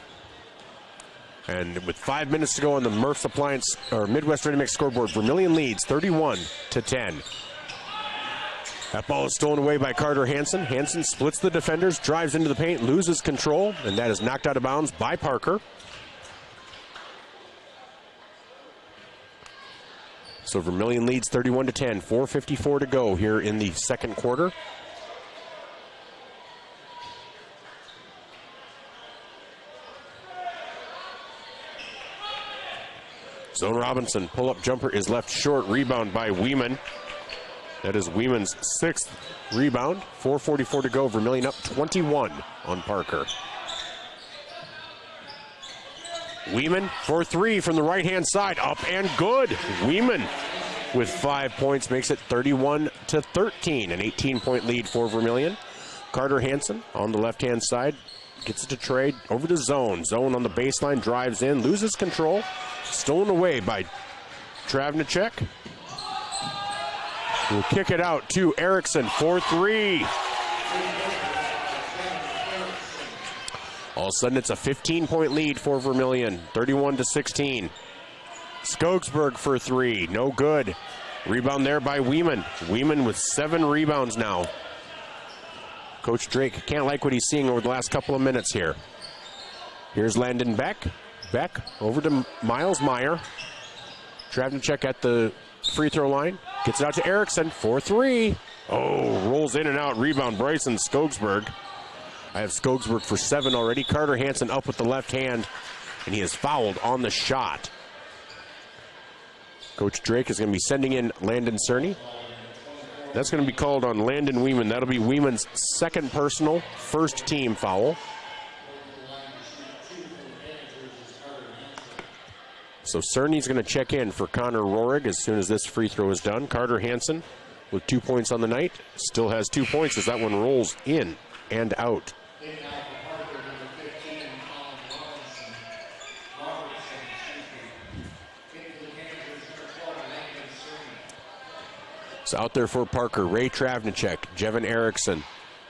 And with 5 minutes to go on the Murph's Appliance or Midwest Ready Mix scoreboard, Vermilion leads 31-10. That ball is stolen away by Carter Hansen. Hansen splits the defenders, drives into the paint, loses control, and that is knocked out of bounds by Parker. So Vermilion leads 31-10, 4:54 to go here in the second quarter. Zone Robinson, pull-up jumper is left short, rebound by Weeman. That is Weeman's 6th rebound, 4:44 to go, Vermilion up 21 on Parker. Weeman for 3 from the right-hand side, up and good. Weeman with 5 points makes it 31-13, an 18-point lead for Vermilion. Carter Hansen on the left-hand side gets it to trade over to Zone. Zone on the baseline, drives in, loses control, stolen away by Travnicek. We'll kick it out to Erickson for 3. All of a sudden, it's a 15-point lead for Vermilion, 31-16. Skogsberg for 3, no good. Rebound there by Weeman. Weeman with 7 rebounds now. Coach Drake can't like what he's seeing over the last couple of minutes here. Here's Landon Beck. Beck over to Miles Meyer. Travnicek at the free throw line. Gets it out to Erickson for 3. Oh, rolls in and out. Rebound, Bryson Skogsberg. I have Skogsberg for 7 already. Carter Hansen up with the left hand, and he is fouled on the shot. Coach Drake is going to be sending in Landon Cerny. That's going to be called on Landon Weeman. That'll be Weeman's 2nd personal, 1st team foul. So Cerny's going to check in for Connor Rohrig as soon as this free throw is done. Carter Hansen with 2 points on the night. Still has 2 points as that one rolls in and out. So out there for Parker, Ray Travnicek, Jevin Erickson,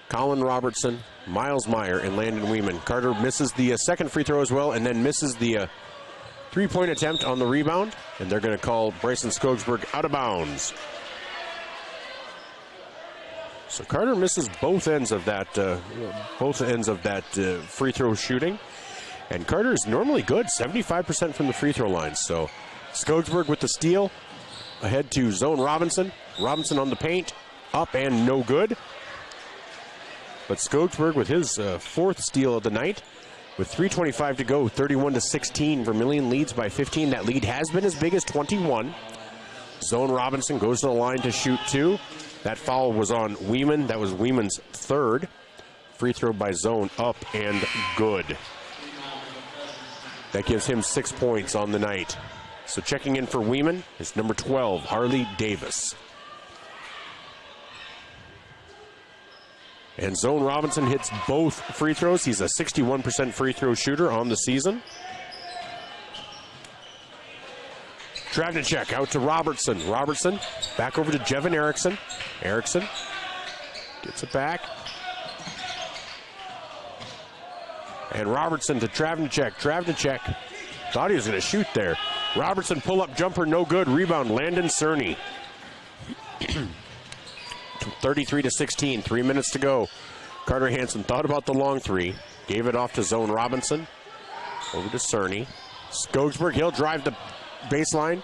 Colin Robertson, Miles Meyer, and Landon Weeman. Carter misses the 2nd free throw as well, and then misses the 3-point attempt on the rebound, and they're going to call Bryson Skogsberg out of bounds. So Carter misses both ends of that free throw shooting, and Carter is normally good, 75% from the free throw line. So Skogsberg with the steal, ahead to Zone Robinson. Robinson on the paint, up and no good. But Skogsberg with his 4th steal of the night. With 3:25 to go, 31-16. Vermilion leads by 15. That lead has been as big as 21. Zone Robinson goes to the line to shoot 2. That foul was on Weeman. That was Weeman's 3rd. Free throw by Zone, up and good. That gives him 6 points on the night. So checking in for Weeman is number 12, Harley Davis. And Zone Robinson hits both free throws. He's a 61% free throw shooter on the season. Travnicek out to Robertson. Robertson back over to Jevin Erickson. Erickson gets it back. And Robertson to Travnicek. Travnicek thought he was going to shoot there. Robertson pull-up jumper, no good. Rebound, Landon Cerny. 33-16, 3 minutes to go. Carter Hansen thought about the long 3, gave it off to Zone Robinson. Over to Cerny. Skogsberg, he'll drive the baseline.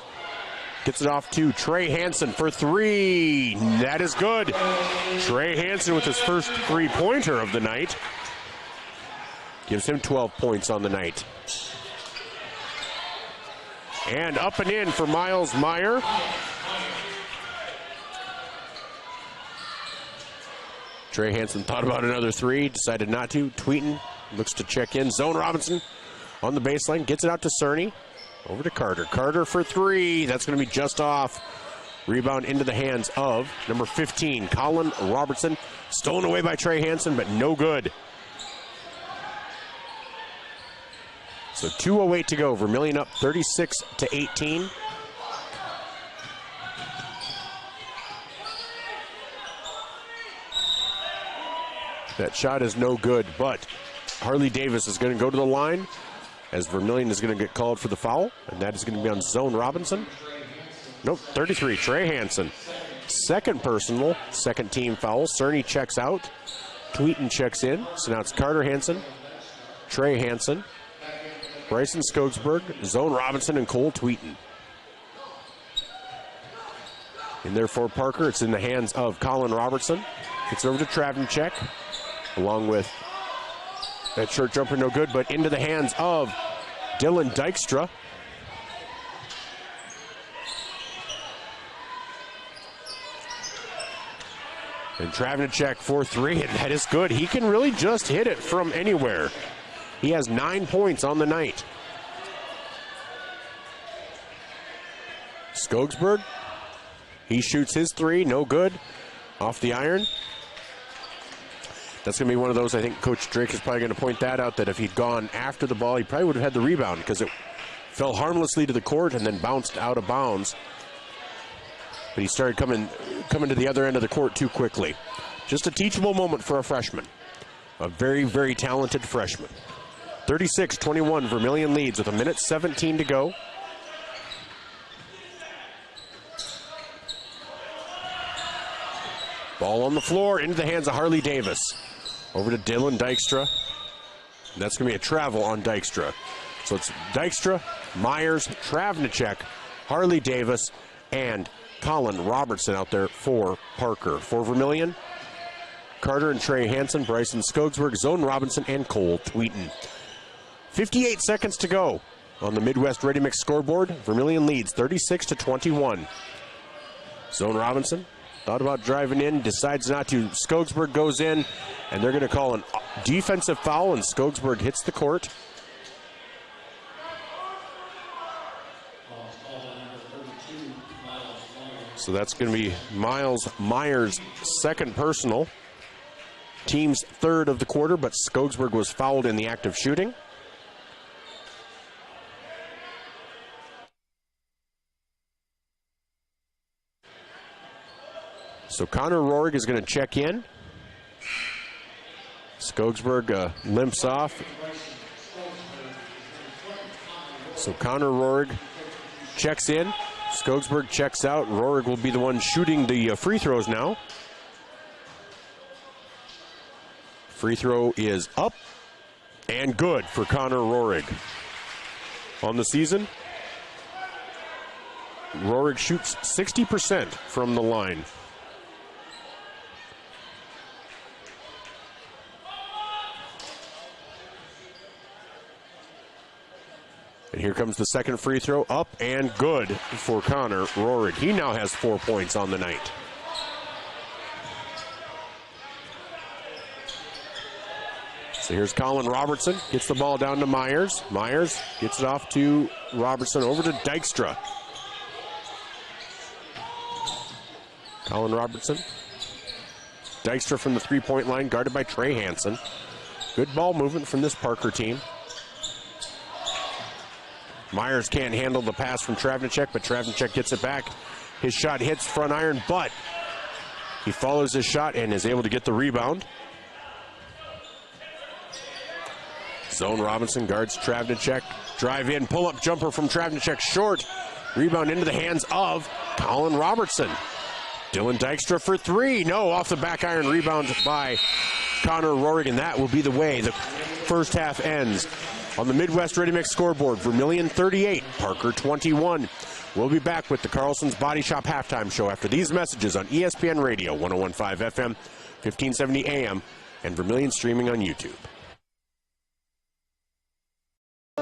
Gets it off to Trey Hansen for three. That is good. Trey Hansen with his first three-pointer of the night. Gives him 12 points on the night. And up and in for Miles Meyer. Trey Hansen thought about another three, decided not to. Tweeten looks to check in. Zone Robinson on the baseline, gets it out to Cerny. Over to Carter. Carter for three. That's going to be just off. Rebound into the hands of number 15, Colin Robertson. Stolen away by Trey Hansen, but no good. So 2:08 to go. Vermilion up 36-18. That shot is no good, but Harley Davis is going to go to the line as Vermilion is going to get called for the foul, and that is going to be on Zone Robinson. Nope, 33, Trey Hansen. Second personal, second team foul. Cerny checks out. Tweeten checks in. So now it's Carter Hansen, Trey Hansen, Bryson Skogsberg, Zone Robinson, and Cole Tweeten. In there for Parker, it's in the hands of Colin Robertson. It's over to Travnicek, along with that short jumper, no good, but into the hands of Dylan Dykstra. And Travnicek for three, and that is good. He can really just hit it from anywhere. He has 9 points on the night. Skogsberg, he shoots his three, no good. Off the iron. That's going to be one of those, I think Coach Drake is probably going to point that out, that if he'd gone after the ball, he probably would have had the rebound because it fell harmlessly to the court and then bounced out of bounds. But he started coming to the other end of the court too quickly. Just a teachable moment for a freshman. A very, very talented freshman. 36-21, Vermilion leads with 1:17 to go. Ball on the floor, into the hands of Harley Davis. Over to Dylan Dykstra. And that's going to be a travel on Dykstra. So it's Dykstra, Myers, Travnicek, Harley Davis, and Colin Robertson out there for Parker. For Vermilion, Carter and Trey Hansen, Bryson Skogsberg, Zone Robinson, and Cole Tweeten. 58 seconds to go on the Midwest Ready Mix scoreboard. Vermilion leads 36-21. Zone Robinson thought about driving in, decides not to. Skogsberg goes in, and they're going to call an defensive foul, and Skogsberg hits the court. So that's going to be Miles Myers' second personal. Team's third of the quarter, but Skogsberg was fouled in the act of shooting. So Connor Rohrig is going to check in. Skogsberg limps off. So Connor Rohrig checks in. Skogsberg checks out. Rohrig will be the one shooting the free throws now. Free throw is up and good for Connor Rohrig. On the season, Rohrig shoots 60% from the line. And here comes the second free throw, up and good for Connor Rohrig. He now has 4 points on the night. So here's Colin Robertson, gets the ball down to Myers. Myers gets it off to Robertson, over to Dykstra. Colin Robertson. Dykstra from the three-point line, guarded by Trey Hansen. Good ball movement from this Parker team. Myers can't handle the pass from Travnicek, but Travnicek gets it back. His shot hits front iron, but he follows his shot and is able to get the rebound. Zone Robinson guards Travnicek. Drive in, pull-up jumper from Travnicek, short. Rebound into the hands of Colin Robertson. Dylan Dykstra for three. No, off the back iron, rebound by Connor Rohrig, and that will be the way the first half ends On the Midwest Ready Mix scoreboard, Vermilion 38, Parker 21. We'll be back with the Carlson's Body Shop halftime show after these messages on ESPN Radio, 101.5 FM, 1570 AM, and Vermilion streaming on YouTube.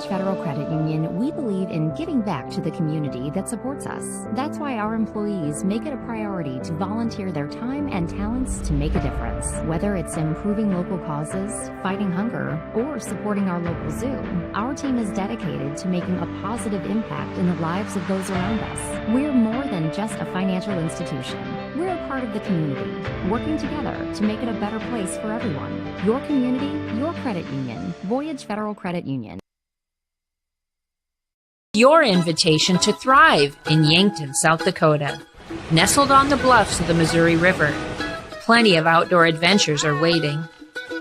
Federal Credit Union, we believe in giving back to the community that supports us. That's why our employees make it a priority to volunteer their time and talents to make a difference. Whether it's improving local causes, fighting hunger, or supporting our local zoo, our team is dedicated to making a positive impact in the lives of those around us. We're more than just a financial institution. We're a part of the community, working together to make it a better place for everyone. Your community, your credit union. Voyage Federal Credit Union. Your invitation to thrive in Yankton, South Dakota. Nestled on the bluffs of the Missouri River, plenty of outdoor adventures are waiting.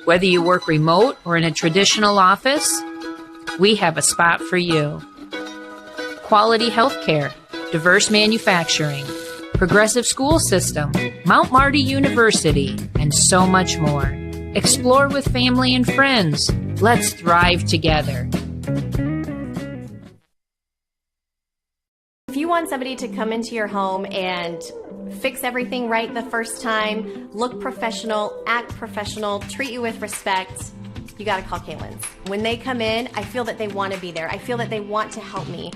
Whether you work remote or in a traditional office, we have a spot for you. Quality health care, diverse manufacturing, progressive school system, Mount Marty University, and so much more. Explore with family and friends. Let's thrive together. If you want somebody to come into your home and fix everything right the first time, look professional, act professional, treat you with respect, you got to call Kaylin's. When they come in, I feel that they want to be there. I feel that they want to help me.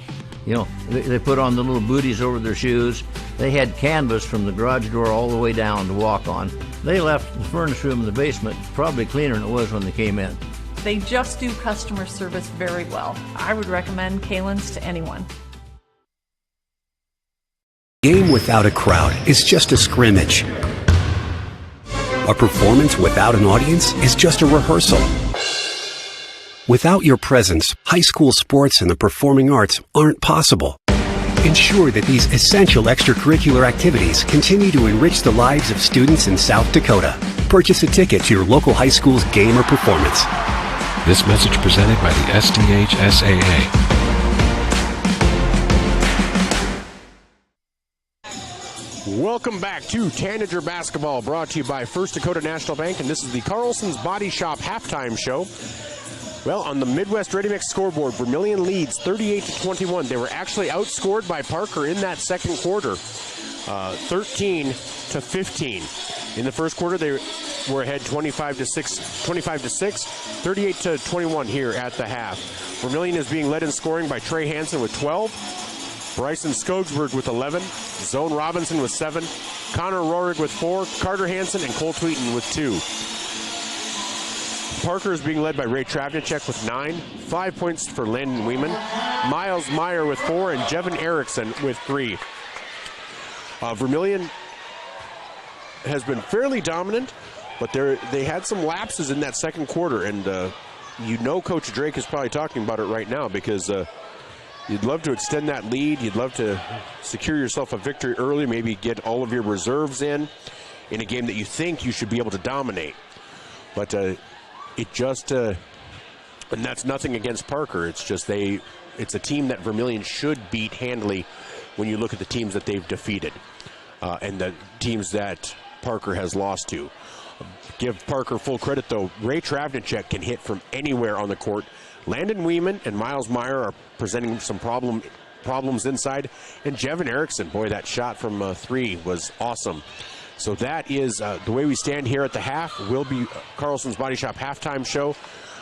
You know, they put on the little booties over their shoes. They had canvas from the garage door all the way down to walk on. They left the furnace room in the basement probably cleaner than it was when they came in. They just do customer service very well. I would recommend Kaylin's to anyone. Game without a crowd is just a scrimmage. A performance without an audience is just a rehearsal. Without your presence, high school sports and the performing arts aren't possible. Ensure that these essential extracurricular activities continue to enrich the lives of students in South Dakota. Purchase a ticket to your local high school's game or performance. This message presented by the SDHSAA. Welcome back to Tanager Basketball, brought to you by First Dakota National Bank, and this is the Carlson's Body Shop halftime show. Well, on the Midwest Ready Mix scoreboard, Vermilion leads 38-21. They were actually outscored by Parker in that second quarter, 13-15. In the first quarter, they were ahead 25-6, 38-21 here at the half. Vermilion is being led in scoring by Trey Hansen with 12. Bryson Skogsberg with 11, Zone Robinson with 7, Connor Rohrig with 4, Carter Hansen and Cole Tweeten with 2. Parker is being led by Ray Travnicek with 9, 5 points for Landon Weeman, Miles Meyer with 4, and Jevin Erickson with 3. Vermilion has been fairly dominant, but they had some lapses in that second quarter, and you know Coach Drake is probably talking about it right now because you'd love to extend that lead. You'd love to secure yourself a victory early, maybe get all of your reserves in a game that you think you should be able to dominate. But it just, and that's nothing against Parker. It's just it's a team that Vermilion should beat handily when you look at the teams that they've defeated and the teams that Parker has lost to. Give Parker full credit, though. Ray Travnicek can hit from anywhere on the court. Landon Weeman and Miles Meyer are presenting some problems inside. And Jevin Erickson, boy, that shot from 3 was awesome. So that is the way we stand here at the half. Will be Carlson's Body Shop halftime show.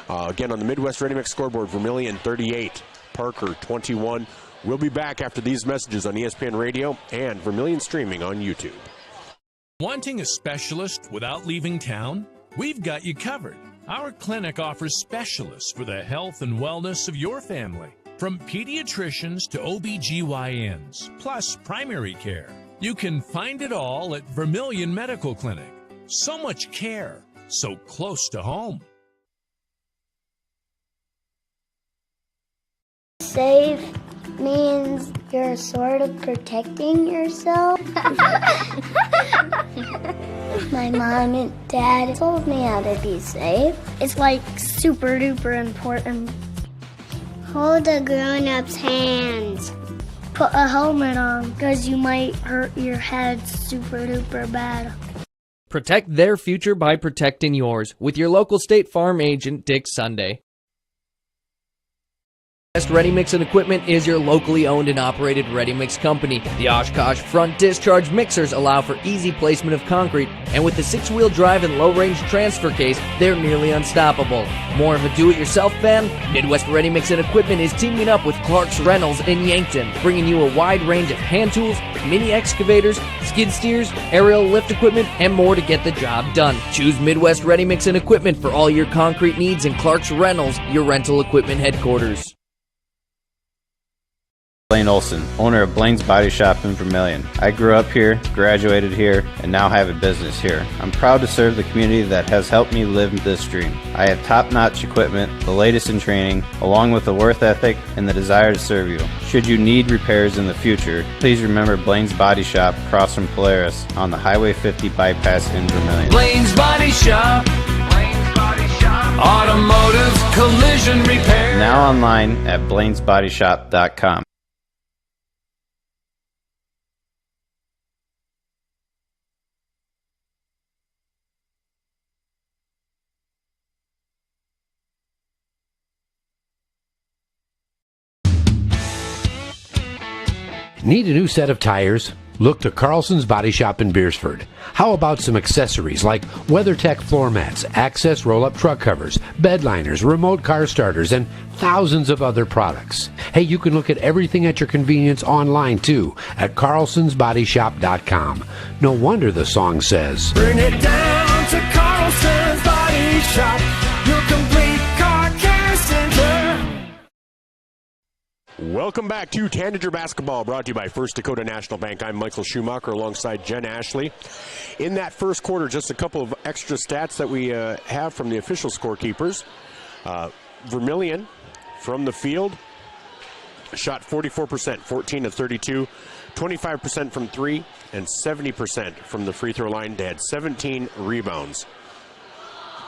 Again, on the Midwest Ready Mix scoreboard, Vermilion 38, Parker 21. We'll be back after these messages on ESPN Radio and Vermilion streaming on YouTube. Wanting a specialist without leaving town? We've got you covered. Our clinic offers specialists for the health and wellness of your family, from pediatricians to OBGYNs, plus primary care. You can find it all at Vermilion Medical Clinic. So much care, so close to home. Safe means you're sort of protecting yourself. My mom and dad told me how to be safe. It's like super duper important. Hold a grown-up's hands. Put a helmet on because you might hurt your head super duper bad. Protect their future by protecting yours with your local State Farm agent, Dick Sunday. Ready Mix and Equipment is your locally owned and operated ready mix company. The Oshkosh front discharge mixers allow for easy placement of concrete, and with the 6-wheel drive and low-range transfer case, they're nearly unstoppable. More of a do-it-yourself fan? Midwest Ready Mix and Equipment is teaming up with Clark's Reynolds in Yankton, bringing you a wide range of hand tools, mini excavators, skid steers, aerial lift equipment, and more to get the job done. Choose Midwest Ready Mix and Equipment for all your concrete needs, and Clark's Reynolds, your rental equipment headquarters. Blaine Olson, owner of Blaine's Body Shop in Vermilion. I grew up here, graduated here, and now have a business here. I'm proud to serve the community that has helped me live this dream. I have top-notch equipment, the latest in training, along with a work ethic and the desire to serve you. Should you need repairs in the future, please remember Blaine's Body Shop across from Polaris on the Highway 50 bypass in Vermilion. Blaine's Body Shop. Automotive collision repair. Now online at blainesbodyshop.com. Need a new set of tires? Look to Carlson's Body Shop in Beersford. How about some accessories like WeatherTech floor mats, access roll-up truck covers, bed liners, remote car starters, and thousands of other products. Hey, you can look at everything at your convenience online too at carlsonsbodyshop.com. No wonder the song says, Bring it down to Carlson's Body Shop, your complete car care center. Welcome back to Tanager Basketball, brought to you by First Dakota National Bank. I'm Michael Schumacher alongside Jen Ashley. In that first quarter, just a couple of extra stats that we have from the official scorekeepers. Vermilion, from the field, shot 44%, 14 of 32, 25% from three, and 70% from the free throw line. They had 17 rebounds.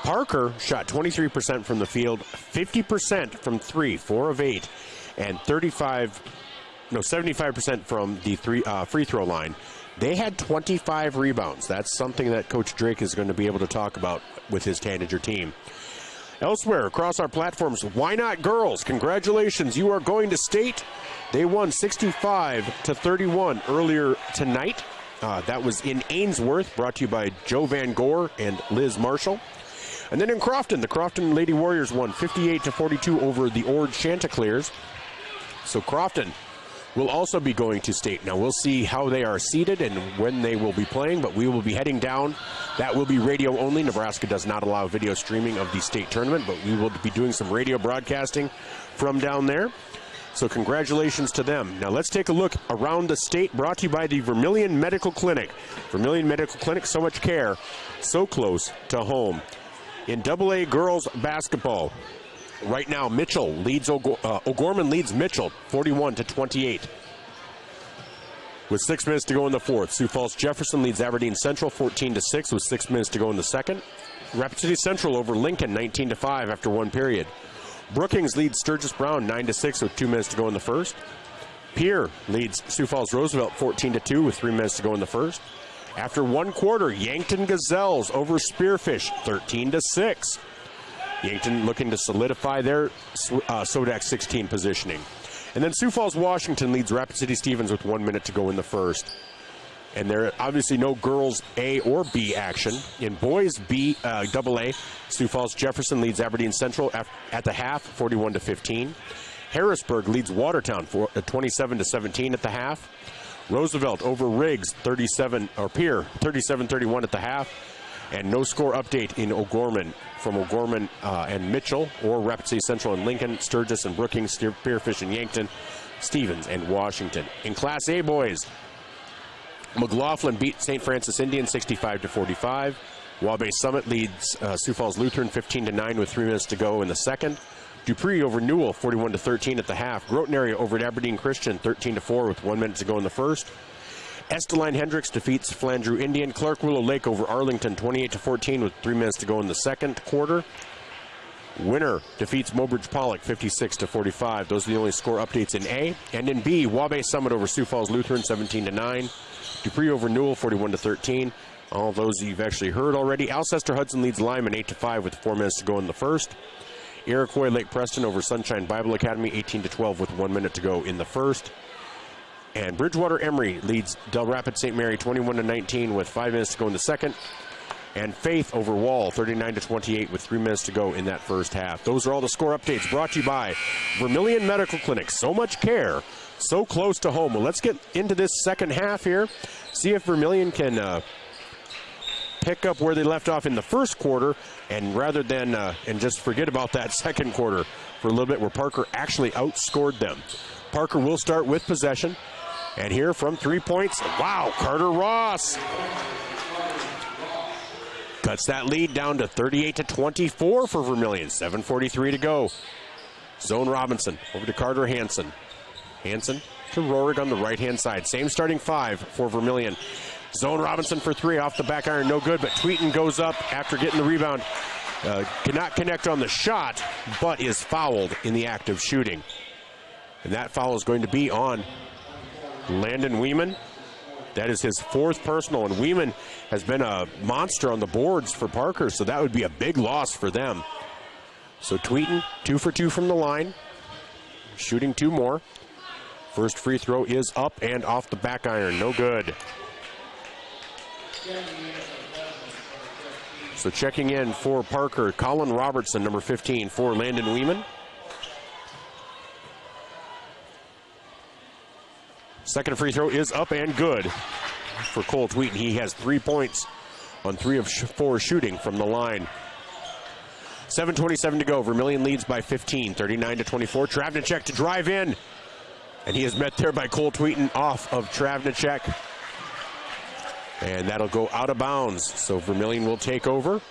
Parker shot 23% from the field, 50% from three, 4 of 8. And 75% from the free throw line. They had 25 rebounds. That's something that Coach Drake is going to be able to talk about with his Tanager team. Elsewhere, across our platforms, Why Not Girls? Congratulations, you are going to state. They won 65-31 earlier tonight. That was in Ainsworth, brought to you by Joe Van Gore and Liz Marshall. And then in Crofton, the Crofton Lady Warriors won 58-42 over the Ord Chanticleers. So Crofton will also be going to state. Now we'll see how they are seeded and when they will be playing, but we will be heading down. That will be radio only. Nebraska does not allow video streaming of the state tournament, but we will be doing some radio broadcasting from down there. So congratulations to them. Now let's take a look around the state, brought to you by the Vermilion Medical Clinic. Vermilion Medical Clinic, so much care, so close to home. In AA girls basketball, right now, Mitchell leads O'Gorman leads Mitchell 41-28. With 6 minutes to go in the fourth, Sioux Falls Jefferson leads Aberdeen Central 14-6 with 6 minutes to go in the second. Rapid City Central over Lincoln 19-5 after one period. Brookings leads Sturgis Brown 9-6 with 2 minutes to go in the first. Pierre leads Sioux Falls Roosevelt 14-2 with 3 minutes to go in the first. After one quarter, Yankton Gazelles over Spearfish 13-6. Yankton looking to solidify their SODAC 16 positioning. And then Sioux Falls Washington leads Rapid City Stevens with 1 minute to go in the first. And there are obviously no girls A or B action. In boys B, AA, Sioux Falls Jefferson leads Aberdeen Central at the half, 41-15. Harrisburg leads Watertown 27-17 at the half. Roosevelt over Riggs 37-31 at the half. And no score update in O'Gorman from O'Gorman and Mitchell, or Rapid City Central and Lincoln, Sturgis and Brookings, Spearfish and Yankton, Stevens and Washington. In Class A boys, McLaughlin beat St. Francis Indian 65-45. Wabash Summit leads Sioux Falls Lutheran 15-9 with 3 minutes to go in the second. Dupree over Newell 41-13 at the half. Groton area over at Aberdeen Christian 13-4 with 1 minute to go in the first. Esteline Hendricks defeats Flandreau Indian. Clark Willow Lake over Arlington 28-14 with 3 minutes to go in the second quarter. Winner defeats Mobridge Pollock 56-45. Those are the only score updates in A. And in B, Wabash Summit over Sioux Falls Lutheran 17-9. Dupree over Newell 41-13. All those you've actually heard already. Alcester Hudson leads Lyman 8-5 with 4 minutes to go in the first. Iroquois Lake Preston over Sunshine Bible Academy, 18-12 with 1 minute to go in the first. And Bridgewater Emory leads Del Rapids St. Mary 21-19 with 5 minutes to go in the second. And Faith over Wall 39-28 with 3 minutes to go in that first half. Those are all the score updates brought to you by Vermilion Medical Clinic. So much care, so close to home. Well, let's get into this second half here. See if Vermilion can pick up where they left off in the first quarter, and rather than and just forget about that second quarter for a little bit where Parker actually outscored them. Parker will start with possession. And here from 3 points, wow, Carter Ross cuts that lead down to 38-24 for Vermilion. 7:43 to go. Zone Robinson over to Carter Hansen. Hansen to Rorig on the right-hand side. Same starting 5 for Vermilion. Zone Robinson for 3 off the back iron, no good, but Tweeten goes up after getting the rebound. Cannot connect on the shot, but is fouled in the act of shooting. And that foul is going to be on Landon Weeman. That is his 4th personal, and Weeman has been a monster on the boards for Parker, so that would be a big loss for them. So Tweeten, 2 for 2 from the line, shooting 2 more. First free throw is up and off the back iron, no good. So checking in for Parker, Colin Robertson, number 15, for Landon Weeman. Second free throw is up and good for Cole Tweeten. He has 3 points on 3 of 4 shooting from the line. 7:27 to go. Vermilion leads by 15, 39-24. Travnicek to drive in. And he is met there by Cole Tweeten off of Travnicek. And that'll go out of bounds. So Vermilion will take over.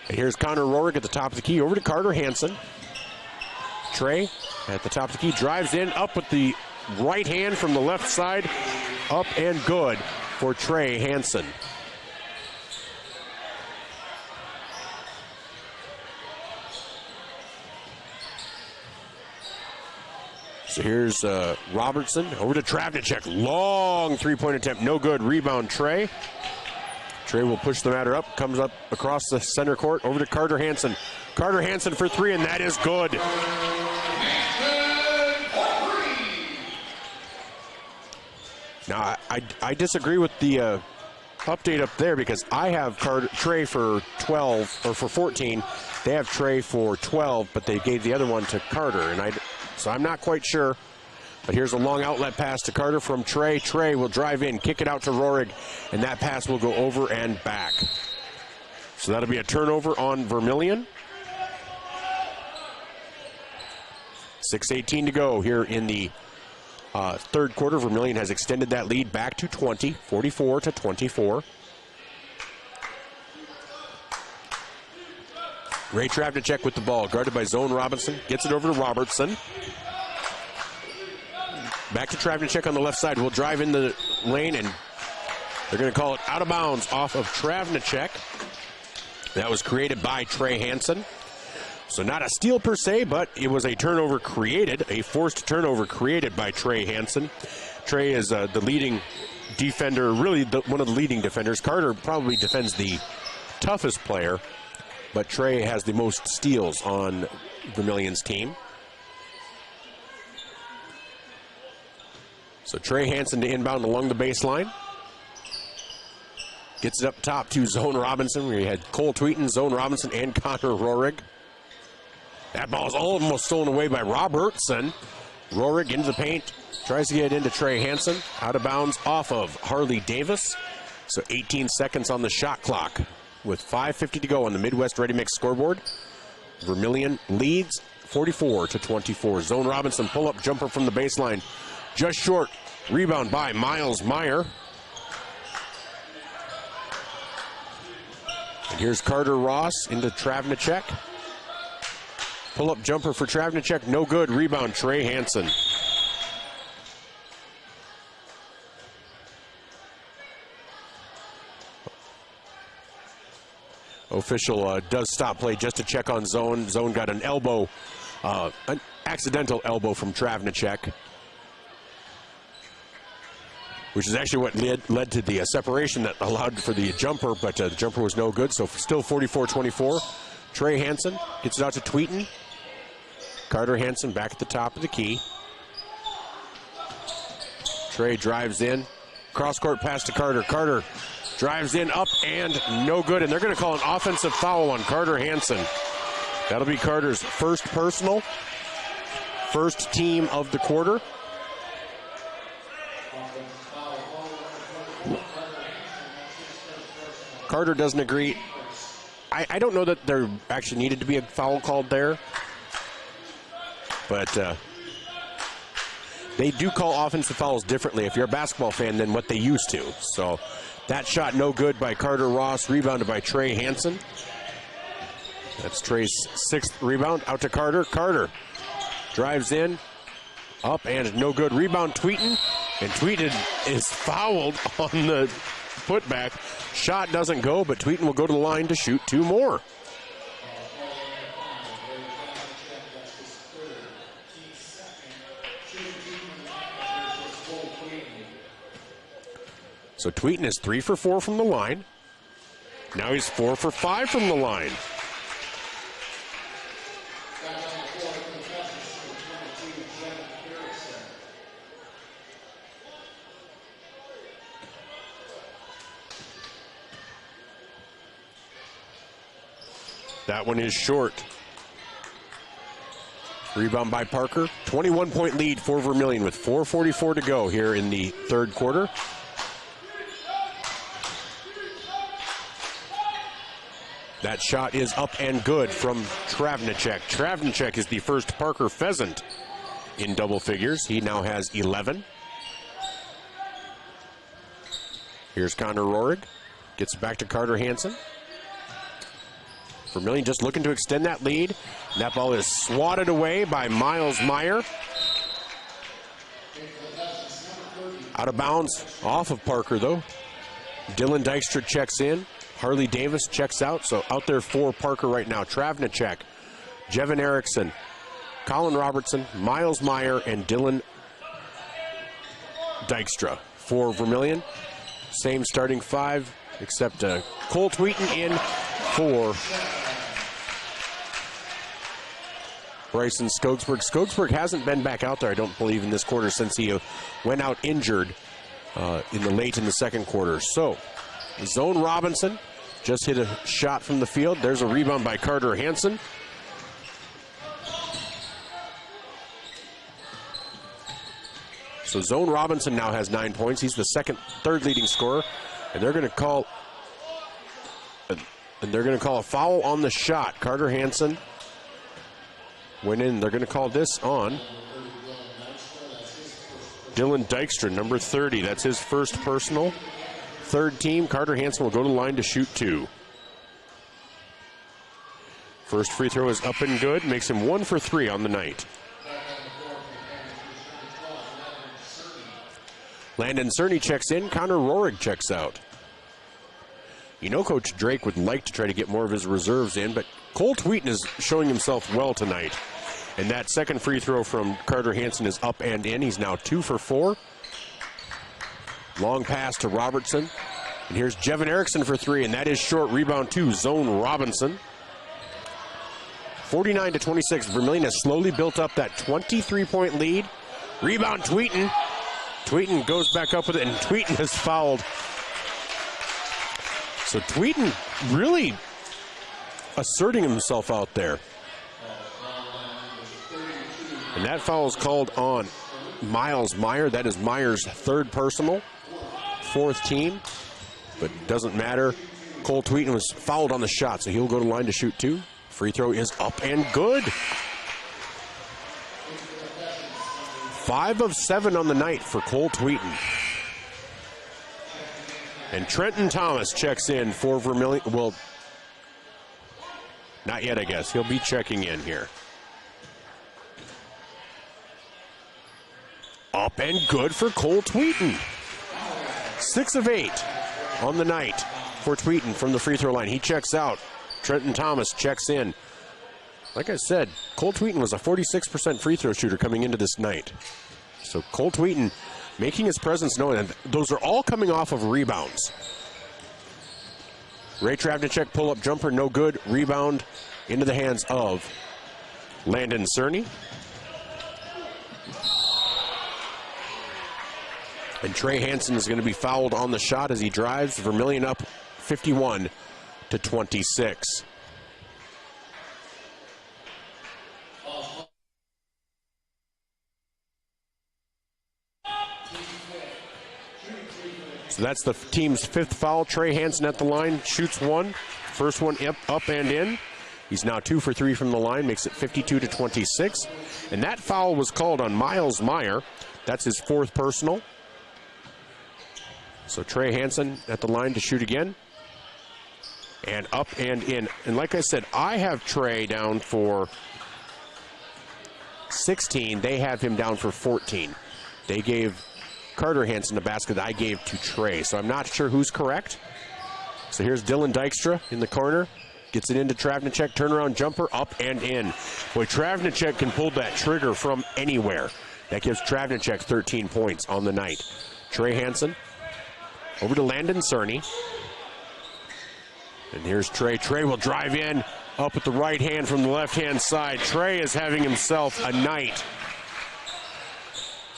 And here's Connor Rorig at the top of the key over to Carter Hansen. Trey at the top of the key drives in, up with the right hand from the left side. Up and good for Trey Hansen. So here's Robertson over to Travnicek. Long three-point attempt, no good. Rebound Trey. Trey will push the matter up, comes up across the center court over to Carter Hansen. Carter Hansen for 3, and that is good. Now, I disagree with the update up there because I have Trey for 12, or for 14. They have Trey for 12, but they gave the other one to Carter, and so I'm not quite sure. But here's a long outlet pass to Carter from Trey. Trey will drive in, kick it out to Rorig, and that pass will go over and back. So that'll be a turnover on Vermilion. 6:18 to go here in the third quarter. Vermilion has extended that lead back to 20, 44-24. Ray Travnicek with the ball, guarded by Zone Robinson. Gets it over to Robertson. Back to Travnicek on the left side. Will drive in the lane, and they're going to call it out of bounds off of Travnicek. That was created by Trey Hansen. So not a steal per se, but it was a turnover created, a forced turnover created by Trey Hansen. Trey is the leading defender, really one of the leading defenders. Carter probably defends the toughest player, but Trey has the most steals on Vermilion's team. So Trey Hansen to inbound along the baseline. Gets it up top to Zone Robinson, where he had Cole Tweeten, Zone Robinson, and Connor Rorig. That ball is almost stolen away by Robertson. Rorig into the paint, tries to get into Trey Hansen. Out of bounds off of Harley Davis. So 18 seconds on the shot clock with 5:50 to go on the Midwest Ready Mix scoreboard. Vermilion leads 44-24. Zone Robinson pull-up jumper from the baseline. Just short. Rebound by Miles Meyer. And here's Carter Ross into Travnicek. Pull-up jumper for Travnicek, no good. Rebound, Trey Hansen. Official does stop play just to check on Zone. Zone got an elbow, an accidental elbow from Travnicek. which is actually what led to the separation that allowed for the jumper, but the jumper was no good, so still 44-24. Trey Hansen gets it out to Tweeten. Carter Hansen back at the top of the key. Trey drives in. Cross-court pass to Carter. Carter drives in, up, and no good. And they're going to call an offensive foul on Carter Hansen. That'll be Carter's first personal, first team of the quarter. Carter doesn't agree. I don't know that there actually needed to be a foul called there. But they do call offensive fouls differently if you're a basketball fan than what they used to. So that shot no good by Carter Ross, rebounded by Trey Hansen. That's Trey's 6th rebound. Out to Carter. Carter drives in, up, and no good. Rebound Tweeten, and Tweeten is fouled on the putback. Shot doesn't go, but Tweeten will go to the line to shoot 2 more. So Tweeten is 3 for 4 from the line. Now he's 4 for 5 from the line. That one is short. Rebound by Parker. 21-point lead for Vermilion with 4:44 to go here in the 3rd quarter. That shot is up and good from Travnicek. Travnicek is the first Parker Pheasant in double figures. He now has 11. Here's Connor Rohrig. Gets back to Carter Hansen. Vermilion just looking to extend that lead. That ball is swatted away by Miles Meyer. Out of bounds off of Parker, though. Dylan Dykstra checks in. Harley Davis checks out, so out there for Parker right now. Travnicek, Jevin Erickson, Colin Robertson, Miles Meyer, and Dylan Dykstra for Vermilion. Same starting 5, except Cole Tweeten in for Bryson Skogsberg. Skogsberg hasn't been back out there, I don't believe, in this quarter since he went out injured late in the 2nd quarter. So, Zone Robinson just hit a shot from the field. There's a rebound by Carter Hansen. So Zone Robinson now has 9 points. He's the third leading scorer, and they're going to call a foul on the shot. Carter Hansen went in. They're going to call this on Dylan Dykstra, number 30. That's his first personal. 3rd team. Carter Hansen will go to the line to shoot 2. First free throw is up and good. Makes him 1 for 3 on the night. Landon Cerny checks in. Connor Rohrig checks out. You know Coach Drake would like to try to get more of his reserves in, but Cole Tweeten is showing himself well tonight. And that 2nd free throw from Carter Hansen is up and in. He's now 2 for 4. Long pass to Robertson. And here's Jevin Erickson for 3, and that is short. Rebound to Zone Robinson. 49-26. Vermilion has slowly built up that 23-point lead. Rebound Tweeten. Tweeten goes back up with it, and Tweeten is fouled. So Tweeten really asserting himself out there. And that foul is called on Miles Meyer. That is Meyer's 3rd personal. 4th team, but doesn't matter. Cole Tweeten was fouled on the shot, so he'll go to the line to shoot 2. Free throw is up and good. 5 of 7 on the night for Cole Tweeten. And Trenton Thomas checks in for Vermilion. Well, not yet, I guess. He'll be checking in here. Up and good for Cole Tweeten. 6 of 8 on the night for Tweeten from the free throw line. He checks out. Trenton Thomas checks in. Like I said, Cole Tweeten was a 46% free throw shooter coming into this night. So Cole Tweeten making his presence known. And those are all coming off of rebounds. Ray Travnicek, pull-up jumper, no good. Rebound into the hands of Landon Cerny. And Trey Hansen is going to be fouled on the shot as he drives. Vermilion up 51-26. So that's the team's 5th foul. Trey Hansen at the line, shoots one. First one up and in. He's now 2 for 3 from the line, makes it 52-26. And that foul was called on Miles Meyer. That's his 4th personal. So Trey Hansen at the line to shoot again. And up and in. And like I said, I have Trey down for 16. They have him down for 14. They gave Carter Hansen the basket that I gave to Trey. So I'm not sure who's correct. So here's Dylan Dykstra in the corner. Gets it into Travnicek. Turnaround jumper up and in. Boy, Travnicek can pull that trigger from anywhere. That gives Travnicek 13 points on the night. Trey Hansen over to Landon Cerny. And here's Trey. Trey will drive in up with the right hand from the left-hand side. Trey is having himself a night.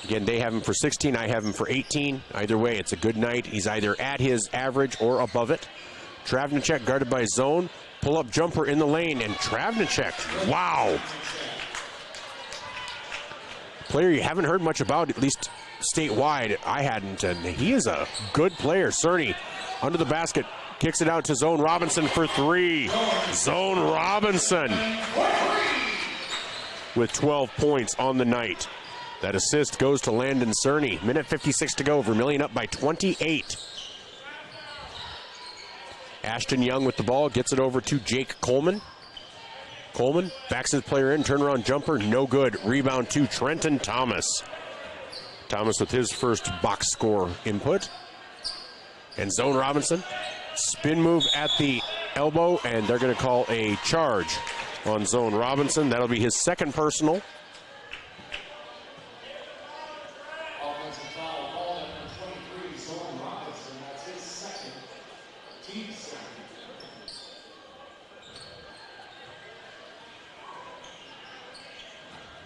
Again, they have him for 16. I have him for 18. Either way, it's a good night. He's either at his average or above it. Travnicek guarded by zone. Pull-up jumper in the lane, and Travnicek, wow. Player you haven't heard much about, at least statewide. I hadn't, and he is a good player. Cerny under the basket, kicks it out to Zone Robinson for 3. Zone Robinson with 12 points on the night. That assist goes to Landon Cerny. Minute 56 to go. Vermilion up by 28. Ashton Young with the ball, gets it over to Jake Coleman. Coleman backs his player in, turnaround jumper, no good. Rebound to Trenton Thomas. Thomas with his first box score input. And Zone Robinson, spin move at the elbow, and they're going to call a charge on Zone Robinson. That'll be his 2nd personal.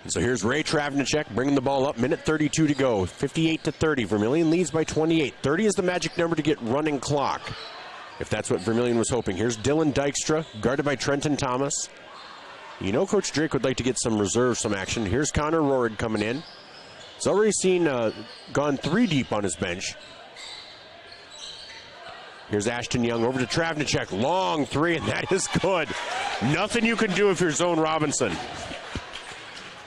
So here's Ray Travnicek bringing the ball up. Minute 32 to go. 58-30. Vermilion leads by 28. 30 is the magic number to get running clock, if that's what Vermilion was hoping. Here's Dylan Dykstra, guarded by Trenton Thomas. You know Coach Drake would like to get some reserve, some action. Here's Connor Rorig coming in. He's already gone 3 deep on his bench. Here's Ashton Young over to Travnicek. Long 3, and that is good. Nothing you can do if you're Zone Robinson.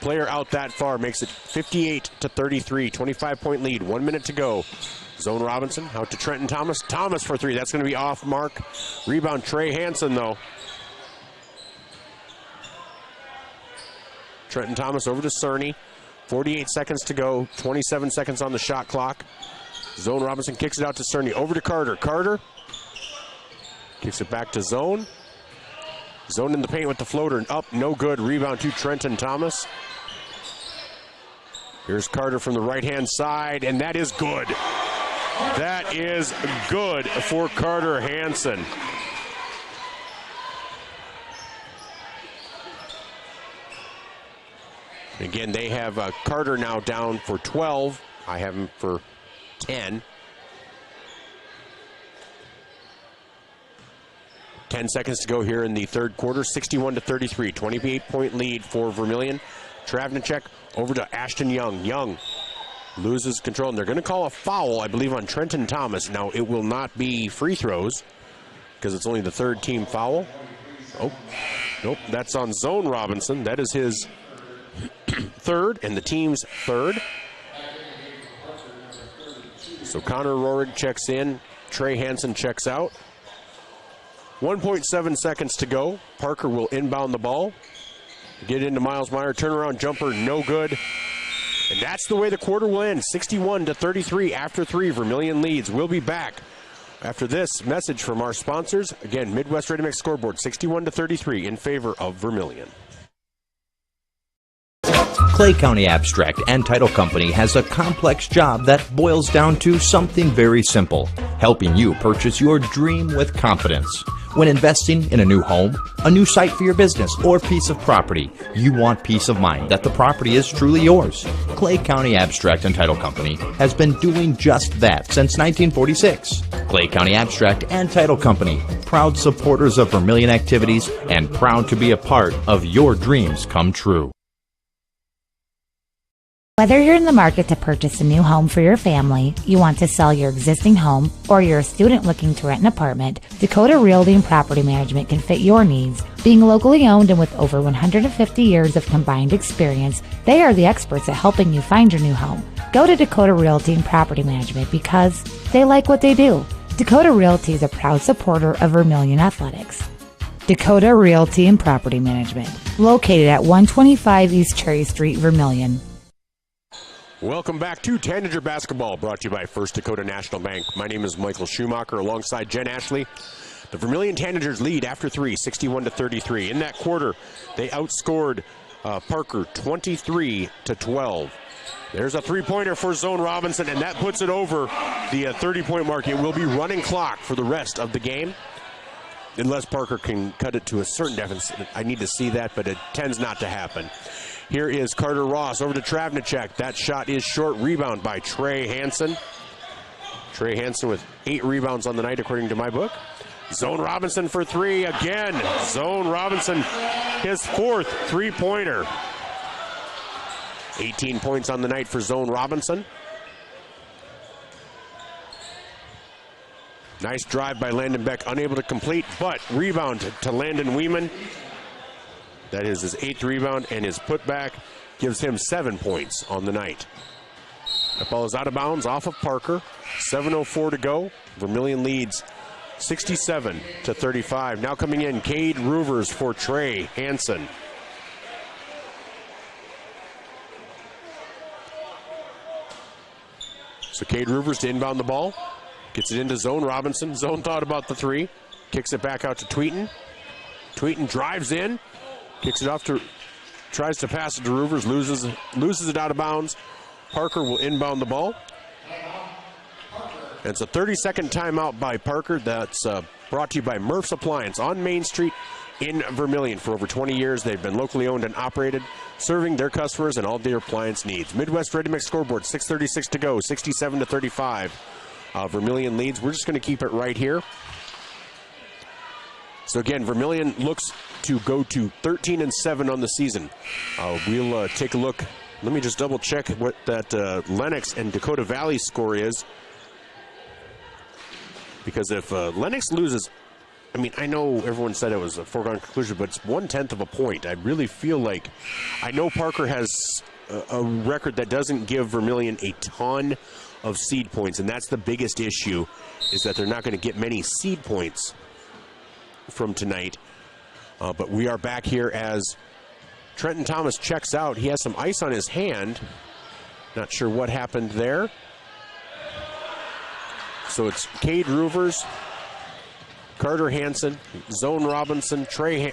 Player out that far makes it 58-33, 25-point lead, 1 minute to go. Zone Robinson out to Trenton Thomas. Thomas for 3, that's going to be off mark. Rebound Trey Hansen though. Trenton Thomas over to Cerny. 48 seconds to go, 27 seconds on the shot clock. Zone Robinson kicks it out to Cerny, over to Carter. Carter kicks it back to Zone. Zone in the paint with the floater, up, no good. Rebound to Trenton Thomas. Here's Carter from the right-hand side, and that is good. That is good for Carter Hansen. Again, they have Carter now down for 12. I have him for 10. 10 seconds to go here in the 3rd quarter. 61-33, 28-point lead for Vermilion. Travnicek over to Ashton Young. Young loses control, and they're going to call a foul, I believe, on Trenton Thomas. Now, it will not be free throws because it's only the 3rd team foul. Oh, nope, that's on Zone Robinson. That is his 3rd and the team's 3rd. So Connor Rorig checks in. Trey Hansen checks out. 1.7 seconds to go. Parker will inbound the ball. Get into Miles Meyer. Turnaround jumper, no good. And that's the way the quarter will end. 61-33 after 3. Vermilion leads. We'll be back after this message from our sponsors. Again, Midwest Ready Mix scoreboard, 61-33 in favor of Vermilion. Clay County Abstract and Title Company has a complex job that boils down to something very simple, helping you purchase your dream with confidence. When investing in a new home, a new site for your business, or piece of property, you want peace of mind that the property is truly yours. Clay County Abstract and Title Company has been doing just that since 1946. Clay County Abstract and Title Company, proud supporters of Vermilion activities and proud to be a part of your dreams come true. Whether you're in the market to purchase a new home for your family, you want to sell your existing home, or you're a student looking to rent an apartment, Dakota Realty and Property Management can fit your needs. Being locally owned and with over 150 years of combined experience, they are the experts at helping you find your new home. Go to Dakota Realty and Property Management because they like what they do. Dakota Realty is a proud supporter of Vermilion Athletics. Dakota Realty and Property Management, located at 125 East Cherry Street, Vermilion. Welcome back to Tanager Basketball, brought to you by First Dakota National Bank. My name is Michael Schumacher, alongside Jen Ashley. The Vermilion Tanagers lead after 3, 61-33. In that quarter, they outscored Parker 23-12. There's a three-pointer for Zone Robinson, and that puts it over the 30-point mark. It will be running clock for the rest of the game, unless Parker can cut it to a certain deficit. I need to see that, but it tends not to happen. Here is Carter Ross over to Travnicek. That shot is short. Rebound by Trey Hansen. Trey Hansen with 8 rebounds on the night, according to my book. Zone Robinson for 3 again. Zone Robinson, his 4th three-pointer. 18 points on the night for Zone Robinson. Nice drive by Landon Beck, unable to complete, but rebound to Landon Weeman. That is his 8th rebound, and his putback gives him 7 points on the night. That ball is out of bounds off of Parker. 7:04 to go. Vermilion leads 67-35. Now coming in, Cade Roovers for Trey Hansen. So Cade Roovers to inbound the ball. Gets it into Zone Robinson. Zone thought about the 3. Kicks it back out to Tweeten. Tweeten drives in. Kicks it off to, tries to pass it to Roovers, loses it out of bounds. Parker will inbound the ball. And it's a 30-second timeout by Parker. That's brought to you by Murph's Appliance on Main Street in Vermilion. For over 20 years, they've been locally owned and operated, serving their customers and all their appliance needs. Midwest Ready Mix scoreboard, 6:36 to go, 67-35. Vermilion leads. We're just going to keep it right here. So again, Vermilion looks to go to 13-7 on the season. We'll take a look. Let me just double check what that Lennox and Dakota Valley score is. Because if Lennox loses, I mean, I know everyone said it was a foregone conclusion, but it's 1/10 of a point. I really feel like, I know Parker has a record that doesn't give Vermilion a ton of seed points, and that's the biggest issue, is that they're not going to get many seed points from tonight. But we are back here as Trenton Thomas checks out. He has some ice on his hand. Not sure what happened there. So it's Cade Roovers, Carter Hansen, Zone Robinson, Connor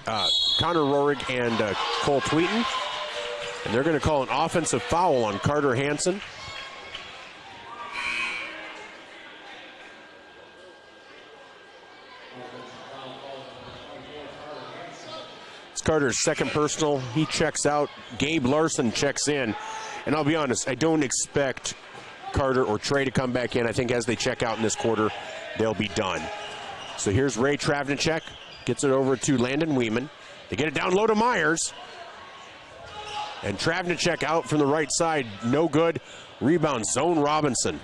Rorig, and Cole Tweeten. And they're going to call an offensive foul on Carter Hansen. It's Carter's second personal. He checks out. Gabe Larson checks in. And I'll be honest, I don't expect Carter or Trey to come back in. I think as they check out in this quarter, they'll be done. So here's Ray Travnicek. Gets it over to Landon Weeman. They get it down low to Myers. And Travnicek out from the right side. No good. Rebound, Zone Robinson.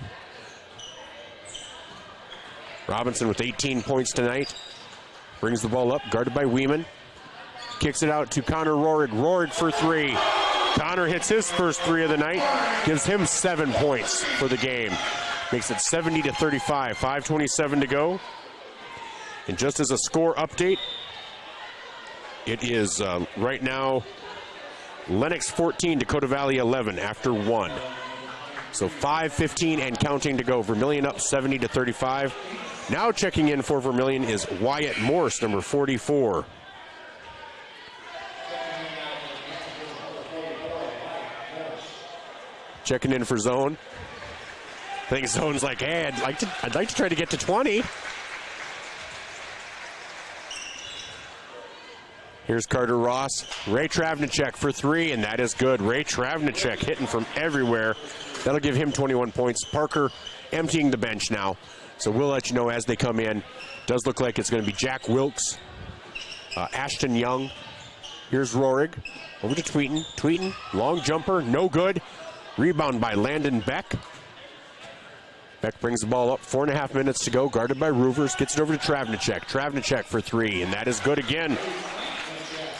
Robinson with 18 points tonight. Brings the ball up, guarded by Weeman. Kicks it out to Connor Rorig. Rorig for 3. Connor hits his first 3 of the night. Gives him 7 points for the game. Makes it 70-35. 5:27 to go. And just as a score update, it is right now Lennox 14, Dakota Valley 11 after 1. So 5:15 and counting to go. Vermilion up 70-35. Now checking in for Vermilion is Wyatt Morse, number 44. Checking in for Zone. I think Zone's like, hey, I'd like to try to get to 20. Here's Carter Ross. Ray Travnicek for 3, and that is good. Ray Travnicek hitting from everywhere. That'll give him 21 points. Parker emptying the bench now. So we'll let you know as they come in. Does look like it's going to be Jack Wilkes, Ashton Young. Here's Rohrig. Over to Tweeten. Tweeten, long jumper, no good. Rebound by Landon Beck. Beck brings the ball up, 4.5 minutes to go, guarded by Roovers. Gets it over to Travnicek. Travnicek for 3, and that is good again.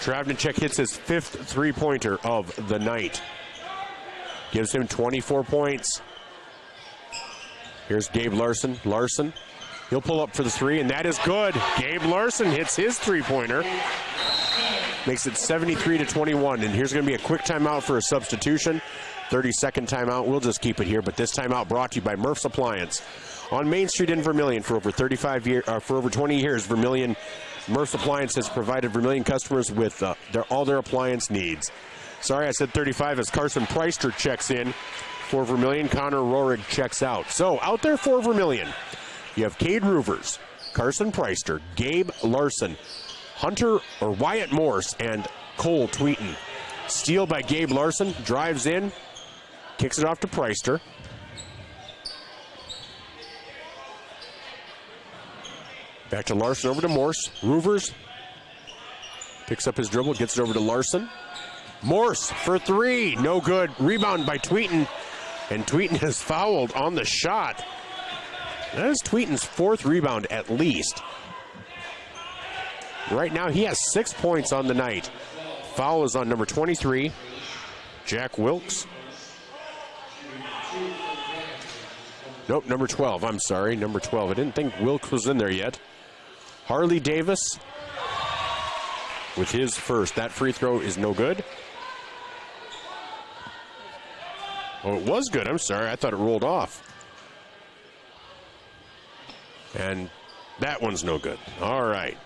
Travnicek hits his 5th three-pointer of the night. Gives him 24 points. Here's Gabe Larson. Larson, he'll pull up for the 3, and that is good. Gabe Larson hits his three-pointer. Makes it 73-21, and here's going to be a quick timeout for a substitution. 30-second timeout. We'll just keep it here, but this timeout brought to you by Murph's Appliance. On Main Street in Vermilion for over 20 years, Vermilion Murph's Appliance has provided Vermilion customers with all their appliance needs. Sorry, I said 35 as Carson Preister checks in for Vermilion. Connor Rohrig checks out. So out there for Vermilion, you have Cade Roovers, Carson Preister, Gabe Larson, Hunter or Wyatt Morse, and Cole Tweeten. Steal by Gabe Larson, drives in, kicks it off to Preister. Back to Larson, over to Morse. Roovers picks up his dribble, gets it over to Larson. Morse for 3, no good. Rebound by Tweeten, and Tweeten has fouled on the shot. That is Tweeten's 4th rebound at least. Right now he has 6 points on the night. Foul is on number 23, Jack Wilkes. Nope, number 12, I'm sorry, number 12. I didn't think Wilkes was in there yet. Harley Davis with his first. That free throw is no good. Oh, it was good. I'm sorry. I thought it rolled off. And that one's no good. All right.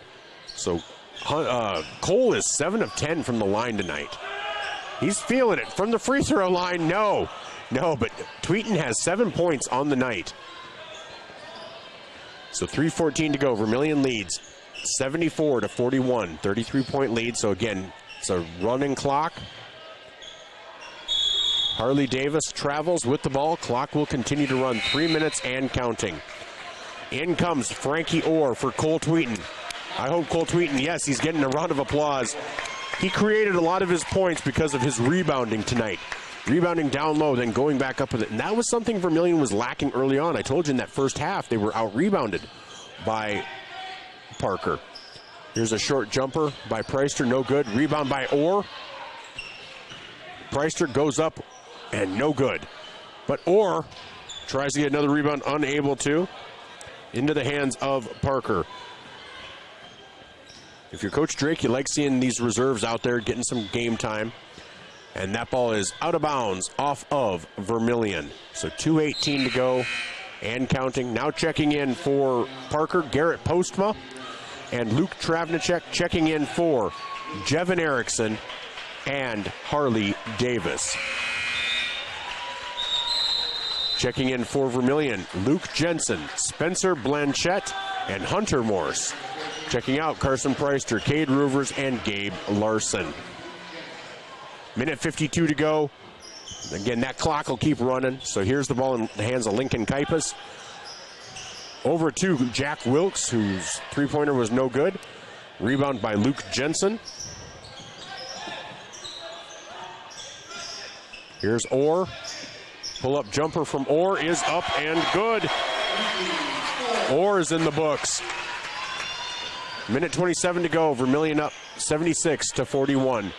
So Cole is 7 of 10 from the line tonight. He's feeling it. From the free throw line, no, but Tweeten has 7 points on the night. So 3:14 to go. Vermilion leads 74-41, 33-point lead. So again, it's a running clock. Harley Davis travels with the ball. Clock will continue to run 3 minutes and counting. In comes Frankie Orr for Cole Tweeten. I hope Cole Tweeten, yes, he's getting a round of applause. He created a lot of his points because of his rebounding tonight. Rebounding down low, then going back up with it. And that was something Vermilion was lacking early on. I told you in that first half they were out-rebounded by Parker. Here's a short jumper by Preister, no good. Rebound by Orr. Preister goes up and no good. But Orr tries to get another rebound, unable to. Into the hands of Parker. If you're Coach Drake, you like seeing these reserves out there getting some game time. And that ball is out of bounds off of Vermilion. So 2:18 to go and counting. Now checking in for Parker, Garrett Postma, and Luke Travnicek checking in for Jevin Erickson and Harley Davis. Checking in for Vermilion, Luke Jensen, Spencer Blanchette, and Hunter Morse. Checking out Carson Preister, Cade Roovers, and Gabe Larson. Minute 52 to go. Again, that clock will keep running. So here's the ball in the hands of Lincoln Kaipas. Over to Jack Wilkes, whose three-pointer was no good. Rebound by Luke Jensen. Here's Orr. Pull-up jumper from Orr is up and good. Orr is in the books. Minute 27 to go. Vermilion up 76-41.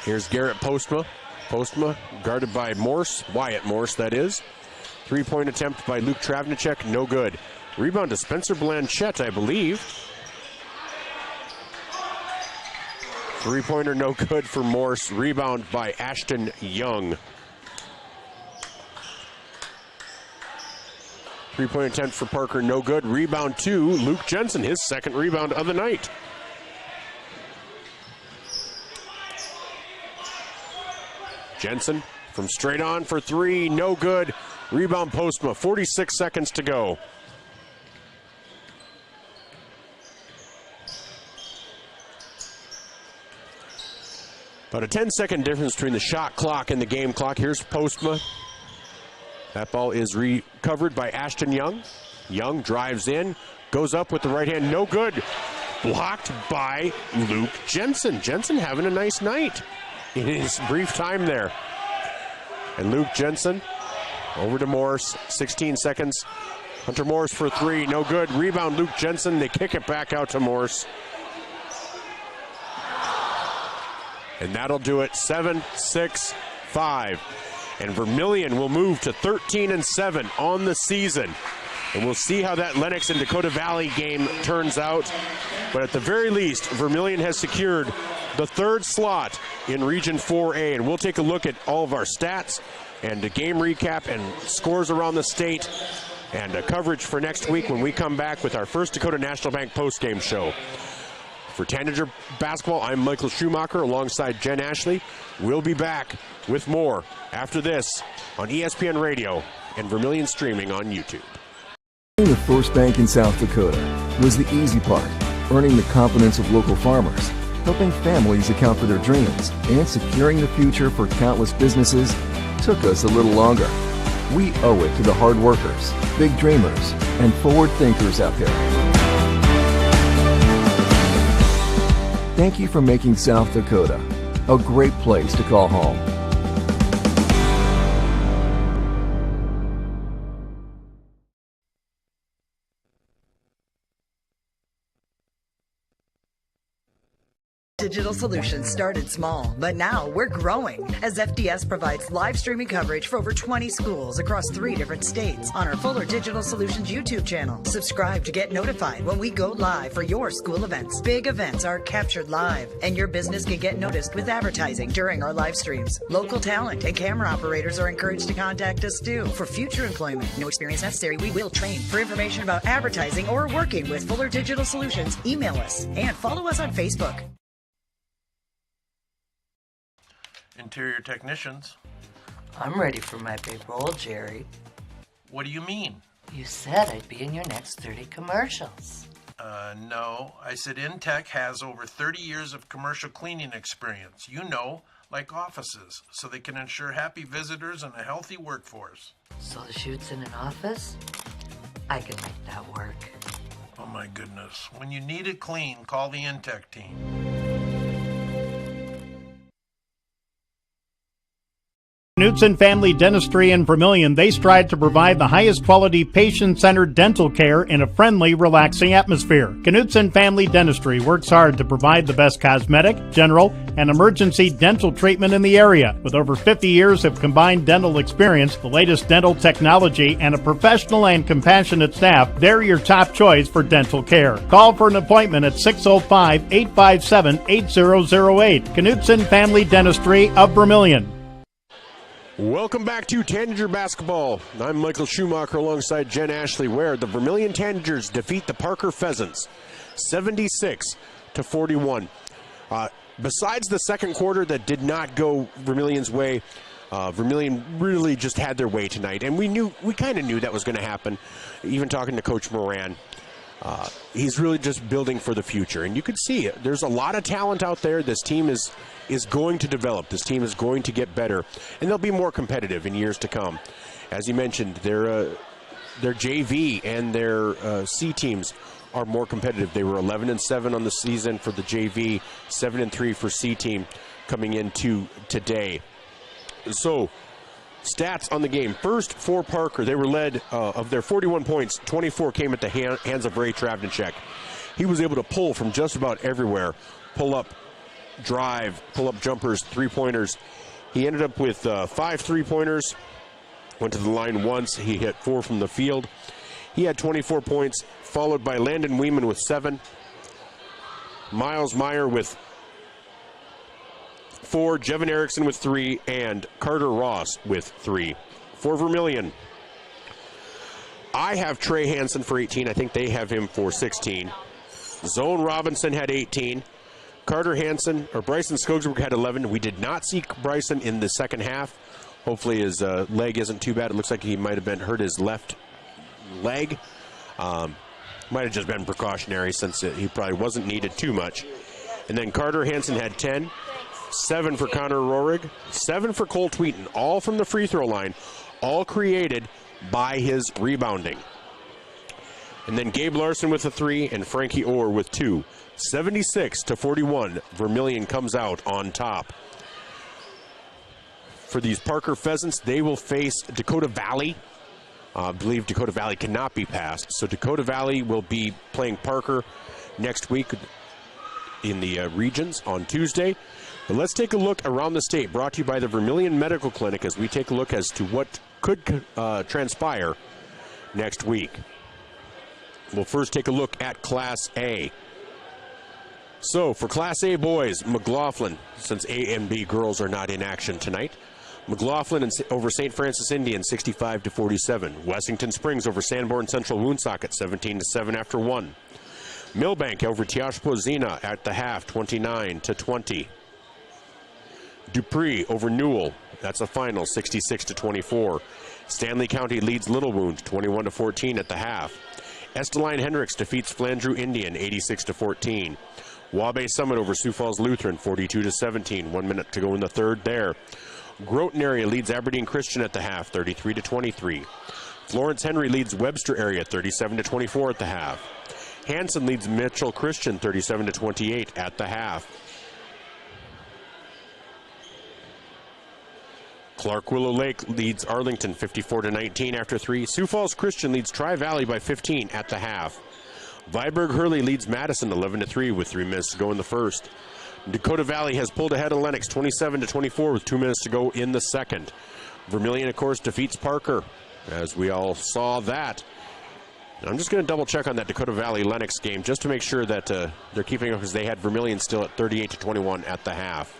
Here's Garrett Postma. Postma guarded by Morse, Wyatt Morse, that is. Three-point attempt by Luke Travnicek, no good. Rebound to Spencer Blanchette, I believe. Three-pointer no good for Morse. Rebound by Ashton Young. Three-point attempt for Parker, no good. Rebound to Luke Jensen, his second rebound of the night. Jensen from straight on for three, no good. Rebound Postma, 46 seconds to go. About a 10-second difference between the shot clock and the game clock. Here's Postma. That ball is recovered by Ashton Young. Young drives in, goes up with the right hand, no good. Blocked by Luke Jensen. Jensen having a nice night in his brief time there. And Luke Jensen over to Morris, 16 seconds. Hunter Morris for three, no good. Rebound Luke Jensen, they kick it back out to Morris. And that'll do it, 7-6-5. And Vermilion will move to 13-7 on the season. And we'll see how that Lennox and Dakota Valley game turns out. But at the very least, Vermilion has secured the third slot in Region 4A. And we'll take a look at all of our stats and a game recap and scores around the state and a coverage for next week when we come back with our First Dakota National Bank postgame show. For Tanager Basketball, I'm Michael Schumacher alongside Jen Ashley. We'll be back with more after this on ESPN Radio and Vermilion streaming on YouTube. The first bank in South Dakota was the easy part, earning the confidence of local farmers, helping families account for their dreams, and securing the future for countless businesses took us a little longer. We owe it to the hard workers, big dreamers, and forward thinkers out there. Thank you for making South Dakota a great place to call home. Digital Solutions started small, but now we're growing as FDS provides live streaming coverage for over 20 schools across 3 different states on our Fuller Digital Solutions YouTube channel. Subscribe to get notified when we go live for your school events. Big events are captured live, and your business can get noticed with advertising during our live streams. Local talent and camera operators are encouraged to contact us too. For future employment, no experience necessary, we will train. For information about advertising or working with Fuller Digital Solutions, email us and follow us on Facebook. Interior technicians. I'm ready for my big role, Jerry. What do you mean? You said I'd be in your next 30 commercials. No. I said Intech has over 30 years of commercial cleaning experience. You know, like offices, so they can ensure happy visitors and a healthy workforce. So the shoot's in an office? I can make that work. Oh my goodness. When you need it clean, call the Intech team. Knutson Family Dentistry in Vermilion, they strive to provide the highest quality patient-centered dental care in a friendly, relaxing atmosphere. Knutson Family Dentistry works hard to provide the best cosmetic, general, and emergency dental treatment in the area. With over 50 years of combined dental experience, the latest dental technology, and a professional and compassionate staff, they're your top choice for dental care. Call for an appointment at 605-857-8008. Knutson Family Dentistry of Vermilion. Welcome back to Tanager Basketball. I'm Michael Schumacher alongside Jen Ashley, where the Vermilion Tanagers defeat the Parker Pheasants 76-41. Besides the second quarter that did not go Vermilion's way, Vermilion really just had their way tonight, and we kind of knew that was going to happen. Even talking to Coach Moran, he's really just building for the future, and you could see it. There's a lot of talent out there. This team is going to develop. This team is going to get better, and they'll be more competitive in years to come. As you mentioned, their JV and their C teams are more competitive. They were 11-7 on the season for the JV, 7-3 for C team coming into today. So, stats on the game. First, for Parker, they were led of their 41 points, 24 came at the hands of Ray Travnicek. He was able to pull from just about everywhere, pull up, drive, pull up jumpers, three-pointers. He ended up with 5 3-pointers, went to the line once. He hit 4 from the field. He had 24 points, followed by Landon Weeman with 7, Miles Meyer with 4, Jevin Erickson with 3, and Carter Ross with 3. For Vermilion, I have Trey Hansen for 18. I think they have him for 16. Zone Robinson had 18. Bryson Skogsberg had 11. We did not see Bryson in the second half. Hopefully his leg isn't too bad. It looks like he might have been hurt his left leg. Might have just been precautionary since he probably wasn't needed too much. And then Carter Hansen had 10, 7 for Connor Rohrig, 7 for Cole Tweeten, all from the free throw line, all created by his rebounding. And then Gabe Larson with a 3 and Frankie Orr with 2. 76-41, Vermilion comes out on top. For these Parker Pheasants, they will face Dakota Valley. I believe Dakota Valley cannot be passed. So Dakota Valley will be playing Parker next week in the regions on Tuesday. But let's take a look around the state, brought to you by the Vermilion Medical Clinic, as we take a look as to what could transpire next week. We'll first take a look at Class A. So for Class A boys, McLaughlin, since A and B girls are not in action tonight, McLaughlin over St. Francis Indian, 65-47. Wessington Springs over Sanborn Central Woonsocket, 17-7 after 1. Millbank over Tiashpo Zena at the half, 29-20. Dupree over Newell, that's a final, 66-24. Stanley County leads Little Wound, 21-14 at the half. Esteline Hendricks defeats Flandreau Indian, 86-14. Wabash Summit over Sioux Falls Lutheran, 42-17. 1 minute to go in the third there. Groton area leads Aberdeen Christian at the half, 33-23. Florence Henry leads Webster area, 37-24 at the half. Hanson leads Mitchell Christian, 37-28 at the half. Clark Willow Lake leads Arlington, 54-19 after 3. Sioux Falls Christian leads Tri-Valley by 15 at the half. Viborg Hurley leads Madison 11-3 with 3 minutes to go in the first. Dakota Valley has pulled ahead of Lennox 27-24 with 2 minutes to go in the second. Vermilion, of course, defeats Parker, as we all saw that. And I'm just going to double check on that Dakota Valley Lennox game just to make sure that they're keeping up, because they had Vermilion still at 38-21 at the half.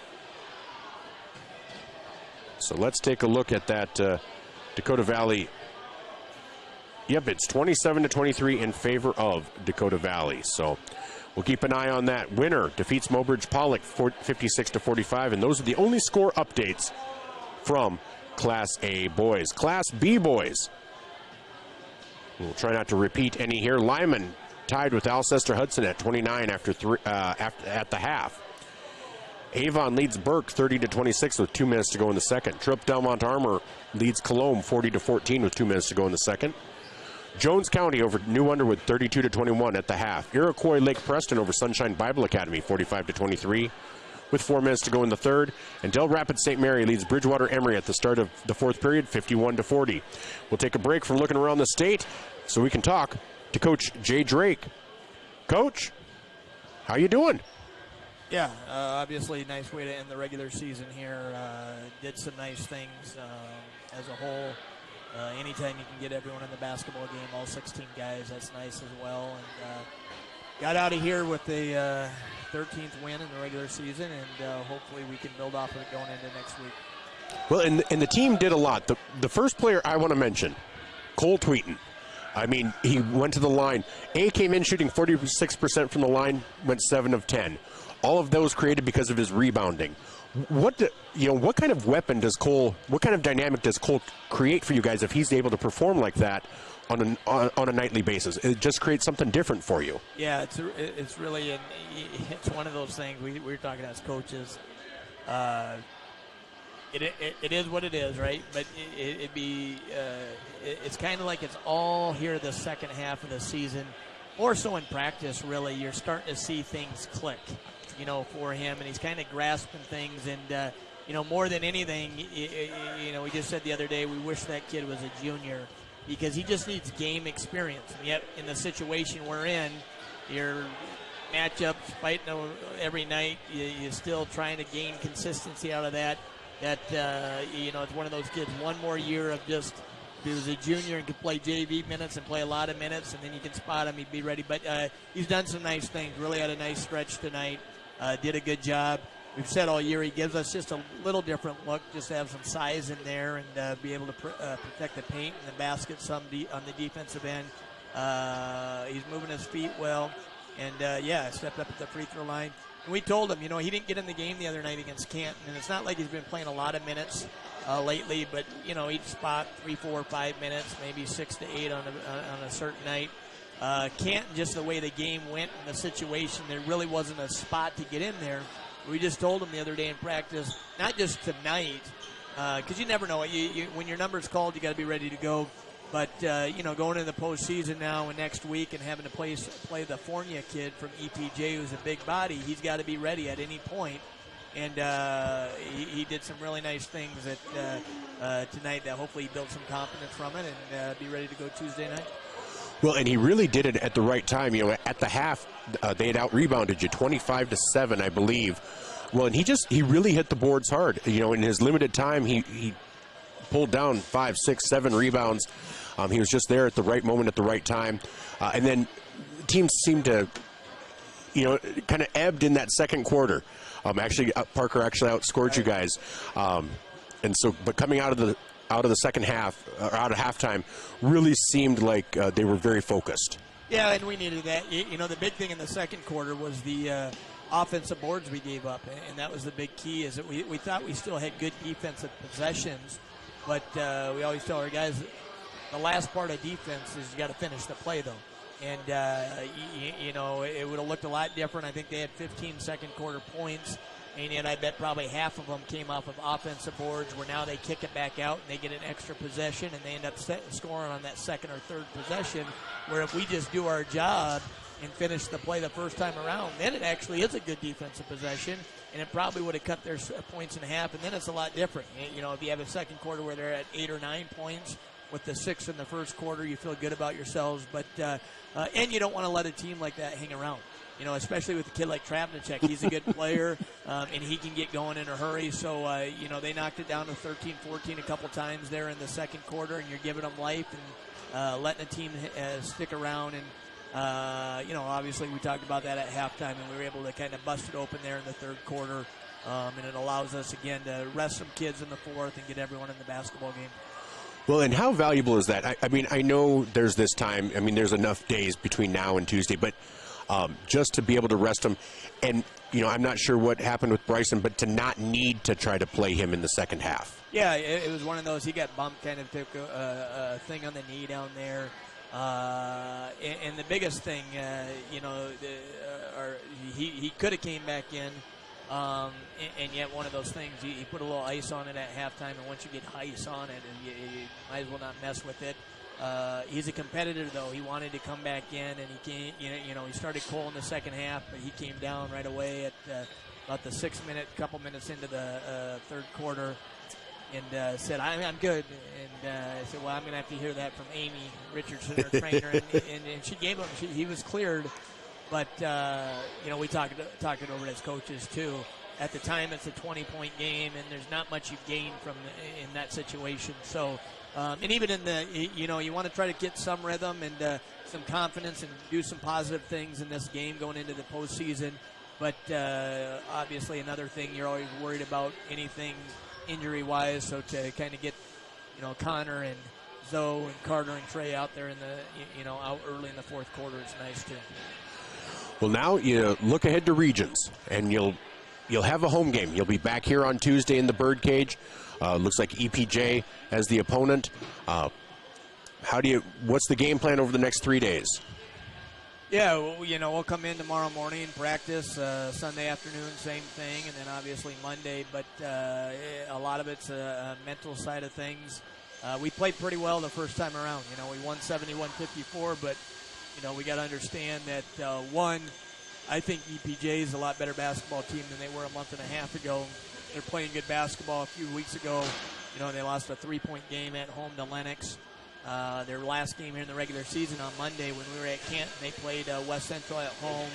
So let's take a look at that Dakota Valley. Yep, it's 27-23 in favor of Dakota Valley. So we'll keep an eye on that. Winner defeats Mobridge Pollock 56-45, and those are the only score updates from Class A boys. Class B boys, we'll try not to repeat any here. Lyman tied with Alcester Hudson at 29 at the half. Avon leads Burke 30-26 with 2 minutes to go in the second. Tripp Delmont Armour leads Colombe 40-14 with 2 minutes to go in the second. Jones County over New Underwood 32-21 at the half. Iroquois Lake Preston over Sunshine Bible Academy 45-23 with 4 minutes to go in the third. And Del Rapids St. Mary leads Bridgewater Emory at the start of the fourth period 51-40. We'll take a break from looking around the state so we can talk to Coach Jay Drake. Coach, how you doing? Yeah, obviously nice way to end the regular season here. Did some nice things as a whole. Anytime you can get everyone in the basketball game, all 16 guys, that's nice as well. And got out of here with the 13th win in the regular season, and hopefully we can build off of it going into next week. Well, and the team did a lot. The first player I want to mention, Cole Tweeten. I mean, he went to the line. Came in shooting 46% from the line, went 7 of 10. All of those created because of his rebounding. What kind of weapon does Cole? What kind of dynamic does Cole create for you guys if he's able to perform like that on a nightly basis? It just creates something different for you. Yeah, it's really it's one of those things we were talking as coaches. It is what it is, right? But it's kind of like it's all here the second half of the season, more so in practice. Really, you're starting to see things click. For him, and he's kind of grasping things, and more than anything, we just said the other day we wish that kid was a junior, because he just needs game experience. And yet, in the situation we're in, your matchups, fighting every night, you're still trying to gain consistency out of that. It's one of those kids. One more year of just, if he was a junior and could play JV minutes and play a lot of minutes, and then you can spot him, he'd be ready. But he's done some nice things. Really had a nice stretch tonight. Did a good job. We've said all year he gives us just a little different look, just to have some size in there and be able to protect the paint and the basket some on the defensive end. He's moving his feet well. And, stepped up at the free throw line. And we told him, he didn't get in the game the other night against Canton, and it's not like he's been playing a lot of minutes lately, but, each spot 3, 4, 5 minutes, maybe 6 to 8 on a certain night. Canton, just the way the game went in the situation, there really wasn't a spot to get in there. We just told him the other day in practice, not just tonight, because you never know. When your number's called, you got to be ready to go. But, going into the postseason now and next week and having to play the Fornia kid from EPJ, who's a big body, he's got to be ready at any point. And he did some really nice things tonight that hopefully he built some confidence from it and be ready to go Tuesday night. Well, and he really did it at the right time. At the half, they had out-rebounded you 25-7, I believe. Well, and he really hit the boards hard. In his limited time, he pulled down 5, 6, 7 rebounds. He was just there at the right moment at the right time. And then teams seemed to, kind of ebbed in that second quarter. Parker actually outscored you guys. But coming out of the second half, or out of halftime, really seemed like they were very focused. Yeah, and we needed that. The big thing in the second quarter was the offensive boards we gave up, and that was the big key, is that we thought we still had good defensive possessions, but we always tell our guys that the last part of defense is you got to finish the play, though. And, it would have looked a lot different. I think they had 15 second quarter points, and yet I bet probably half of them came off of offensive boards, where now they kick it back out and they get an extra possession, and they end up scoring on that second or third possession, where if we just do our job and finish the play the first time around, then it actually is a good defensive possession, and it probably would have cut their points in half, and then it's a lot different. If you have a second quarter where they're at 8 or 9 points, with the 6 in the first quarter, you feel good about yourselves, but and you don't want to let a team like that hang around. Especially with a kid like Travnicek. He's a good player, and he can get going in a hurry. So, they knocked it down to 13-14 a couple times there in the second quarter, and you're giving them life and letting the team stick around. And, obviously we talked about that at halftime, and we were able to kind of bust it open there in the third quarter. And it allows us, again, to rest some kids in the fourth and get everyone in the basketball game. Well, and how valuable is that? I know there's this time. There's enough days between now and Tuesday, but just to be able to rest him. And, I'm not sure what happened with Bryson, but to not need to try to play him in the second half. Yeah, it was one of those. He got bumped, kind of took a thing on the knee down there. And the biggest thing, he could have came back in. And yet one of those things, you put a little ice on it at halftime, and once you get ice on it, you might as well not mess with it. He's a competitor, though. He wanted to come back in, and he came. He started cold in the second half, but he came down right away at about the couple minutes into the third quarter, and said, "I'm good." And I said, "Well, I'm going to have to hear that from Amy Richardson, our trainer," and she gave him. He was cleared. But, we talked it over as coaches, too. At the time, it's a 20-point game, and there's not much you gain in that situation. So, and even in you want to try to get some rhythm and some confidence and do some positive things in this game going into the postseason. But obviously another thing, you're always worried about anything injury-wise. So to kind of get, Connor and Zoe and Carter and Trey out there in the, out early in the fourth quarter is nice, too. Well, now you look ahead to regions, and you'll have a home game. You'll be back here on Tuesday in the Birdcage. Looks like EPJ as the opponent. What's the game plan over the next 3 days? Yeah, we'll come in tomorrow morning, practice, Sunday afternoon, same thing, and then obviously Monday. But a lot of it's a mental side of things. We played pretty well the first time around. We won 71-54, but we got to understand that, I think EPJ is a lot better basketball team than they were a month and a half ago. They're playing good basketball. A few weeks ago, they lost a 3-point game at home to Lennox. Their last game here in the regular season on Monday when we were at Canton, they played West Central at home,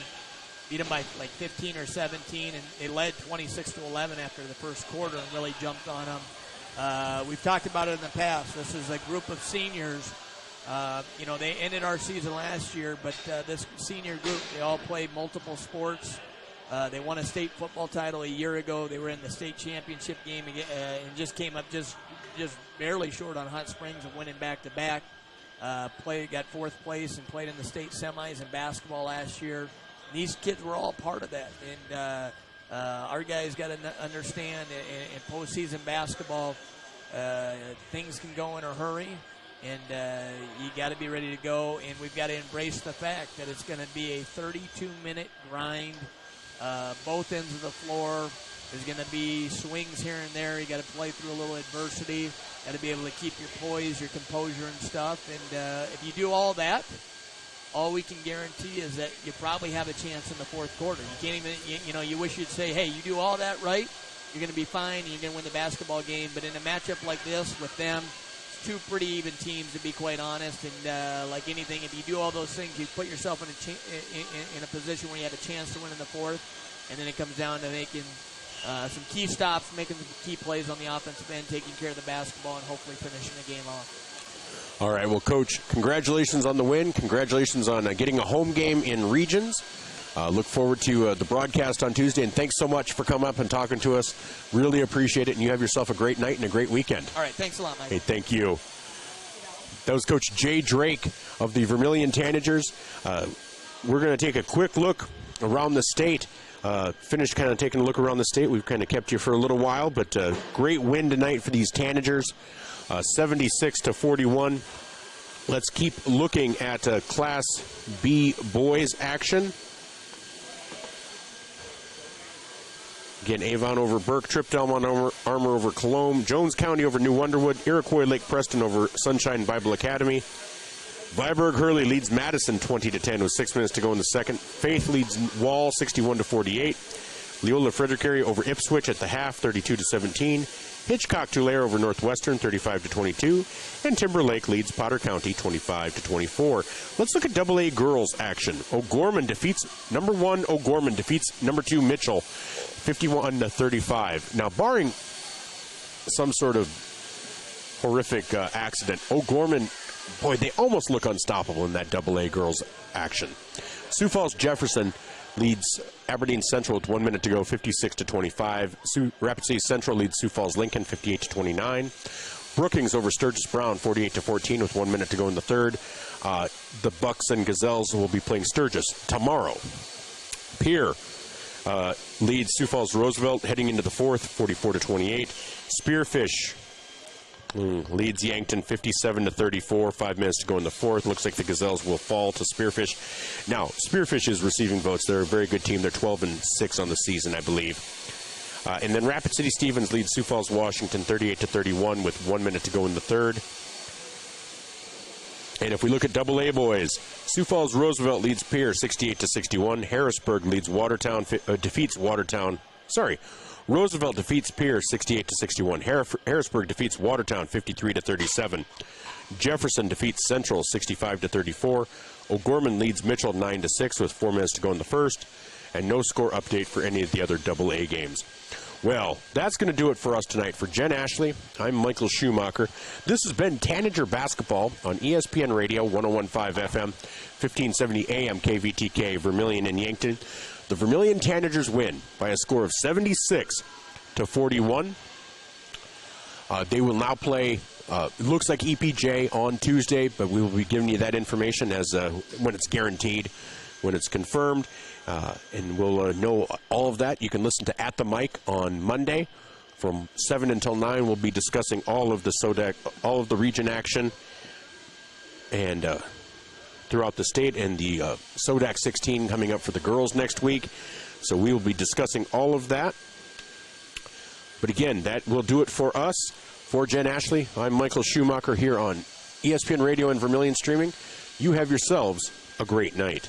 beat them by like 15 or 17, and they led 26-11 after the first quarter and really jumped on them. We've talked about it in the past. This is a group of seniors. They ended our season last year, but this senior group, they all played multiple sports. They won a state football title a year ago. They were in the state championship game and just came up just barely short on Hot Springs of winning back-to-back. Got fourth place and played in the state semis in basketball last year. These kids were all part of that. And our guys got to understand in postseason basketball, things can go in a hurry. And you got to be ready to go, and we've got to embrace the fact that it's going to be a 32-minute grind. Both ends of the floor. There's going to be swings here and there. You got to play through a little adversity. Got to be able to keep your poise, your composure, and stuff. And if you do all that, all we can guarantee is that you probably have a chance in the fourth quarter. You can't even, you wish you'd say, hey, you do all that right, you're going to be fine, and you're going to win the basketball game. But in a matchup like this with them, two pretty even teams, to be quite honest, and like anything, if you do all those things, you put yourself in a position where you have a chance to win in the fourth, and then it comes down to making some key stops, making some key plays on the offensive end, taking care of the basketball, and hopefully finishing the game off. All right, well, Coach, congratulations on the win. Congratulations on getting a home game in Regions. Look forward to the broadcast on Tuesday, and thanks so much for coming up and talking to us. Really appreciate it, and you have yourself a great night and a great weekend. All right, thanks a lot, Mike. Hey, thank you. That was Coach Jay Drake of the Vermilion Tanagers. We're going to take a quick look around the state. Finished kind of taking a look around the state. We've kind of kept you for a little while, but great win tonight for these Tanagers, 76-41. Let's keep looking at Class B boys action. Again, Avon over Burke, Trip Delmont Armour over Colombe, Jones County over New Underwood, Iroquois Lake Preston over Sunshine Bible Academy. Viborg Hurley leads Madison 20-10 with 6 minutes to go in the second. Faith leads Wall 61-48. Leola Frederick over Ipswich at the half 32-17. Hitchcock Tulare over Northwestern 35-22. And Timberlake leads Potter County 25-24. Let's look at AA girls action. O'Gorman defeats number 1 O'Gorman defeats number 2 Mitchell 51-35. Now, barring some sort of horrific accident, O'Gorman, boy, they almost look unstoppable in that AA girls action. Sioux Falls Jefferson leads Aberdeen Central with 1 minute to go, 56-25. Rapid City Central leads Sioux Falls Lincoln, 58-29. Brookings over Sturgis Brown, 48-14 with 1 minute to go in the third. The Bucks and Gazelles will be playing Sturgis tomorrow. Pierre leads Sioux Falls Roosevelt heading into the fourth, 44-28. Spearfish leads Yankton 57-34. 5 minutes to go in the fourth. Looks like the Gazelles will fall to Spearfish. Now, Spearfish is receiving votes. They're a very good team. They're 12-6 on the season, I believe. And then Rapid City Stevens leads Sioux Falls Washington 38-31 with 1 minute to go in the third. And if we look at AA boys, Sioux Falls Roosevelt leads Pierre 68-61. Harrisburg leads Watertown, defeats Watertown. Roosevelt defeats Pierre 68-61. Harrisburg defeats Watertown 53-37. Jefferson defeats Central 65-34. O'Gorman leads Mitchell 9-6 with 4 minutes to go in the first. And no score update for any of the other AA games. Well, that's going to do it for us tonight. For Jen Ashley, I'm Michael Schumacher. This has been Tanager Basketball on ESPN Radio, 101.5 FM, 1570 AM KVTK, Vermilion and Yankton. The Vermilion Tanagers win by a score of 76-41. They will now play, it looks like EPJ on Tuesday, but we will be giving you that information as when it's guaranteed, when it's confirmed. And we'll know all of that. You can listen to At the Mic on Monday from 7 until 9. We'll be discussing all of the SODAC, all of the region action, and throughout the state, and the SODAC 16 coming up for the girls next week. So we will be discussing all of that. But again, that will do it for us. For Jen Ashley, I'm Michael Schumacher here on ESPN Radio and Vermilion Streaming. You have yourselves a great night.